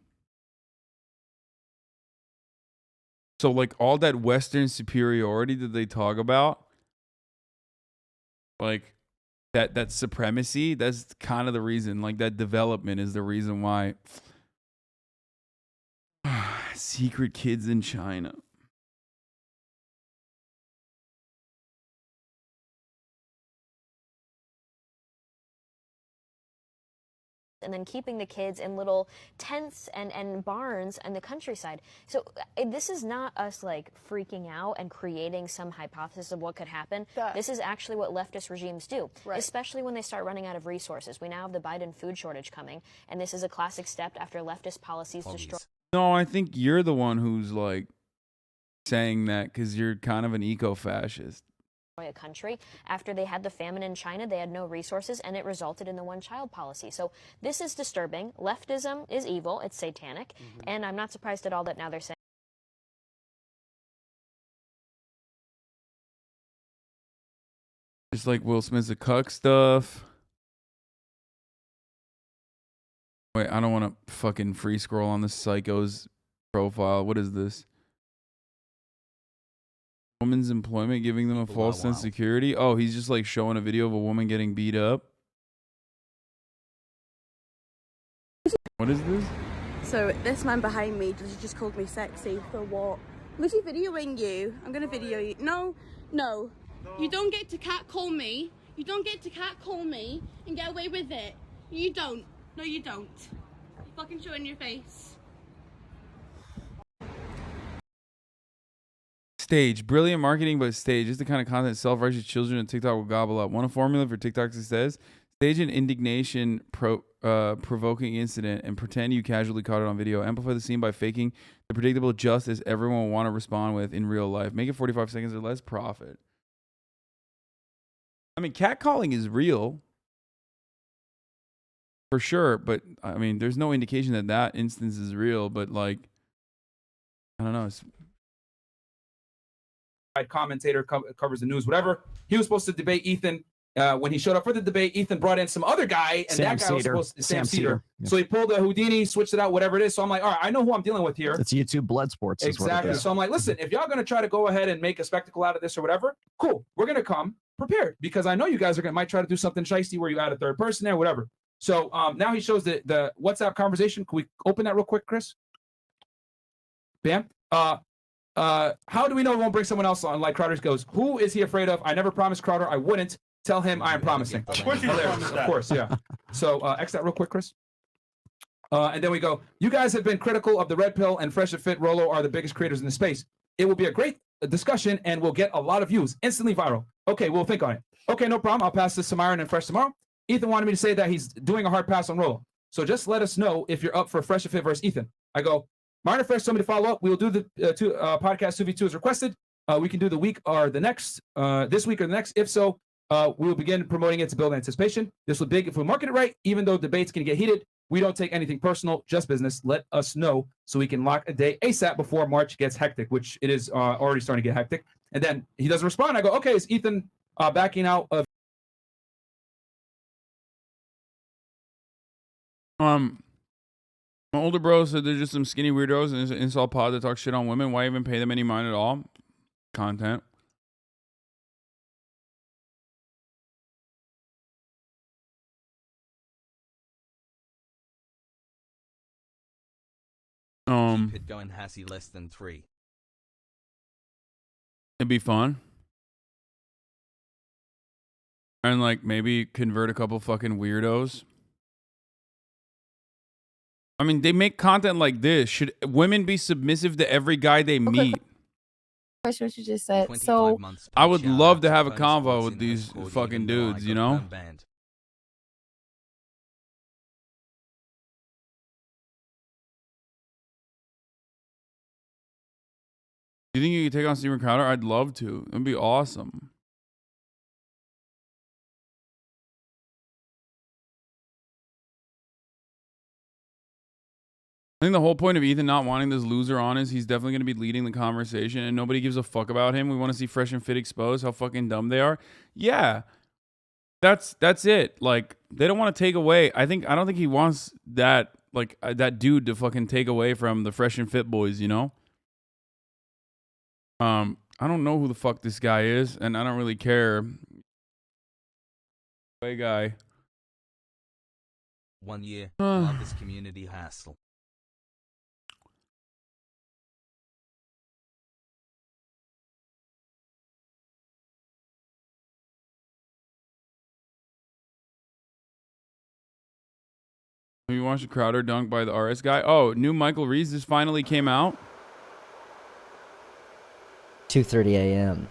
So like all that Western superiority that they talk about, like that supremacy, that's kind of the reason, like that development is the reason why secret kids in China. And then keeping the kids in little tents and barns in the countryside. So this is not us like freaking out and creating some hypothesis of what could happen. This is actually what leftist regimes do, especially when they start running out of resources. We now have the Biden food shortage coming, and this is a classic step after leftist policies destroy. No, I think you're the one who's like saying that because you're kind of an eco-fascist. A country. After they had the famine in China, they had no resources, and it resulted in the one-child policy. So this is disturbing. Leftism is evil. It's satanic. And I'm not surprised at all that now they're saying Just like Will Smith's a cuck stuff. Wait, I don't want to fucking free scroll on the psycho's profile. What is this? Woman's employment giving them a false sense of security. Oh, he's just like showing a video of a woman getting beat up. What is this? So this man behind me just called me sexy for what? Was he videoing you? I'm gonna video you. No. You don't get to catcall me. You don't get to catcall me and get away with it. You don't. No, you don't. You fucking show it in your face. Stage. Brilliant marketing, but stage. This is the kind of content self-righteous children on TikTok will gobble up. Want a formula for TikTok success? Stage an indignation provoking incident and pretend you casually caught it on video. Amplify the scene by faking the predictable justice everyone will want to respond with in real life. Make it 45 seconds or less. Profit. I mean, catcalling is real. For sure, but I mean, there's no indication that that instance is real, but like, I don't know. It's commentator covers the news, whatever. He was supposed to debate Ethan. When he showed up for the debate, Ethan brought in some other guy, and that guy was supposed to Sam Cedar. Yeah. So he pulled a Houdini, switched it out, whatever it is. So I'm like, all right, I know who I'm dealing with here. It's YouTube Blood Sports. Exactly. So I'm like, listen, if y'all gonna try to go ahead and make a spectacle out of this or whatever, cool. We're gonna come prepared because I know you guys might try to do something shiesty where you add a third person there, whatever. So now he shows the WhatsApp conversation. Can we open that real quick, Chris? Bam. How do we know we won't bring someone else on? Like Crowder goes, who is he afraid of? I never promised Crowder I wouldn't. Tell him I am promising. Of course, yeah. So X that real quick, Chris. And then we go, you guys have been critical of the Red Pill and Fresh and Fit. Rolo are the biggest creators in the space. It will be a great discussion and we'll get a lot of views. Instantly viral. Okay, we'll think on it. Okay, no problem. I'll pass this to Myron and Fresh tomorrow. Ethan wanted me to say that he's doing a hard pass on Rolo. So just let us know if you're up for Fresh and Fit versus Ethan. I go, Myron and Fresh told me to follow up. We will do the podcast 2v2 as requested. We can do the week or the next, this week or the next. If so, we will begin promoting it to build anticipation. This will be big if we market it right. Even though debates can get heated, we don't take anything personal, just business. Let us know so we can lock a day ASAP before March gets hectic, which it is already starting to get hectic. And then he doesn't respond. I go, okay, is Ethan backing out of? My older bro said there's just some skinny weirdos in this insult pod that talk shit on women. Why even pay them any mind at all? Content. Could go in Hassie less than 3. It'd be fun. And like maybe convert a couple fucking weirdos. I mean, they make content like this. Should women be submissive to every guy they meet? Question what you just said. So I would love to have a convo with these fucking dudes, you know? Do you think you could take on Steven Crowder? I'd love to. It'd be awesome. I think the whole point of Ethan not wanting this loser on is he's definitely going to be leading the conversation and nobody gives a fuck about him. We want to see Fresh and Fit expose how fucking dumb they are. Yeah. That's it. Like, they don't want to take away. I don't think he wants that, like, that dude to fucking take away from the Fresh and Fit boys, you know? I don't know who the fuck this guy is, and I don't really care. Way guy. 1 year. Love this community hassle. Have you watched Crowder dunk by the RS guy? Oh, new Michael Reeves just finally came out. 2:30 a.m.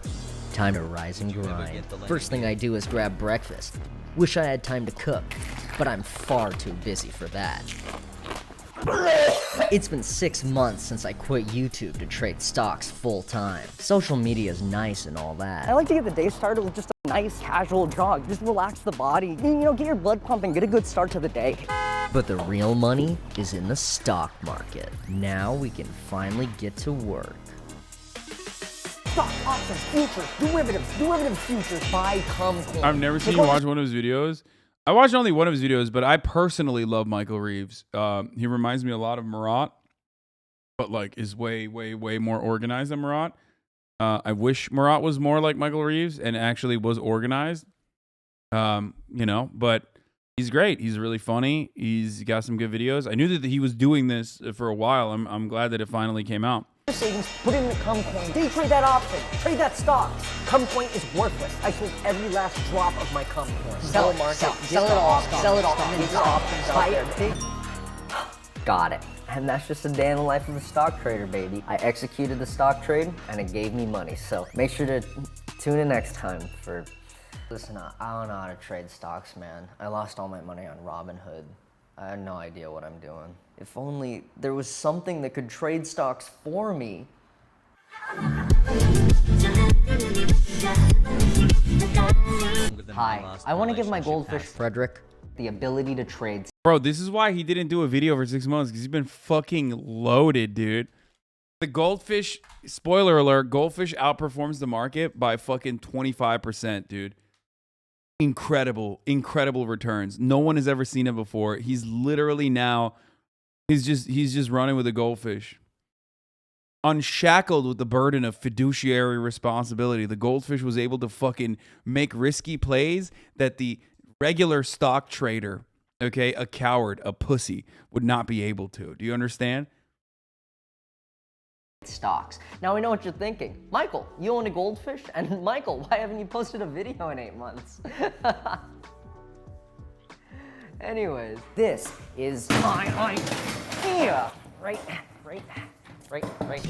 Time to rise and grind. First thing I do is grab breakfast. Wish I had time to cook, but I'm far too busy for that. It's been 6 months since I quit YouTube to trade stocks full-time. Social media is nice and all that. I like to get the day started with just a nice casual jog. Just relax the body, you know, get your blood pumping, get a good start to the day. But the real money is in the stock market. Now we can finally get to work. Stock, options, futures, derivative futures, buy, come, coin. I've never seen you watch one of his videos. I watched only one of his videos, but I personally love Michael Reeves. He reminds me a lot of Murat, but like is way, way, way more organized than Murat. I wish Murat was more like Michael Reeves and actually was organized. You know, but he's great. He's really funny. He's got some good videos. I knew that he was doing this for a while. I'm glad that it finally came out. Savings, put in the come coin, day trade that option, trade that stock. Come coin is worthless. I sold every last drop of my come coin. Sell it, sell it all, sell it all. Get your options out there. Got it. And that's just a day in the life of a stock trader, baby. I executed the stock trade and it gave me money. So make sure to tune in next time for... Listen, I don't know how to trade stocks, man. I lost all my money on Robinhood. I had no idea what I'm doing. If only there was something that could trade stocks for me. Hi, I want to give my goldfish Frederick the ability to trade. Bro, this is why he didn't do a video for 6 months, because he's been fucking loaded, dude. The goldfish, spoiler alert, goldfish outperforms the market by fucking 25%, dude. Incredible returns. No one has ever seen it before. He's literally now, he's just running with a goldfish. Unshackled with the burden of fiduciary responsibility, the goldfish was able to fucking make risky plays that the regular stock trader, okay, a coward, a pussy, would not be able to. Do you understand? Stocks. Now I know what you're thinking. Michael, you own a goldfish? And Michael, why haven't you posted a video in 8 months? Anyways, this is my idea. Right here.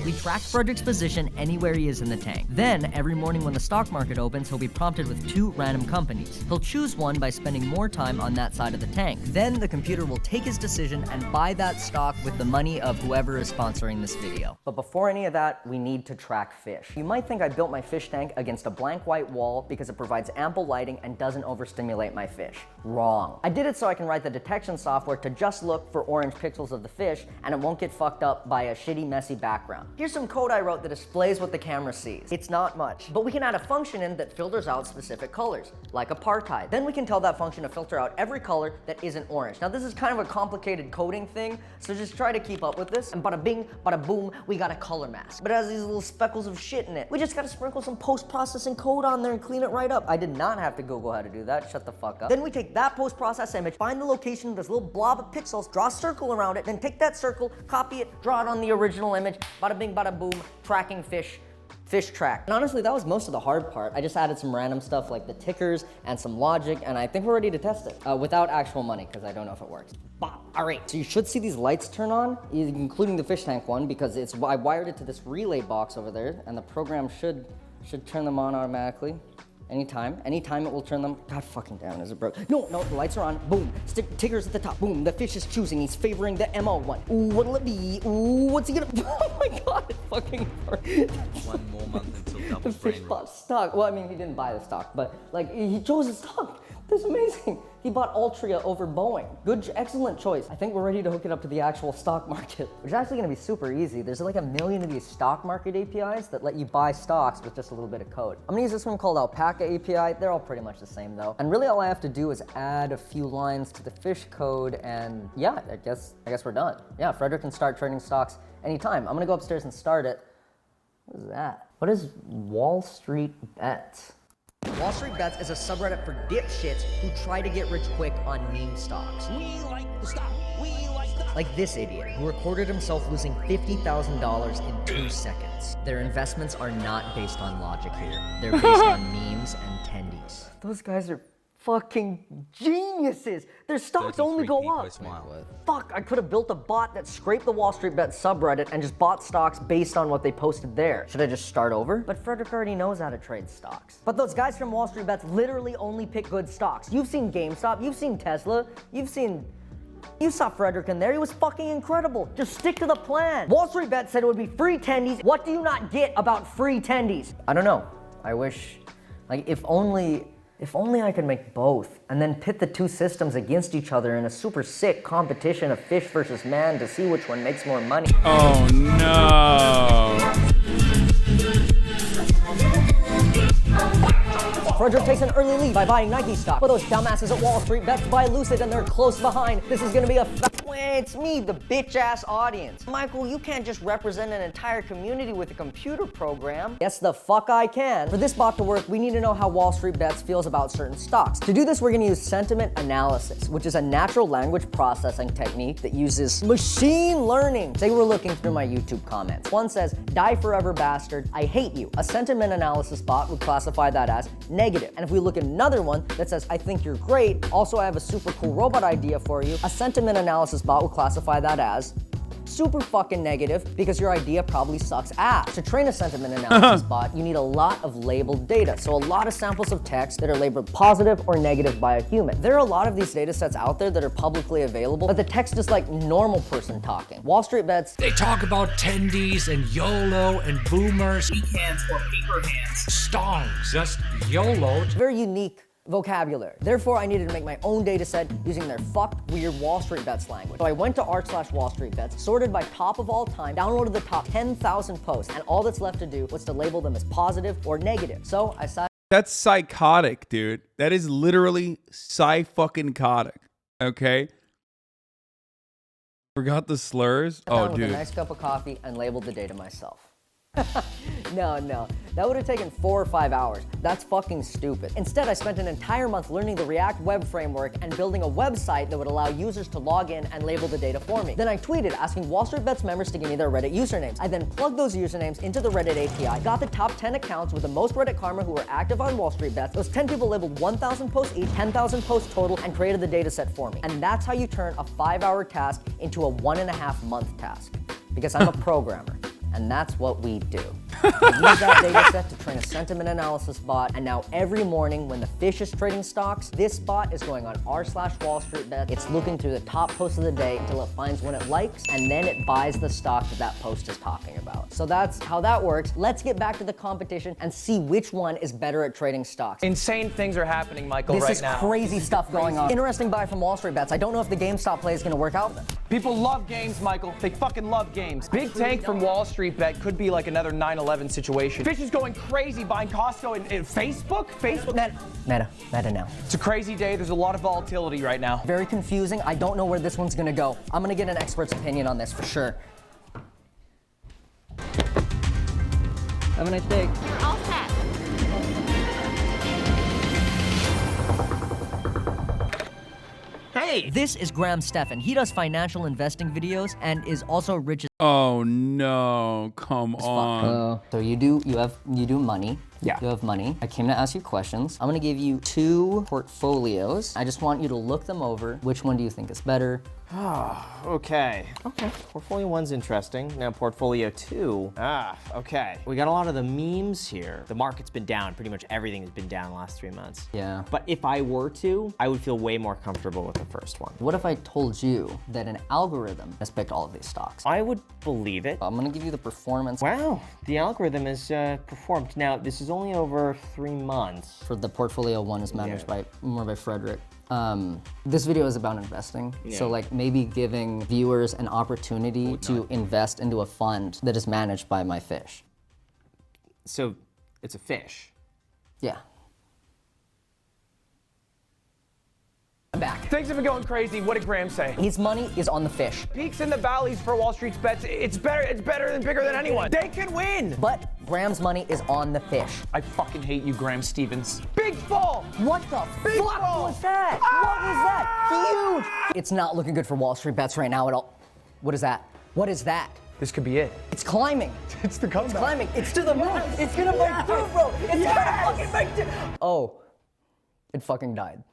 We track Frederick's position anywhere he is in the tank. Then, every morning when the stock market opens, he'll be prompted with 2 random companies. He'll choose one by spending more time on that side of the tank. Then, the computer will take his decision and buy that stock with the money of whoever is sponsoring this video. But before any of that, we need to track fish. You might think I built my fish tank against a blank white wall because it provides ample lighting and doesn't overstimulate my fish. Wrong. I did it so I can write the detection software to just look for orange pixels of the fish and it won't get fucked up by a shitty, messy messy background. Here's some code I wrote that displays what the camera sees. It's not much, but we can add a function in that filters out specific colors, like apartheid. Then we can tell that function to filter out every color that isn't orange. Now this is kind of a complicated coding thing, so just try to keep up with this. And bada bing, bada boom, we got a color mask. But it has these little speckles of shit in it. We just gotta sprinkle some post-processing code on there and clean it right up. I did not have to Google how to do that, shut the fuck up. Then we take that post-process image, find the location of this little blob of pixels, draw a circle around it, then take that circle, copy it, draw it on the original image, bada bing, bada boom, tracking fish track. And honestly, that was most of the hard part. I just added some random stuff like the tickers and some logic, and I think we're ready to test it without actual money, because I don't know if it works. All right, so you should see these lights turn on, including the fish tank one, because I wired it to this relay box over there, and the program should turn them on automatically. Anytime it will turn them. God fucking damn, is it broke? No, the lights are on. Boom. Tigger's at the top. Boom. The fish is choosing. He's favoring the MO one. Ooh, what'll it be? Ooh, what's he gonna? Oh my god, it fucking worked. 1 more month until double The fish bought stock. Well, I mean, he didn't buy the stock, but like he chose his stock. That's amazing. He bought Altria over Boeing. Excellent choice. I think we're ready to hook it up to the actual stock market, which is actually gonna be super easy. There's like 1 million of these stock market APIs that let you buy stocks with just a little bit of code. I'm gonna use this one called Alpaca API. They're all pretty much the same though. And really all I have to do is add a few lines to the fish code and yeah, I guess we're done. Yeah, Frederick can start trading stocks anytime. I'm gonna go upstairs and start it. What is that? What is Wall Street Bets? Wall Street Bets is a subreddit for dipshits who try to get rich quick on meme stocks. We like the stock. We like the Like this idiot who recorded himself losing $50,000 in 2 seconds. Their investments are not based on logic here. They're based on memes and tendies. Those guys are fucking geniuses. Their stocks only go up. Fuck, I could have built a bot that scraped the Wall Street Bet subreddit and just bought stocks based on what they posted there. Should I just start over? But Frederick already knows how to trade stocks. But those guys from Wall Street Bets literally only pick good stocks. You've seen GameStop, you've seen Tesla, you saw Frederick in there, he was fucking incredible. Just stick to the plan. Wall Street Bet said it would be free tendies. What do you not get about free tendies? I don't know. I wish, like, if only I could make both and then pit the two systems against each other in a super sick competition of fish versus man to see which one makes more money. Oh no. Frederick takes an early lead by buying Nike stock. But those dumbasses at Wall Street Bets buy Lucid and they're close behind. This is gonna be a it's me, the bitch-ass audience. Michael, you can't just represent an entire community with a computer program. Yes, the fuck I can. For this bot to work, we need to know how Wall Street Bets feels about certain stocks. To do this, we're gonna use sentiment analysis, which is a natural language processing technique that uses machine learning. Say we're looking through my YouTube comments. One says, "Die forever, bastard. I hate you." A sentiment analysis bot would classify that as negative. And if we look at another one that says, "I think you're great. Also, I have a super cool robot idea for you," a sentiment analysis bot will classify that as super fucking negative because your idea probably sucks ass. To train a sentiment analysis bot, you need a lot of labeled data. So a lot of samples of text that are labeled positive or negative by a human. There are a lot of these data sets out there that are publicly available, but the text is like normal person talking. Wall Street Bets, they talk about tendies and YOLO and boomers. Weak hands or paper hands. Stongs, just YOLO. Very unique vocabulary. Therefore, I needed to make my own data set using their fucked weird Wall Street Bets language. So I went to r/Wall Street Bets, sorted by top of all time, downloaded the top 10,000 posts, and all that's left to do was to label them as positive or negative. So I sat. That's psychotic, dude. That is literally psy-fucking-cotic. Okay? Forgot the slurs? Oh, with dude. a nice cup of coffee and labeled the data myself. No, that would have taken 4 or 5 hours. That's fucking stupid. Instead, I spent an entire month learning the React web framework and building a website that would allow users to log in and label the data for me. Then I tweeted asking Wall Street Bets members to give me their Reddit usernames. I then plugged those usernames into the Reddit API, got the top 10 accounts with the most Reddit karma who were active on Wall Street Bets. Those 10 people labeled 1,000 posts each, 10,000 posts total, and created the data set for me. And that's how you turn a 5-hour task into a 1.5-month task. Because I'm a programmer. And that's what we do. I use that data set to train a sentiment analysis bot, and now every morning when the fish is trading stocks, this bot is going on r/Wall Street Bet. It's looking through the top posts of the day until it finds one it likes, and then it buys the stock that post is talking about. So that's how that works. Let's get back to the competition and see which one is better at trading stocks. Insane things are happening, Michael, right now. This is crazy stuff going on. Interesting buy from Wall Street Bets. I don't know if the GameStop play is gonna work out. People love games, Michael. They fucking love games. Big tank from Wall Street bet could be like another 9/11 situation. Fish is going crazy buying Costco and Facebook? Meta now. It's a crazy day. There's a lot of volatility right now. Very confusing. I don't know where this one's gonna go. I'm gonna get an expert's opinion on this for sure. Have a nice day. You're all set. Hey! This is Graham Stephan. He does financial investing videos and is also rich as Oh no, come on. So you do money. Yeah. You have money. I came to ask you questions. I'm gonna give you 2 portfolios. I just want you to look them over. Which one do you think is better? Okay. Portfolio 1's interesting. Now portfolio 2. Okay. We got a lot of the memes here. The market's been down. Pretty much everything has been down the last 3 months. Yeah. But if I were to, I would feel way more comfortable with the first one. What if I told you that an algorithm has picked all of these stocks? I would believe it. I'm gonna give you the performance. Wow, the algorithm has performed. Now, this is only over 3 months. For the portfolio 1 is managed by Frederick. This video is about investing. So like maybe giving viewers an opportunity to invest into a fund that is managed by my fish. So it's a fish. Yeah. I'm back. Things have been going crazy. What did Graham say? His money is on the fish. Peaks and the valleys for Wall Street's bets. It's better than bigger than anyone. They can win. But Graham's money is on the fish. I fucking hate you, Graham Stevens. Big fall. What the fuck was that? What was that? Huge. It's not looking good for Wall Street bets right now at all. What is that? What is that? This could be it. It's climbing. It's the comeback. It's climbing. It's to the moon. It's gonna break through, bro. It's gonna fucking break through. Oh, it fucking died.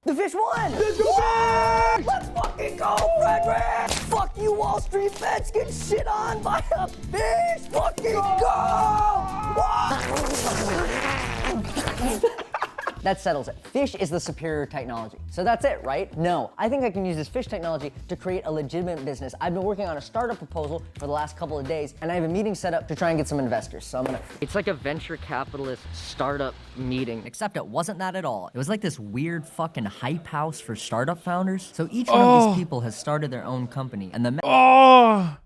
The fish won! Let's go back! Let's fucking go, Frederick! Fuck you, Wall Street bets! Get shit on by a fish! Fucking go! That settles it. Fish is the superior technology. So that's it, right? No. I think I can use this fish technology to create a legitimate business. I've been working on a startup proposal for the last couple of days, and I have a meeting set up to try and get some investors. So I'm gonna... It's like a venture capitalist startup meeting. Except it wasn't that at all. It was like this weird fucking hype house for startup founders. So each one of these people has started their own company, and the... Oh,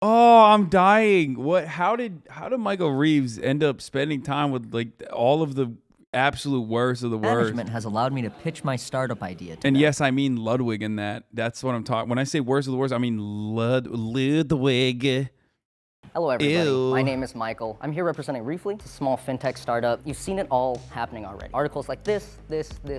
I'm dying. What? How did Michael Reeves end up spending time with like all of the absolute worst of the worst? Management has allowed me to pitch my startup idea to And them. yes, I mean Ludwig in that. That's what I'm talking. When I say worst of the worst, I mean Ludwig. Hello, everybody. Ew. My name is Michael. I'm here representing Reefly. It's a small fintech startup. You've seen it all happening already. Articles like this.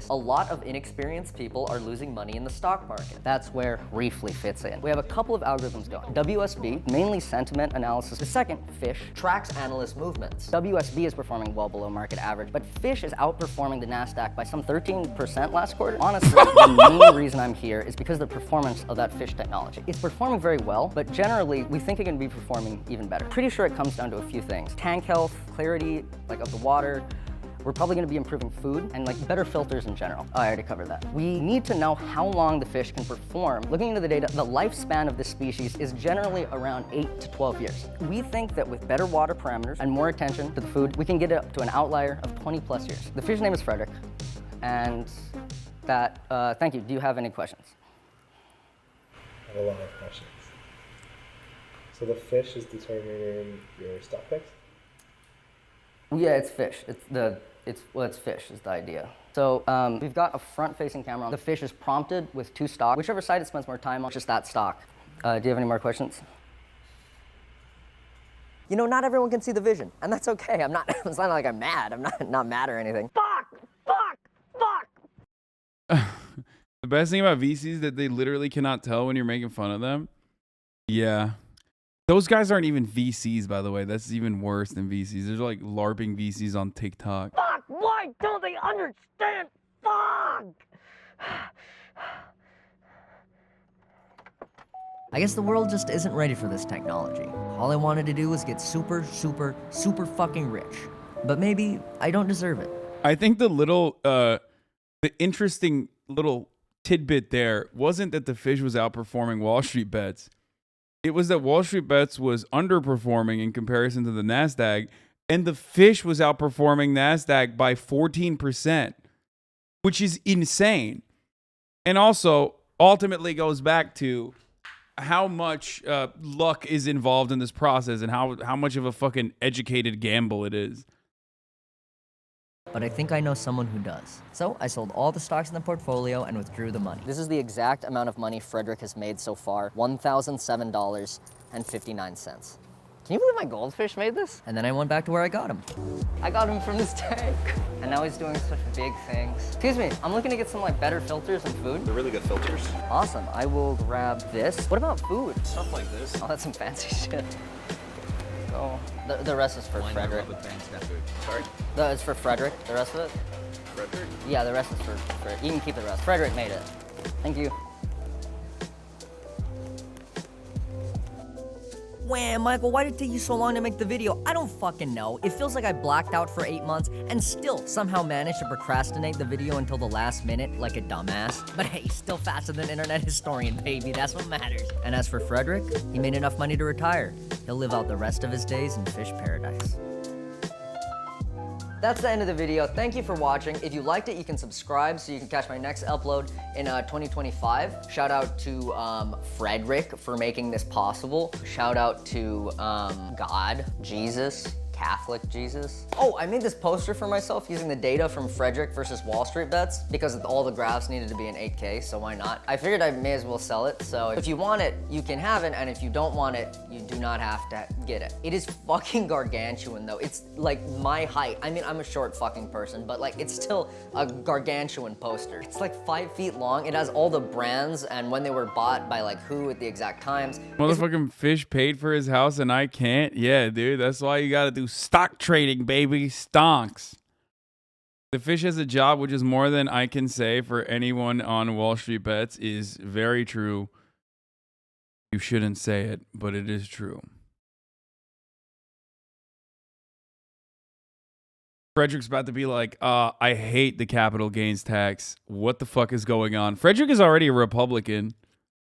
A lot of inexperienced people are losing money in the stock market. That's where Reefly fits in. We have a couple of algorithms going. WSB, mainly sentiment analysis. The second, Fish, tracks analyst movements. WSB is performing well below market average, but Fish is outperforming the NASDAQ by some 13% last quarter. Honestly, the main reason I'm here is because of the performance of that Fish technology. It's performing very well, but generally, we think it can be performing even better. Pretty sure it comes down to a few things. Tank health, clarity, like of the water. We're probably gonna be improving food and like better filters in general. Oh, I already covered that. We need to know how long the fish can perform. Looking into the data, the lifespan of this species is generally around 8 to 12 years. We think that with better water parameters and more attention to the food, we can get it up to an outlier of 20 plus years. The fish name is Frederick, and that, thank you. Do you have any questions? I have a lot of questions. So the fish is determining your stock picks? Yeah, it's fish. It's fish is the idea. So we've got a front-facing camera. The fish is prompted with 2 stocks. Whichever side it spends more time on, just that stock. Do you have any more questions? You know, not everyone can see the vision, and that's okay. I'm not. It's not like I'm mad. I'm not mad or anything. The best thing about VCs is that they literally cannot tell when you're making fun of them. Yeah. Those guys aren't even VCs, by the way. That's even worse than VCs. There's like LARPing VCs on TikTok. Fuck! Why don't they understand? Fuck! I guess the world just isn't ready for this technology. All I wanted to do was get super fucking rich. But maybe I don't deserve it. I think the interesting little tidbit there wasn't that the fish was outperforming Wall Street bets. It was that Wall Street bets was underperforming in comparison to the NASDAQ, and the fish was outperforming NASDAQ by 14%, which is insane. And also, ultimately goes back to how much luck is involved in this process and how much of a fucking educated gamble it is. But I think I know someone who does. So I sold all the stocks in the portfolio and withdrew the money. This is the exact amount of money Frederick has made so far, $1,007.59. Can you believe my goldfish made this? And then I went back to where I got him. I got him from this tank. And now he's doing such big things. Excuse me, I'm looking to get some like better filters and food. They're really good filters. Awesome, I will grab this. What about food? Stuff like this. Oh, that's some fancy shit. Go. The rest is for Frederick. Sorry? It's for Frederick, the rest of it? Frederick? Yeah, the rest is for Frederick. You can keep the rest. Frederick made it. Thank you. Wham, Michael, why did it take you so long to make the video? I don't fucking know. It feels like I blacked out for 8 months and still somehow managed to procrastinate the video until the last minute like a dumbass. But hey, still faster than internet historian, baby. That's what matters. And as for Frederick, he made enough money to retire. He'll live out the rest of his days in fish paradise. That's the end of the video. Thank you for watching. If you liked it, you can subscribe so you can catch my next upload in 2025. Shout out to Frederick for making this possible. Shout out to God, Jesus, Catholic Jesus. Oh, I made this poster for myself using the data from Frederick versus Wall Street bets because all the graphs needed to be in 8K, so why not? I figured I may as well sell it, so if you want it, you can have it, and if you don't want it, you do not have to get it. It is fucking gargantuan though. It's like my height. I mean, I'm a short fucking person, but like it's still a gargantuan poster. It's like 5 feet long. It has all the brands and when they were bought by like who at the exact times. Motherfucking fish paid for his house and I can't? Yeah, dude, that's why you gotta do stock trading, baby. Stonks. The fish has a job, which is more than I can say for anyone on Wall Street Bets, is very true. You shouldn't say it, but it is true. Frederick's about to be like, I hate the capital gains tax. What the fuck is going on? Frederick is already a Republican.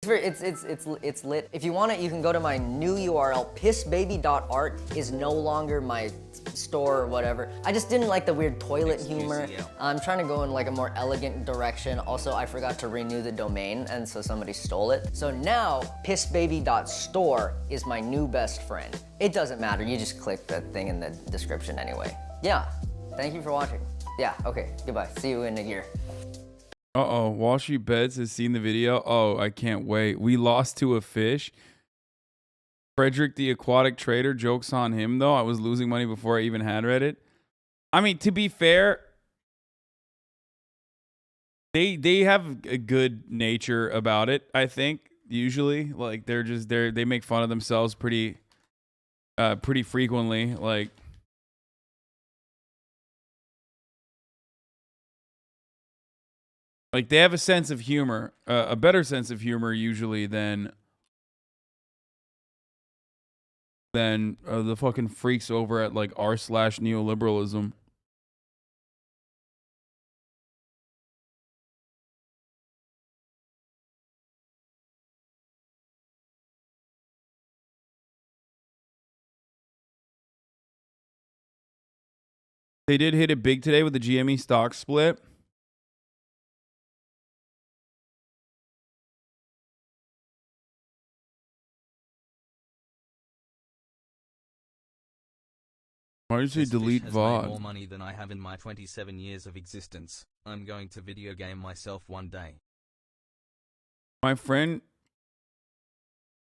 It's lit. If you want it, you can go to my new URL. Pissbaby.art is no longer my store or whatever. I just didn't like the weird toilet humor. I'm trying to go in like a more elegant direction. Also, I forgot to renew the domain, and so somebody stole it. So now, pissbaby.store is my new best friend. It doesn't matter. You just click the thing in the description anyway. Yeah. Thank you for watching. Yeah. Okay. Goodbye. See you in a year. Uh-oh, Wall Street Bets has seen the video. Oh, I can't wait. We lost to a fish. Frederick the aquatic trader, joke's on him though. I was losing money before I even had read it. I mean, to be fair, they have a good nature about it, I think, usually. Like they make fun of themselves pretty frequently. Like they have a sense of humor, a better sense of humor usually than the fucking freaks over at like r/neoliberalism. They did hit it big today with the GME stock split. Why did you say delete VOD? More money than I have in my 27 years of existence. I'm going to video game myself one day. My friend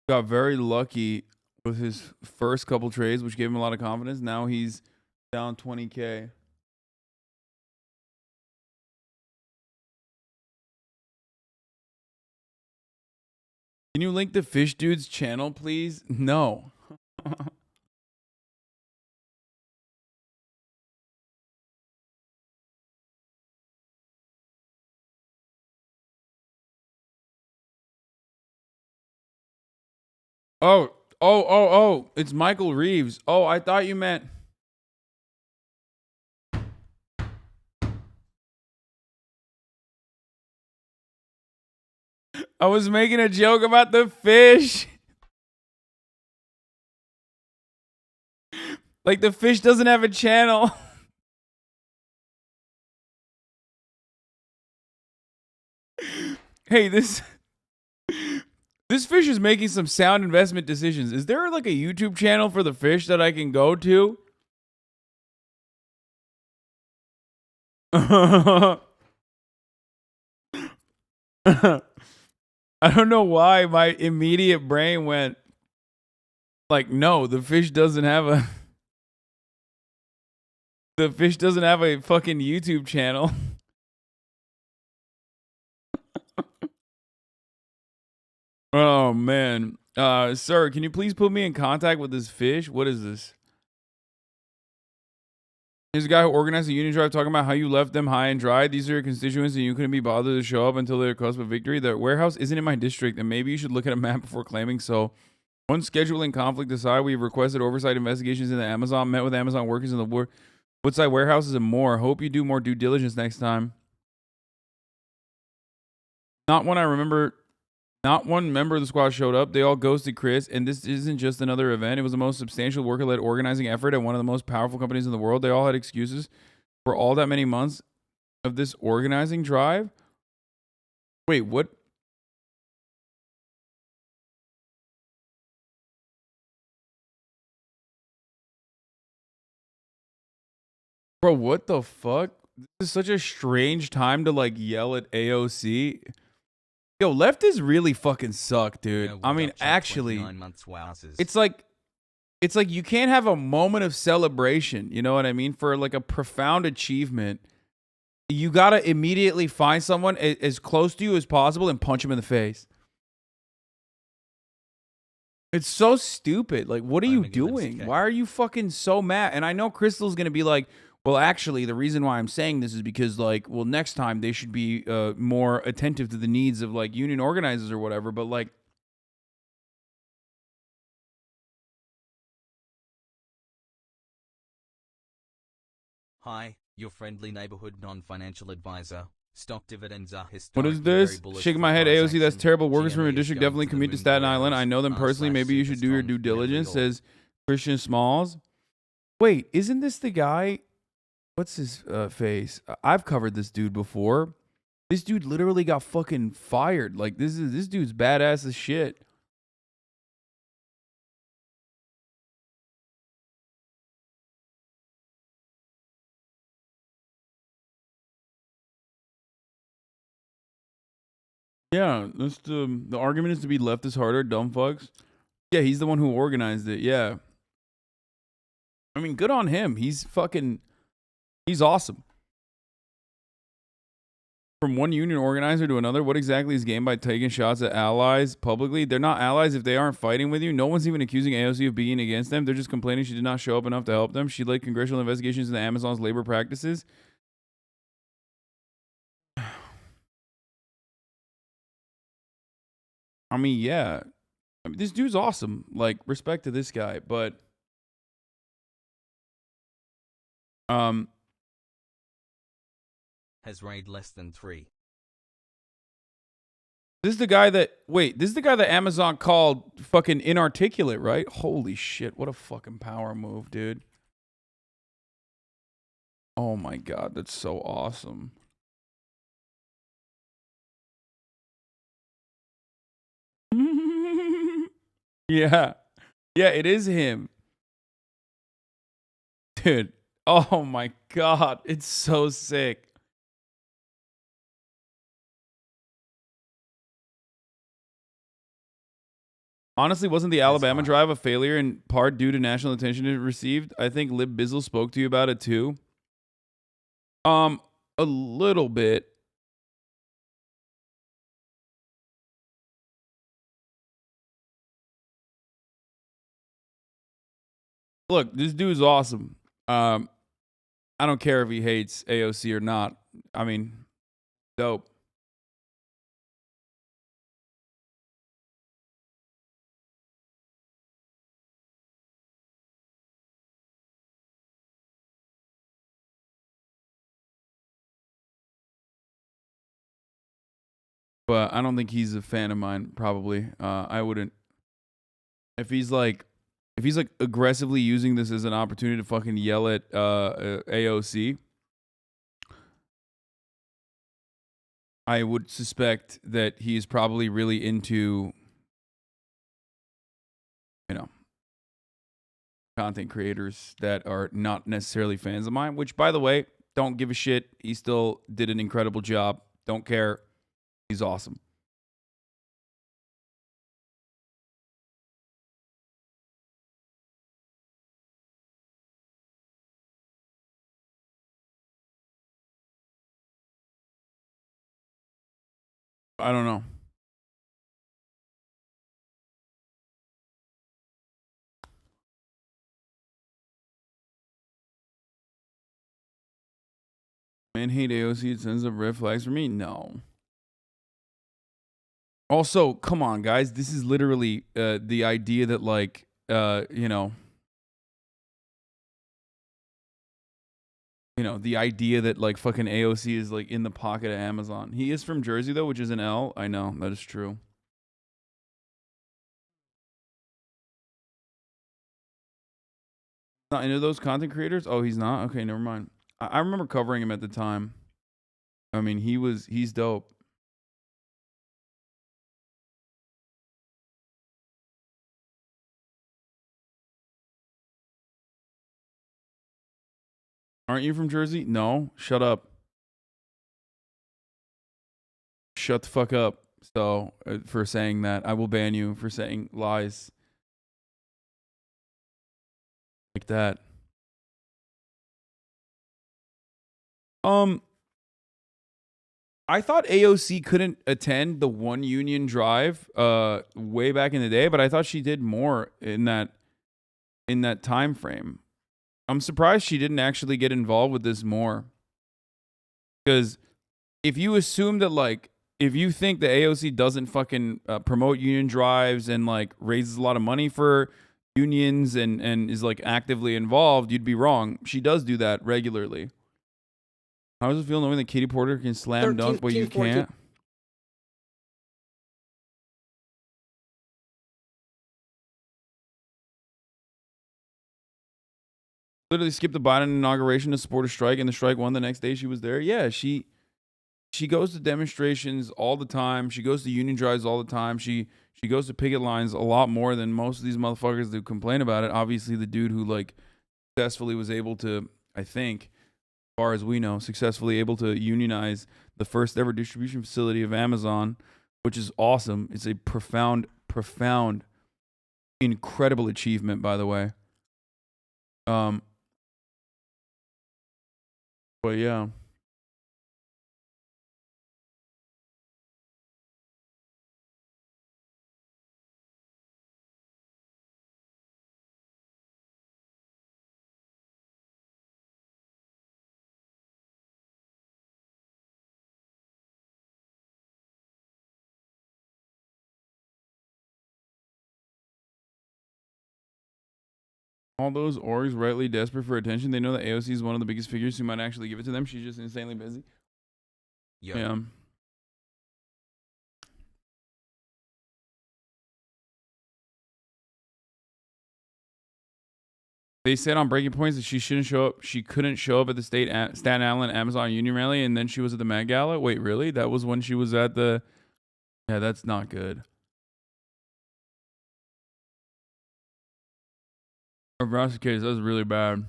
got very lucky with his first couple trades, which gave him a lot of confidence. Now he's down 20K. Can you link the Fish Dude's channel, please? No. Oh, it's Michael Reeves. Oh, I thought you meant... I was making a joke about the fish. Like the fish doesn't have a channel. Hey, this This fish is making some sound investment decisions. Is there like a YouTube channel for the fish that I can go to? I don't know why my immediate brain went like, no, the fish doesn't have a fucking YouTube channel. Oh man. Sir, can you please put me in contact with this fish? What is this? Here's a guy who organized a union drive talking about how you left them high and dry. These are your constituents and you couldn't be bothered to show up until they're cusp of victory. The warehouse isn't in my district and maybe you should look at a map before claiming so. One scheduling conflict aside, we've requested oversight investigations in the Amazon, met with Amazon workers in the Woodside warehouses and more. Hope you do more due diligence next time. Not one member of the squad showed up. They all ghosted Chris, and this isn't just another event. It was the most substantial worker-led organizing effort at one of the most powerful companies in the world. They all had excuses for all that many months of this organizing drive. Wait, what? Bro, what the fuck? This is such a strange time to like yell at AOC. Yo, leftists really fucking suck, dude. Yeah, I mean, actually, 29 months wowzers. it's like you can't have a moment of celebration. You know what I mean? For like a profound achievement, you gotta immediately find someone as close to you as possible and punch him in the face. It's so stupid. Like, what are you doing? Why are you fucking so mad? And I know Crystal's gonna be like, well, actually, the reason why I'm saying this is because, like, well, next time they should be more attentive to the needs of, like, union organizers or whatever. But, like, Hi, your friendly neighborhood non-financial advisor. Stock dividends are what historically is this? very bullish Shaking for my head. price AOC, that's action. terrible. Workers from your GME is district going definitely to the commute to moon Staten Island. warehouse, I know them personally. Maybe you should do your due super strong, diligence, never says Christian Smalls. Wait, isn't this the guy? What's his face? I've covered this dude before. This dude literally got fucking fired. Like, this dude's badass as shit. Yeah, that's the argument is to be leftist harder, dumb fucks. Yeah, he's the one who organized it. Yeah. I mean, good on him. He's awesome. From one union organizer to another, what exactly is gained by taking shots at allies publicly? They're not allies if they aren't fighting with you. No one's even accusing AOC of being against them. They're just complaining she did not show up enough to help them. She led congressional investigations into Amazon's labor practices. I mean, yeah. I mean, this dude's awesome. Like, respect to this guy, but has raid less than 3. this is the guy that Amazon called fucking inarticulate, right? Holy shit, what a fucking power move, dude. Oh my god, that's so awesome. Yeah. Yeah, it is him. Dude. Oh my god, it's so sick. Honestly, wasn't the Alabama drive a failure in part due to national attention it received? I think Lib Bizzle spoke to you about it too. A little bit. Look, this dude's awesome. I don't care if he hates AOC or not. I mean, dope. But I don't think he's a fan of mine, probably. I wouldn't. If he's like aggressively using this as an opportunity to fucking yell at AOC, I would suspect that he's probably really into content creators that are not necessarily fans of mine, which, by the way, don't give a shit. He still did an incredible job. Don't care. He's awesome. I don't know. Man, hate AOC. It sends up red flags for me. No. Also, come on, guys. This is literally the idea that, like, the idea that, like, fucking AOC is, like, in the pocket of Amazon. He is from Jersey, though, which is an L. I know. That is true. Not into those content creators? Oh, he's not? Okay, never mind. I remember covering him at the time. I mean, he's dope. Aren't you from Jersey? No. Shut up. Shut the fuck up. So, for saying that, I will ban you for saying lies like that. I thought AOC couldn't attend the One Union Drive way back in the day, but I thought she did more in that time frame. I'm surprised she didn't actually get involved with this more. Because if you assume that, like, if you think that AOC doesn't fucking promote union drives and, like, raises a lot of money for unions and is, like, actively involved, you'd be wrong. She does do that regularly. How does it feel knowing that Katie Porter can slam dunk, but you can't? Literally skipped the Biden inauguration to support a strike, and the strike won the next day she was there. Yeah, she goes to demonstrations all the time. She goes to union drives all the time. She goes to picket lines a lot more than most of these motherfuckers that complain about it. Obviously, the dude who, like, successfully was able to, I think, as far as we know, successfully able to unionize the first ever distribution facility of Amazon, which is awesome. It's a profound, incredible achievement, by the way. But yeah. All those orgs rightly desperate for attention. They know that AOC is one of the biggest figures who might actually give it to them. She's just insanely busy. Yo. Yeah. They said on Breaking Points that she shouldn't show up. She couldn't show up at the Staten Island Amazon Union Rally, and then she was at the Met Gala. Wait, really? That was when she was at the... Yeah, that's not good. If that's the case, that's really bad.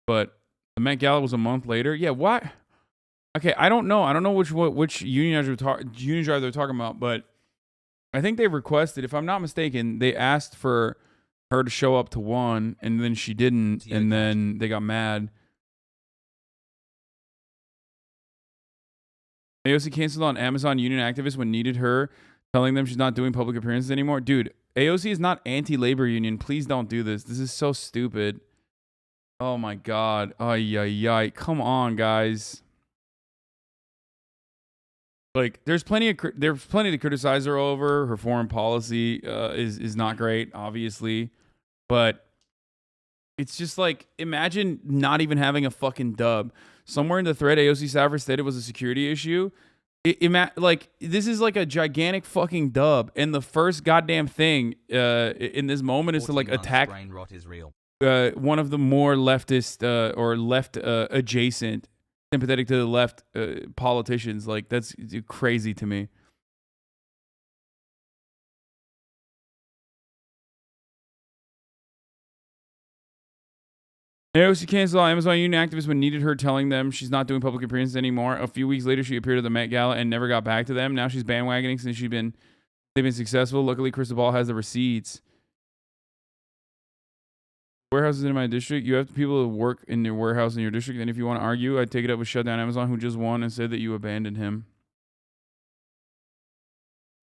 But the Met Gala was a month later. Yeah, what? Okay, I don't know. I don't know which union drive they're talking about, but I think they requested, if I'm not mistaken, they asked for her to show up to one, and then she didn't, and then they got mad. AOC canceled on Amazon union activists when needed her, telling them she's not doing public appearances anymore. Dude, AOC is not anti-labor union. Please don't do this. This is so stupid. Oh my God. Ay, ay, ay. Come on, guys. Like, there's plenty to criticize her over. Her foreign policy is not great, obviously. But it's just like, imagine not even having a fucking dub. Somewhere in the thread, AOC Savard said it was a security issue. Like, this is like a gigantic fucking dub. And the first goddamn thing in this moment is to, like, attack brain rot is real. one of the more leftist or left adjacent, sympathetic to the left politicians. Like, that's crazy to me. AOC canceled Amazon union activists when needed her telling them she's not doing public appearances anymore. A few weeks later, she appeared at the Met Gala and never got back to them. Now she's bandwagoning since they've been successful. Luckily, Crystal Ball has the receipts. Warehouses in my district. You have people who work in your warehouse in your district, and if you want to argue, I'd take it up with Shutdown Amazon, who just won and said that you abandoned him.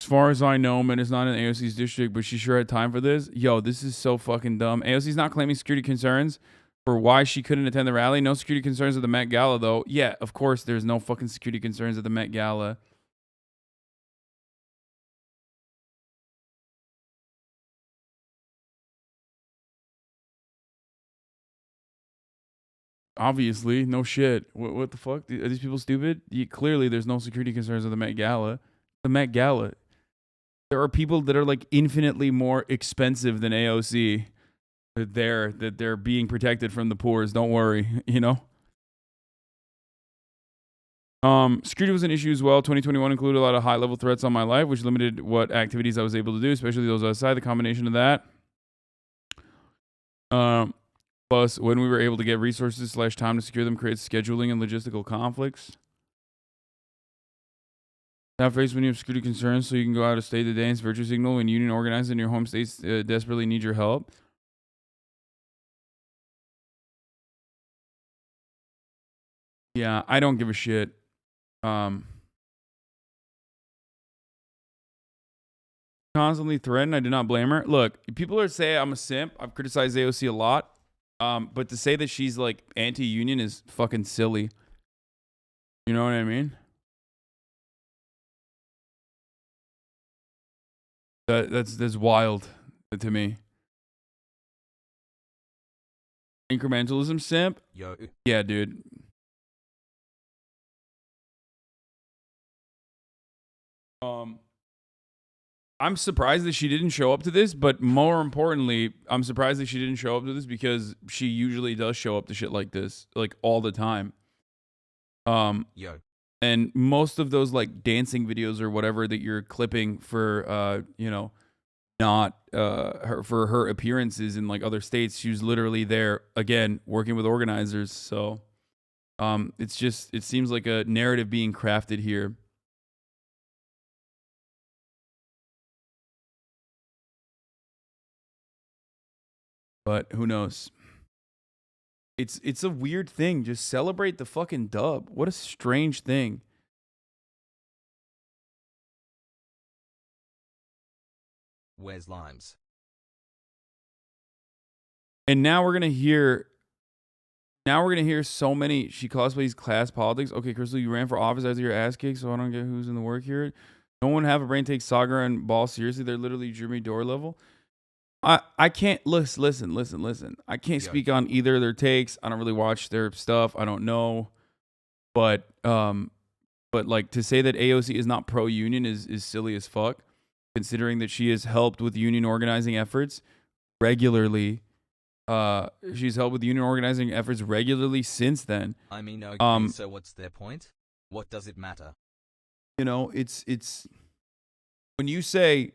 As far as I know, man, it's not in AOC's district, but she sure had time for this. Yo, this is so fucking dumb. AOC's not claiming security concerns for why she couldn't attend the rally. No security concerns at the Met Gala, though. Yeah, of course, there's no fucking security concerns at the Met Gala. Obviously, no shit. What the fuck? Are these people stupid? Clearly, there's no security concerns at the Met Gala. The Met Gala. There are people that are like infinitely more expensive than AOC. That they're being protected from the poors. Don't worry, you know. Security was an issue as well. 2021 included a lot of high-level threats on my life, which limited what activities I was able to do, especially those outside. The combination of that. Plus, when we were able to get resources / time to secure them, creates scheduling and logistical conflicts. Not faced when you have security concerns, so you can go out of state to dance virtue signal when union organizers in your home states desperately need your help. Yeah, I don't give a shit. Constantly threatened. I did not blame her. Look, people are saying I'm a simp. I've criticized AOC a lot. But to say that she's like anti-union is fucking silly. You know what I mean? That's wild to me. Incrementalism simp? Yo. Yeah, dude. I'm surprised that she didn't show up to this, but more importantly, I'm surprised that she didn't show up to this because she usually does show up to shit like this, like all the time. Yo. And most of those like dancing videos or whatever that you're clipping for, you know, not for her appearances in like other states, she was literally there again working with organizers. So, it seems like a narrative being crafted here. But who knows? It's a weird thing. Just celebrate the fucking dub. What a strange thing. Where's Limes? And now we're gonna hear so many. She cosplays class politics. Okay, Crystal, you ran for office after your ass kicked, so I don't get who's in the work here. No one have a brain take Saga and Ball seriously. They're literally Jimmy Dore level. I can't listen. I can't speak on either of their takes. I don't really watch their stuff. I don't know. But like to say that AOC is not pro-union is silly as fuck, considering that she has helped with union organizing efforts regularly. She's helped with union organizing efforts regularly since then. I mean, okay, so what's their point? What does it matter? You know, it's when you say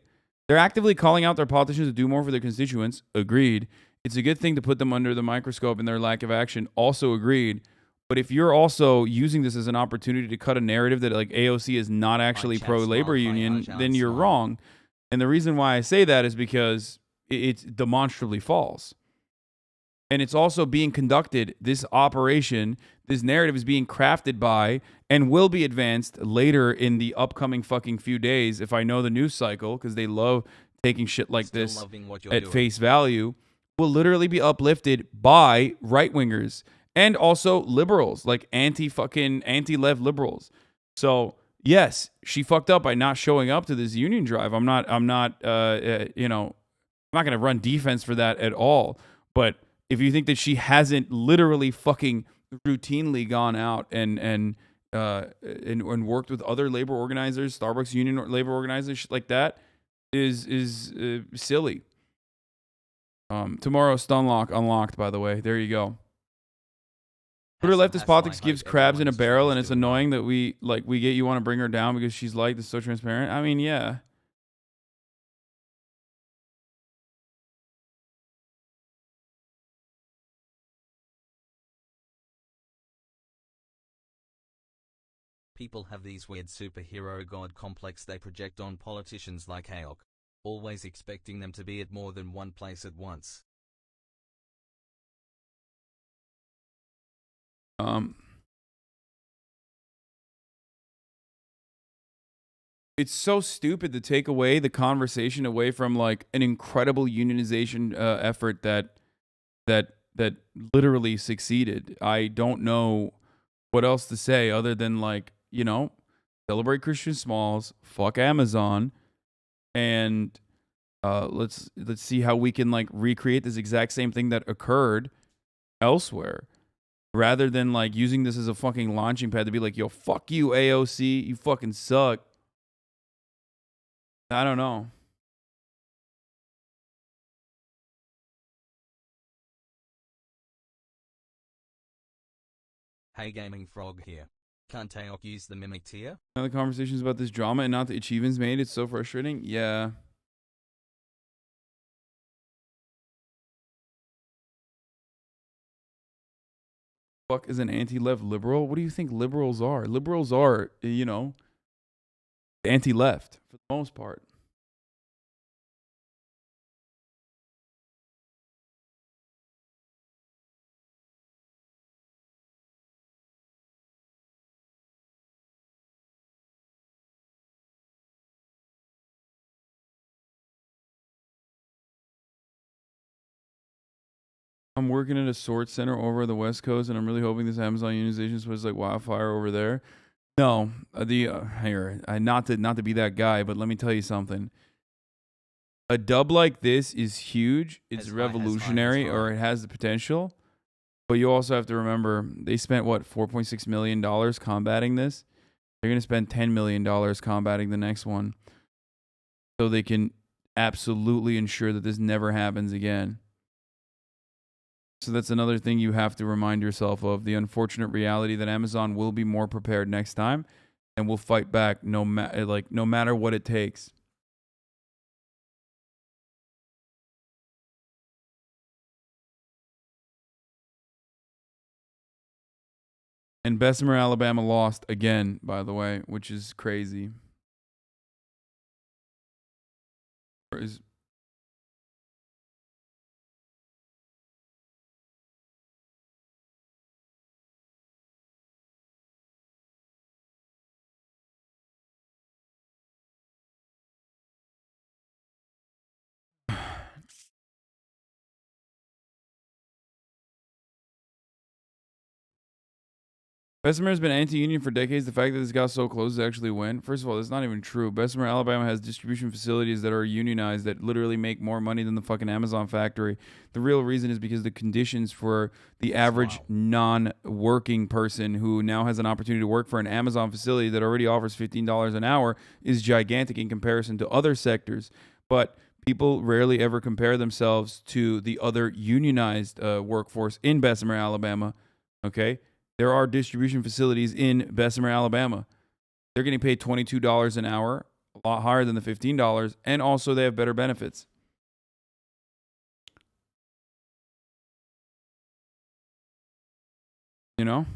they're actively calling out their politicians to do more for their constituents. Agreed. It's a good thing to put them under the microscope in their lack of action. Also agreed. But if you're also using this as an opportunity to cut a narrative that like AOC is not actually pro-labor union, then you're wrong. And the reason why I say that is because it's demonstrably false. And it's also being conducted, this operation, this narrative is being crafted by and will be advanced later in the upcoming fucking few days if I know the news cycle, because they love taking shit like this at face value, will literally be uplifted by right-wingers and also liberals, like anti-left liberals. So, yes, she fucked up by not showing up to this union drive. I'm not going to run defense for that at all. But if you think that she hasn't literally fucking routinely gone out and worked with other labor organizers, Starbucks union labor organizers, shit like that, is silly. Tomorrow, Stunlock unlocked, by the way. There you go. Twitter leftist politics gives crabs in a barrel, and it's annoying that we get you want to bring her down because she's like this, so transparent. I mean, yeah. People have these weird superhero god complex they project on politicians like Hayok, always expecting them to be at more than one place at once. It's so stupid to take away the conversation away from like an incredible unionization effort that literally succeeded. I don't know what else to say other than like, you know, celebrate Christian Smalls, fuck Amazon, and let's see how we can like recreate this exact same thing that occurred elsewhere, rather than like using this as a fucking launching pad to be like, yo, fuck you, AOC, you fucking suck. I don't know. Hey Gaming Frog here. Can't Hayok use the mimic tier? Now the conversations about this drama and not the achievements made, it's so frustrating. Yeah. Fuck is an anti-left liberal? What do you think liberals are? Liberals are, you know, anti-left for the most part. I'm working at a sorts center over the West Coast, and I'm really hoping this Amazon unionization spreads like wildfire over there. No, not to be that guy, but let me tell you something. A dub like this is huge. It's revolutionary, or it has the potential. But you also have to remember, they spent, what, $4.6 million combating this? They're going to spend $10 million combating the next one. So they can absolutely ensure that this never happens again. So that's another thing you have to remind yourself of, the unfortunate reality that Amazon will be more prepared next time and will fight back no matter what it takes. And Bessemer, Alabama lost again, by the way, which is crazy. Bessemer has been anti-union for decades. The fact that this got so close to actually win. First of all, that's not even true. Bessemer, Alabama has distribution facilities that are unionized that literally make more money than the fucking Amazon factory. The real reason is because the conditions for the average non-working person who now has an opportunity to work for an Amazon facility that already offers $15 an hour is gigantic in comparison to other sectors. But people rarely ever compare themselves to the other unionized workforce in Bessemer, Alabama. Okay? There are distribution facilities in Bessemer, Alabama. They're getting paid $22 an hour, a lot higher than the $15, and also they have better benefits. You know?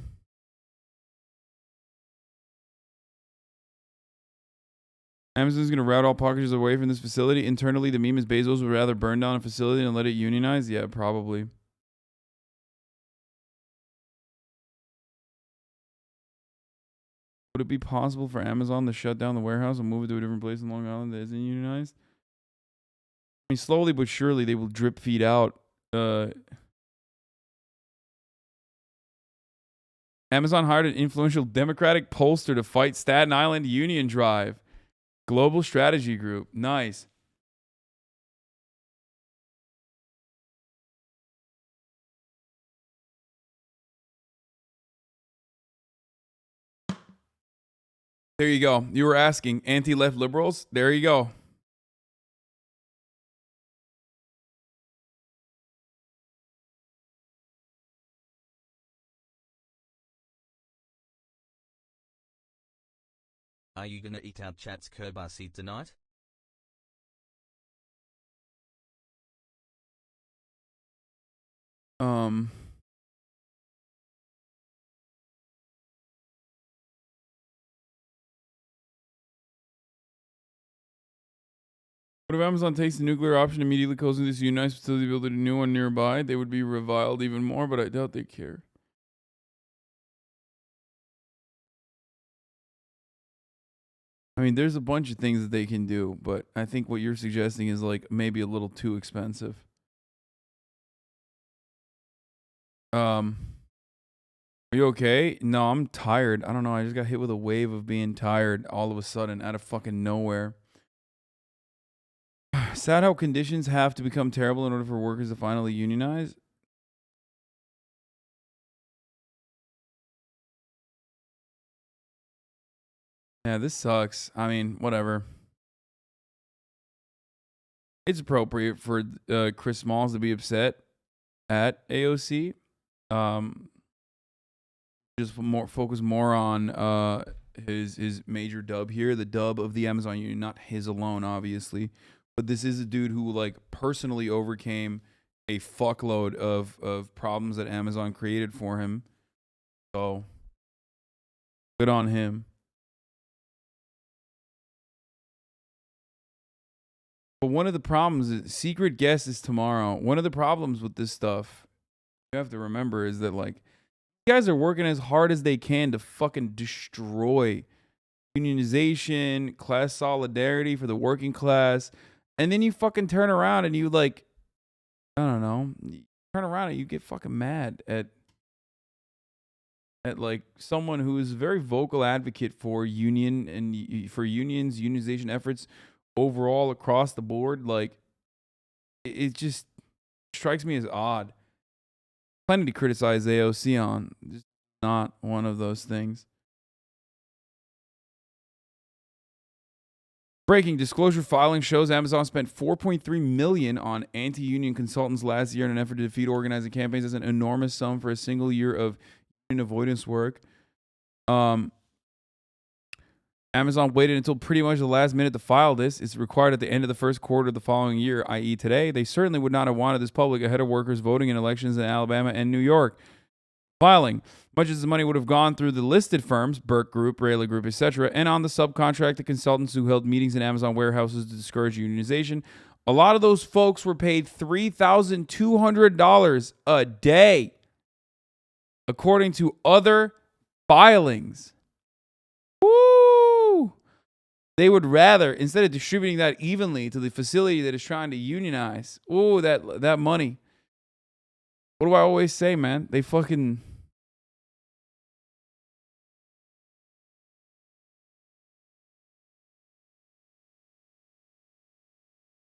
Amazon's going to route all packages away from this facility. Internally, the meme is Bezos would rather burn down a facility than let it unionize. Yeah, probably. Would it be possible for Amazon to shut down the warehouse and move it to a different place in Long Island that isn't unionized? I mean, slowly but surely they will drip feed out. Amazon hired an influential Democratic pollster to fight Staten Island union drive. Global Strategy Group. Nice. There you go. You were asking anti-left liberals. There you go. Are you gonna eat out chat's kirbasi tonight? What if Amazon takes the nuclear option, immediately closing this unionized facility to build a new one nearby? They would be reviled even more, but I doubt they care. I mean, there's a bunch of things that they can do, but I think what you're suggesting is like maybe a little too expensive. Are you okay? No, I'm tired. I don't know. I just got hit with a wave of being tired all of a sudden out of fucking nowhere. Sad how conditions have to become terrible in order for workers to finally unionize. Yeah, this sucks. I mean, whatever. It's appropriate for Chris Smalls to be upset at AOC. Just focus more on his major dub here, the dub of the Amazon union, not his alone, obviously. But this is a dude who like personally overcame a fuckload of problems that Amazon created for him. So good on him. But one of the problems is secret guest is tomorrow. One of the problems with this stuff you have to remember is that like you guys are working as hard as they can to fucking destroy unionization, class solidarity for the working class. And then you fucking turn around and you like, I don't know, you turn around and you get fucking mad at like someone who is a very vocal advocate for union and for unions, unionization efforts overall across the board. Like it just strikes me as odd. Plenty to criticize AOC on. Just not one of those things. Breaking disclosure filing shows Amazon spent $4.3 million on anti-union consultants last year in an effort to defeat organizing campaigns. That's an enormous sum for a single year of union avoidance work. Amazon waited until pretty much the last minute to file this. It's required at the end of the first quarter of the following year, i.e. today. They certainly would not have wanted this public ahead of workers voting in elections in Alabama and New York. Filing. Much as the money would have gone through the listed firms, Burke Group, Rayleigh Group, etc., and on the subcontracted consultants who held meetings in Amazon warehouses to discourage unionization. A lot of those folks were paid $3,200 a day, according to other filings. Woo! They would rather, instead of distributing that evenly to the facility that is trying to unionize, ooh, that money. What do I always say, man? They fucking...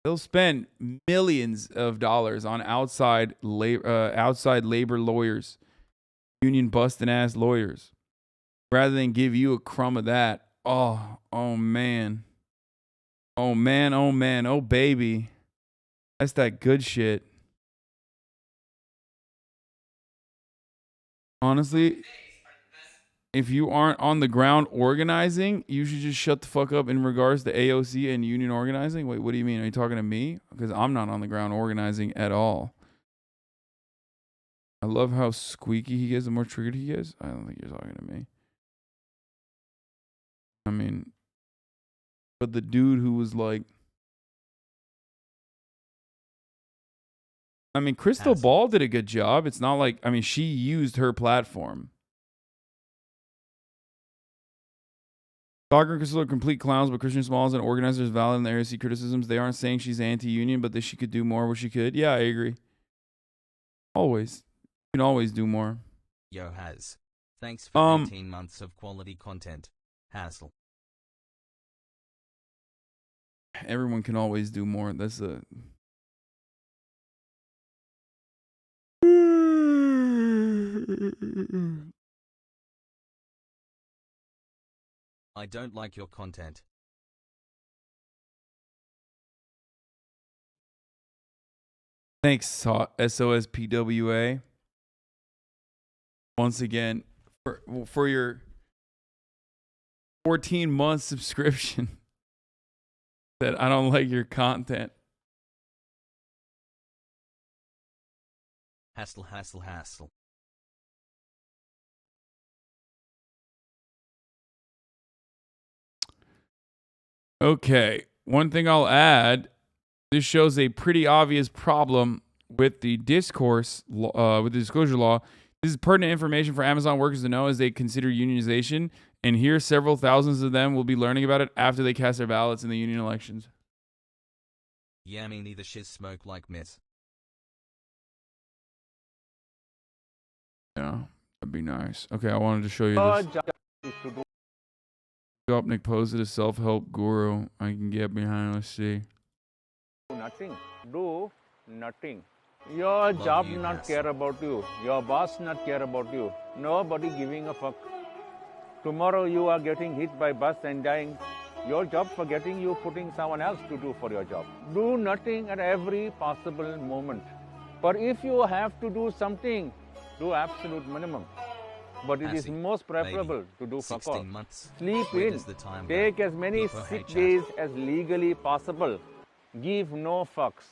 They'll spend millions of dollars on outside labor lawyers, union busting ass lawyers, rather than give you a crumb of that. Oh man. Oh man, oh man, oh baby. That's that good shit. Honestly, if you aren't on the ground organizing, you should just shut the fuck up in regards to AOC and union organizing. Wait, what do you mean? Are you talking to me? Because I'm not on the ground organizing at all. I love how squeaky he gets the more triggered he gets. I don't think you're talking to me. I mean, but the dude who was like, I mean, Crystal Ball did a good job. It's not like, I mean, she used her platform. Stalker and Crystal are complete clowns, but Christian Smalls and organizers valid in the AOC criticisms. They aren't saying she's anti-union, but that she could do more where she could. Yeah, I agree. Always. You can always do more. Yo, Has. Thanks for 18 months of quality content. Hassle. Everyone can always do more. That's a... I don't like your content. Thanks, SOSPWA. Once again, for your 14-month subscription. That I don't like your content. Hassle, hassle, hassle. Okay. One thing I'll add This shows a pretty obvious problem with the discourse, with the disclosure law. This is pertinent information for Amazon workers to know as they consider unionization. And here, several thousands of them will be learning about it after they cast their ballots in the union elections. Yeah, me neither. Shiz smoke like miss. Yeah, that'd be nice. Okay, I wanted to show you this. Gopnik posed a self-help guru. I can get behind. Let's see. Nothing. Do nothing. Your job not care about you. Your boss not care about you. Nobody giving a fuck. Tomorrow you are getting hit by bus and dying. Your job forgetting you putting someone else to do for your job. Do nothing at every possible moment. But if you have to do something, do absolute minimum. But it is most preferable to do fuck all. Sleep in. Take as many sick days as legally possible. Give no fucks.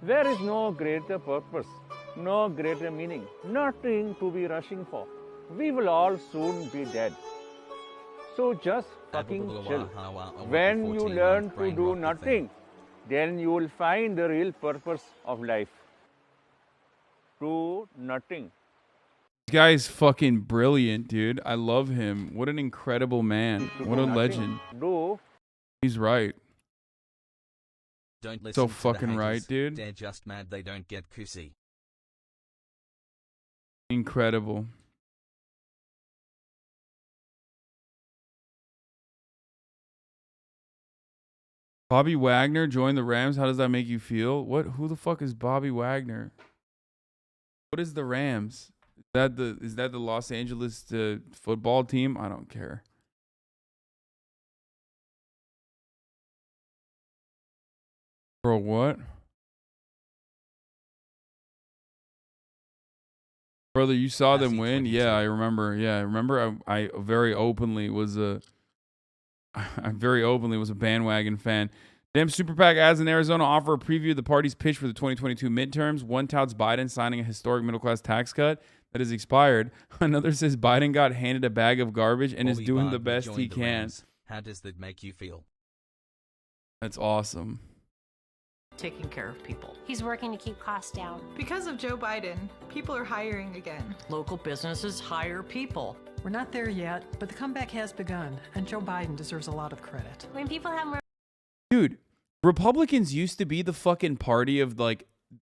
There is no greater purpose, no greater meaning, nothing to be rushing for. We will all soon be dead. So just fucking chill. When you learn to do nothing, then you will find the real purpose of life. Do nothing. This guy is fucking brilliant, dude. I love him. What an incredible man. What a legend. He's right. Don't listen So to fucking the right, haters. dude. They're just mad they don't get kusi. Incredible. Bobby Wagner joined the Rams. How does that make you feel? Who the fuck is Bobby Wagner? What is the Rams? Is that the Los Angeles football team? I don't care. Bro, what? Brother, you saw them win? Yeah, I remember. Yeah, I remember I very openly was a bandwagon fan. Damn Super PAC ads in Arizona offer a preview of the party's pitch for the 2022 midterms. One touts Biden signing a historic middle-class tax cut that has expired. Another says Biden got handed a bag of garbage and is doing the best he can. How does that make you feel? That's awesome. Taking care of people. He's working to keep costs down. Because of Joe Biden, people are hiring again. Local businesses hire people. We're not there yet, but the comeback has begun, and Joe Biden deserves a lot of credit. When people have more... Dude, Republicans used to be the fucking party of, like,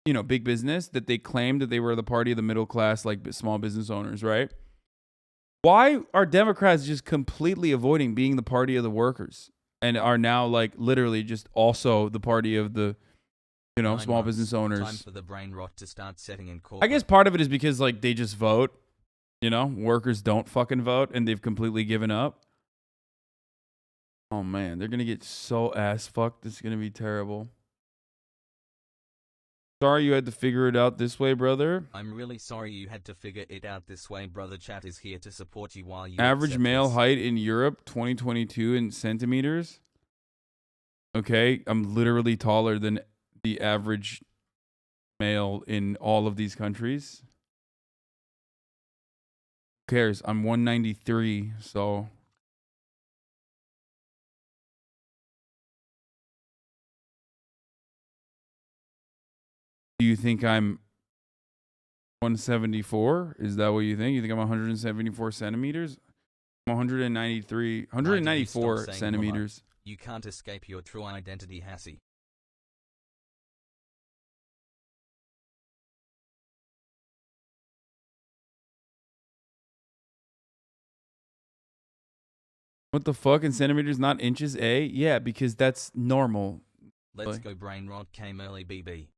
you know, big business, that they claimed that they were the party of the middle class, like small business owners, right? Why are Democrats just completely avoiding being the party of the workers and are now, like, literally just also the party of the, you know, small business owners? Time for the brain rot to start setting in court. I guess part of it is because, like, they just vote. You know, workers don't fucking vote and they've completely given up. Oh man, they're gonna get so ass fucked. It's gonna be terrible. Sorry you had to figure it out this way, brother. I'm really sorry you had to figure it out this way, brother. Chat is here to support you while you Average accept male this. height in Europe, 2022 in centimeters. Okay, I'm literally taller than the average male in all of these countries. Who cares? I'm 193, so... Do you think I'm 174? Is that what you think? You think I'm 174 centimeters? I'm 194 centimeters. You can't escape your true identity, Hassie. What the fuck? In centimeters, not inches, eh? Yeah, because that's normal. Let's go brain rot came early, BB.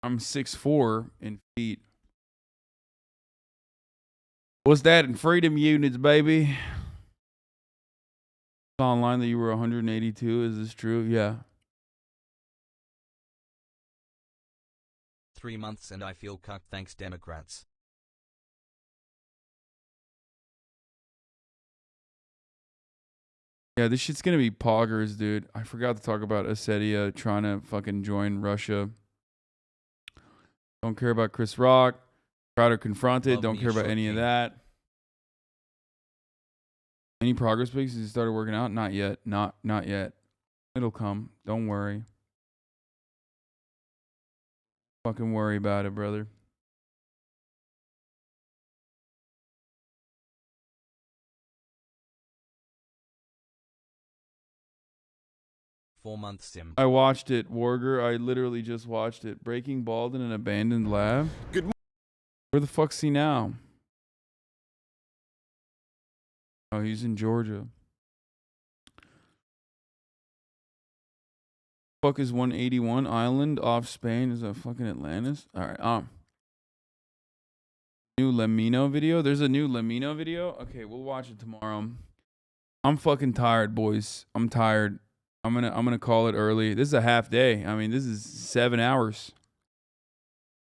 I'm 6'4" in feet. What's that in freedom units, baby? Saw online that you were 182. Is this true? Yeah. 3 months and I feel cucked, thanks Democrats. Yeah, this shit's gonna be poggers, dude. I forgot to talk about Ossetia trying to fucking join Russia. Don't care about Chris Rock. Crowder confronted. Don't care about any of that. Any progress pics? Has he started working out? Not yet. Not yet. It'll come. Don't worry. Fucking worry about it, brother. Four-month sim. I watched it, Warger. I literally just watched it. Breaking Bald in an abandoned lab. Good. Where the fuck's he now? Oh, he's in Georgia. Fuck is 181 Island off Spain? Is that fucking Atlantis? All right. New Lamino video. There's a new Lamino video. Okay, we'll watch it tomorrow. I'm fucking tired, boys. I'm tired. I'm gonna call it early. This is a half day. I mean, this is 7 hours.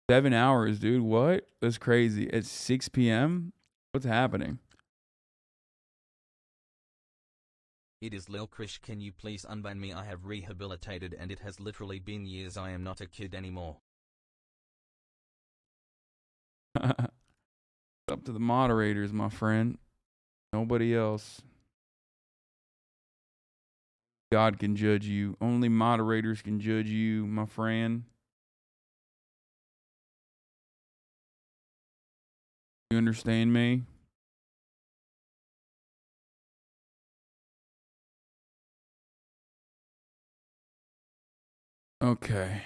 7 hours, dude. What? That's crazy. It's 6 p.m. What's happening? It is Lil Krish, can you please unban me? I have rehabilitated and it has literally been years. I am not a kid anymore. Up to the moderators, my friend. Nobody else. God can judge you. Only moderators can judge you, my friend. You understand me? Okay.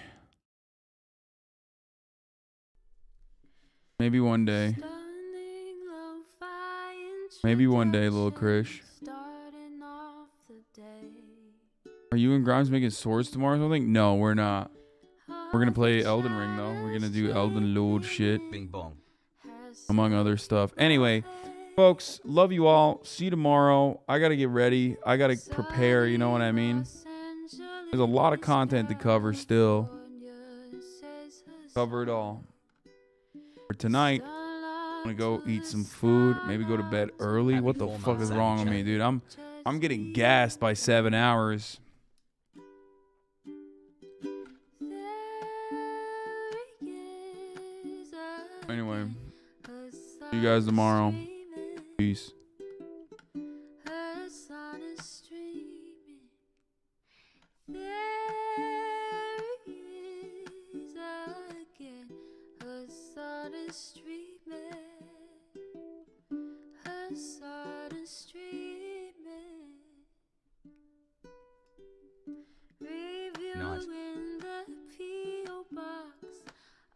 Maybe one day. Maybe one day, little Krish. Are you and Grimes making swords tomorrow or something? No, we're not. We're gonna play Elden Ring though. We're gonna do Elden Lord shit. Bing bong. Among other stuff. Anyway, folks, love you all. See you tomorrow. I gotta get ready. I gotta prepare, you know what I mean? There's a lot of content to cover still. Cover it all. For tonight, I'm gonna go eat some food. Maybe go to bed early. What the fuck is wrong with me, dude? I'm getting gassed by 7 hours. Anyway, see you guys tomorrow. Peace. Nice.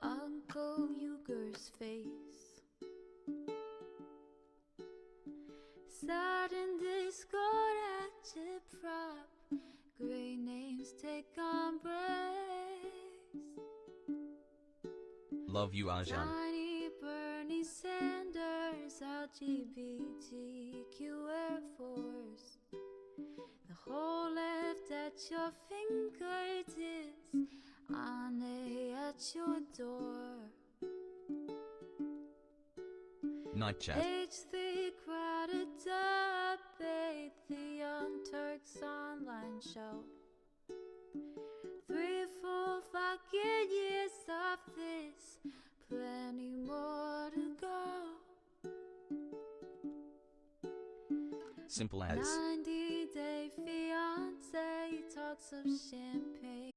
Uncle Uger's face. Sudden discord at your prop. Great names take on breaks. Love you, Arjan. Tiny Bernie Sanders, LGBTQ Air Force. The whole left at your fingertips. Ane at your door. Night chat. H3 crowded debate, the Young Turks online show. 3 full fucking years of this, plenty more to go. Simple as. 90-day fiance talks of champagne.